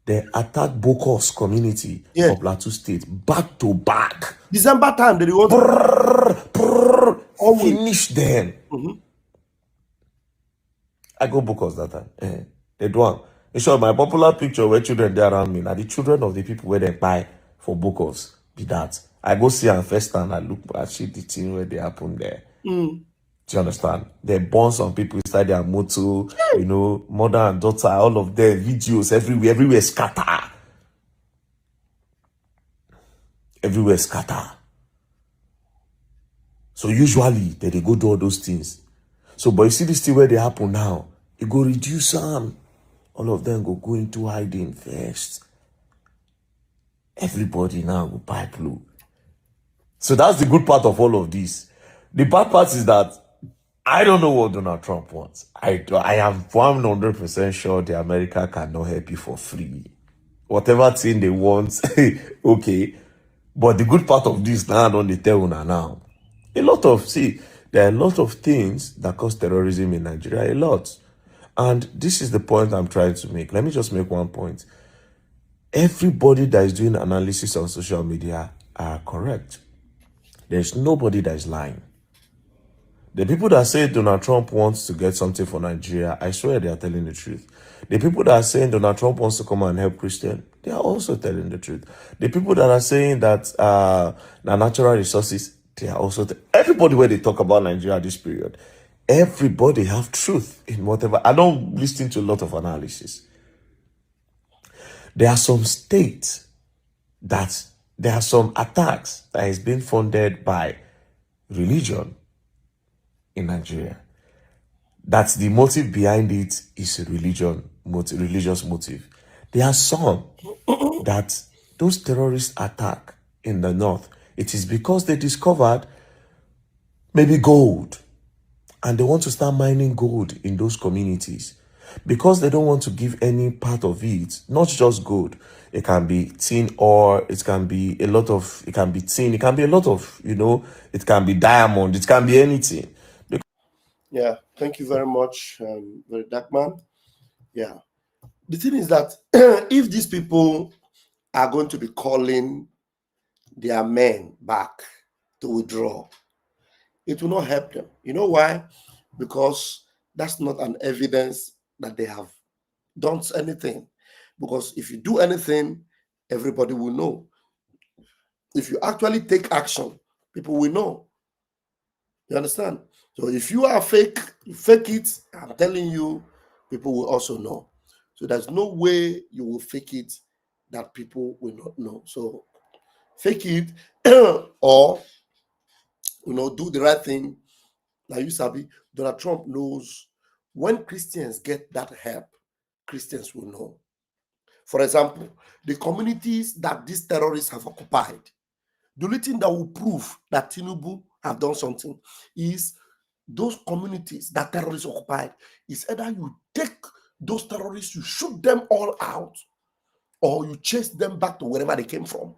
they attack Bokos community of Plateau State back to back. December time, they want to finish them. I go Bokos that time. They do one. You show my popular picture where children there around me. Now the children of the people where they buy for Bokos be that. I go see them first and I look at shit the thing where they happen there. Do you understand? They born some people inside their motor, you know, mother and daughter, all of them, videos everywhere scatter. Everywhere scatter. So usually they go do all those things. So, but you see this thing where they happen now, it go reduce some. All of them go into hiding first. Everybody now go buy blue. So that's the good part of all of this. The bad part is that I don't know what Donald Trump wants. I am 100% sure the America cannot help you for free. Whatever thing they want, okay. But the good part of this now, I don't tell you now. There are a lot of things that cause terrorism in Nigeria, a lot. And this is the point I'm trying to make. Let me just make one point. Everybody that is doing analysis on social media are correct. There's nobody that is lying. The people that say Donald Trump wants to get something for Nigeria, I swear they are telling the truth. The people that are saying Donald Trump wants to come and help Christians, they are also telling the truth. The people that are saying that the natural resources, they are also everybody where they talk about Nigeria this period, everybody have truth in whatever. I don't listen to a lot of analysis. There are some states that there are some attacks that is being funded by religion in Nigeria. That's the motive behind it is a religious motive. There are some that those terrorists attack in the north. It is because they discovered maybe gold and they want to start mining gold in those communities because they don't want to give any part of it, not just gold. It can be tin ore, it can be a lot of, it can be tin, it can be a lot of, it can be diamond, it can be anything. Yeah, thank you very much, very dark man. Yeah. The thing is that if these people are going to be calling their men back to withdraw, it will not help them. You know why? Because that's not an evidence that they have done anything. Because if you do anything, everybody will know. If you actually take action, people will know. You understand? So if you are fake, you fake it, I'm telling you, people will also know. So there's no way you will fake it that people will not know. So fake it or do the right thing. Like you Sabi, Donald Trump knows when Christians get that help, Christians will know. For example, the communities that these terrorists have occupied, the only thing that will prove that Tinubu have done something is those communities that terrorists occupied. Is either you take those terrorists, you shoot them all out, or you chase them back to wherever they came from.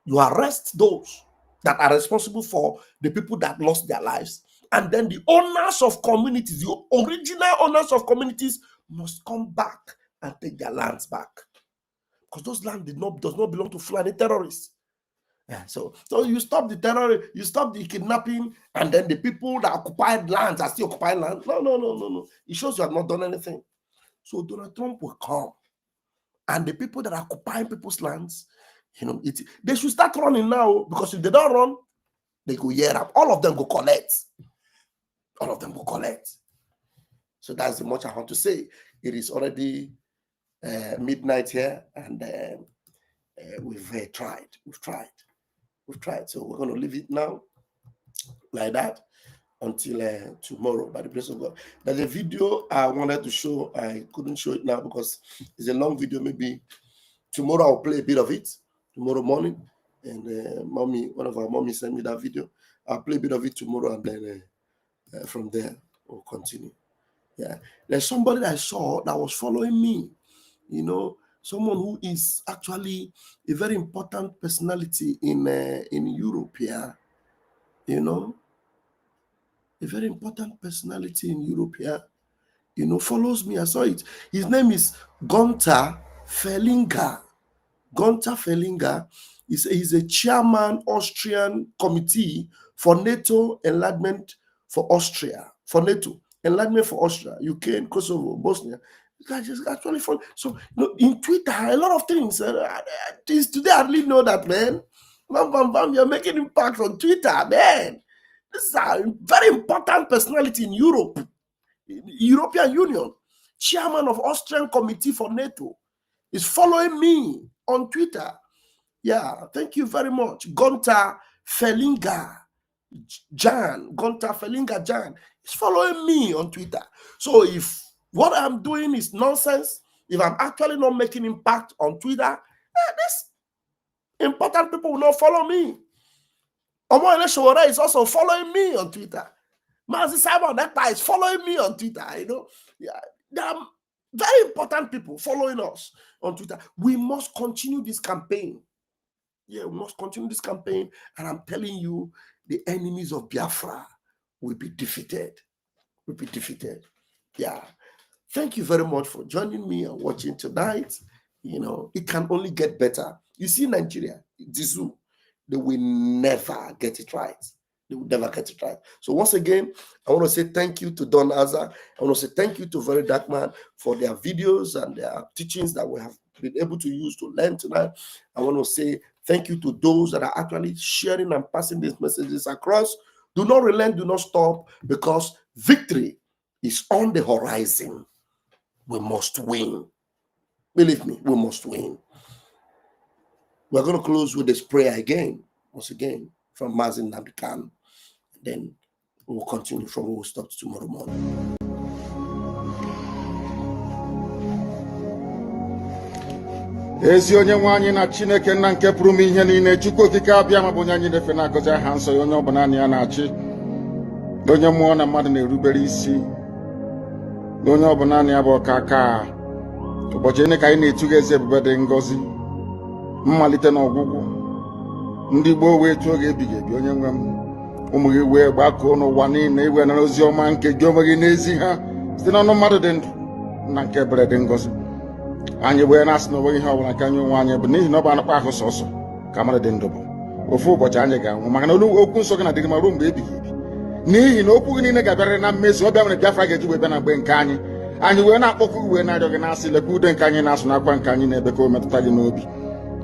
You arrest those that are responsible for the people that lost their lives. And then the owners of communities, the original owners of communities must come back and take their lands back. Because those lands does not belong to Fulani terrorists. Yeah, so you stop the terror, you stop the kidnapping, and then the people that occupied lands are still occupying land. No. It shows you have not done anything. So Donald Trump will come. And the people that are occupying people's lands, they should start running now, because if they don't run, they go hear up. All of them go collect. All of them will collect. So that's the much I want to say. It is already midnight here, and we've tried. So we're going to leave it now like that until tomorrow, by the grace of God. There's a video I wanted to show. I couldn't show it now because it's a long video. Maybe tomorrow I'll play a bit of it, tomorrow morning. And one of our mommy sent me that video. I'll play a bit of it tomorrow, and then from there we'll continue. Yeah, there's somebody that I saw that was following me, someone who is actually a very important personality in Europe here, a very important personality in Europe here, follows me. I saw it. His name is Gunther Fellinger. Gunther Fellinger is a chairman, Austrian committee for NATO enlargement for Austria, for NATO. Enlargement for Austria, UK, Kosovo, Bosnia. It's actually fun. So, in Twitter, a lot of things. Today, I really know that, man. You're making impact on Twitter, man. This is a very important personality in Europe, European Union. Chairman of Austrian Committee for NATO is following me on Twitter. Yeah, thank you very much. Gunther Fellinger Jan. Is following me on Twitter. So if what I'm doing is nonsense, if I'm actually not making impact on Twitter, these important people will not follow me. Omoyele Sowore is also following me on Twitter. Mazi Simon Ekpa is following me on Twitter. Yeah, there are very important people following us on Twitter. We must continue this campaign. Yeah, we must continue this campaign. And I'm telling you, the enemies of Biafra will be defeated. Yeah. Thank you very much for joining me and watching tonight. It can only get better. You see, Nigeria, Dizu, they will never get it right. So once again, I want to say thank you to Don Azar. I want to say thank you to Very Dark Man for their videos and their teachings that we have been able to use to learn tonight. I want to say thank you to those that are actually sharing and passing these messages across. Do not relent, do not stop, because victory is on the horizon. We must win. Believe me, we must win. We're going to close with this prayer again, once again, from Mazi Nnamdi Kanu. Then we'll continue from where we stopped tomorrow morning. Ezi onye nwe anyị na Chineke nna nke pụrụ m ihe niile, Chukwu okike abịa ma bụ onye anyị na-efe na-agọzi aha nsọ ya, onye ọ bụla ya na-achị, onye mmụọ na mmadụ na-erubere isi, onye ọ bụla ya bụ ọka aka. Ụbọchị ndị ka anyị na-etuga eze ebube dị ngọzi, mmalite na ọgwụgwụ, ndị gboo wee tụọ oge ebighị ebi. Onye nwe m, ụmụ gị wee gbakọọ n'ụwa niile iwe na ozi ọma nke gị onwe gị n'ezi ha site n'ọnụ mmadụ dị ndụ na nke ebere dị ngọzi. Anyị wee na-asị na onweghị ihe ọbụla nke anyị onwe anyị bụ n'ihi na ọ bụ anụkwa ahụ sọsọ ka mmadụ dị ndụ bụ. Ofu ụbọchị anyị ga-anwụ, maka na okwu nsọ gị na-adịgị ma ruo mgbe ebighị ebi. N'ihi na okwu gị niile ga-abịarịrị na mmezu. Ọ bịa mere Biafra ga-eji wee bịa na mgbe nke anyị. Anyị wee na-akpọkụ wee na-arịọ gị na-asị, lekwa ude nke anyị na-asụ n'akwa nke anyị na-ebe ka o metụta gị n'obi.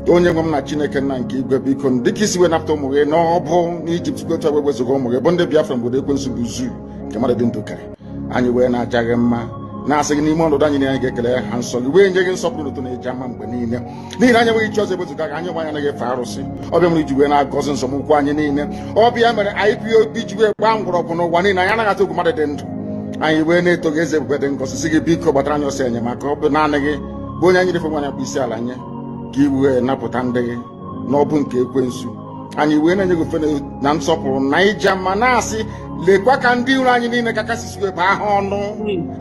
Onye nwe m na Chineke nna nke igwe, biko dịka isi wee napụta ụmụ gị n'ọbụ n'Ijipt, gotu agba wezuga ụmụ gị bụ ndị Biafra mgbe ekwensu bụ zuu nke mmadụ dị ndụ kere. Anyị wee na-aja gị mma, na-asị gị n'ime ọnọdụ anyị na anyị ga-ekele ha nsọ gị, wee nye gị nsọpụrụ n'ụtọ na-eji ama mgbe niile. N'ihi na anyị enweghị chi ọzọ ewezuga gị, anyị nwe anyị anaghị efe arụsị. Ọbịa mere iji wee na-agọzi nsọmụkwụ anyị niile. Ọbịa mere IPOB ji wee gbaa mgbọrọgwụ n'ụwa niile. Anyị anaghị atụ egwu mmadụ dị ndụ. Anyị wee na-eto gị eze ebube dị ngọzi, sị gị biko gbatara anyị ọsọ enyemaka. Ọ bụ naanị gị bụ onye anyị refe nwa anyị akpụ isi ala nye, ka i wee napụta ndị gị n'ọbụ nke ekwensu. Anyị wee na-enye gị ofe na nsọpụrụ na ije ma na-asị, lekwa ka ndị iro anyị niile ka kasị wee baa ha ọnụ,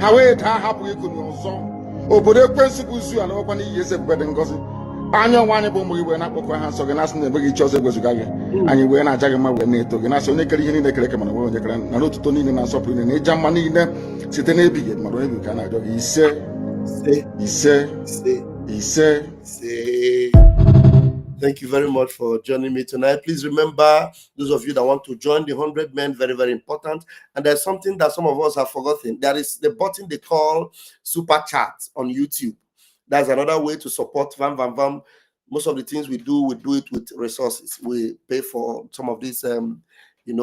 ha wee daa hapụghị iko n'ọzọ. Obodo ekwensu bụ zu ala nwekwa n'iyi eze ebube dị ngọzi. anya ọnwa anyị bụ ụmụ gị wee na-akpọkwa ha nsọ gị na-asị na emeghị iche ọzọ egwezuga gị anyị wee na-aja gị mma wee na-eto gị na-asị onye kere ihe niile kere eke mana onwe onye kere na n'otuto niile na nsọpụrụ niile na ịja mma niile site n'ebighị mmadụ onye ka a na-ajọ gị ise. Thank you very much for joining me tonight. Please remember, those of you that want to join the 100 men, very, very important. And there's something that some of us have forgotten. There is the button they call Super Chat on YouTube. That's another way to support Vam Vam Vam. Most of the things we do it with resources. We pay for some of these,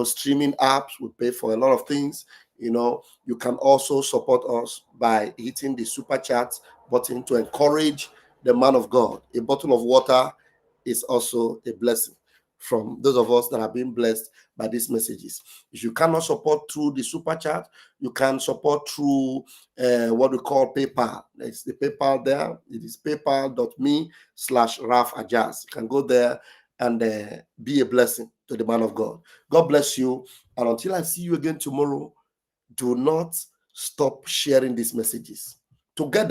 streaming apps. We pay for a lot of things. You can also support us by hitting the Super Chat button to encourage the man of God. A bottle of water is also a blessing from those of us that have been blessed by these messages. If you cannot support through the Super Chat, you can support through what we call PayPal. It's the PayPal there. It is paypal.me/RalphAjaz. You can go there and be a blessing to the man of God. God bless you. And until I see you again tomorrow, do not stop sharing these messages. Together,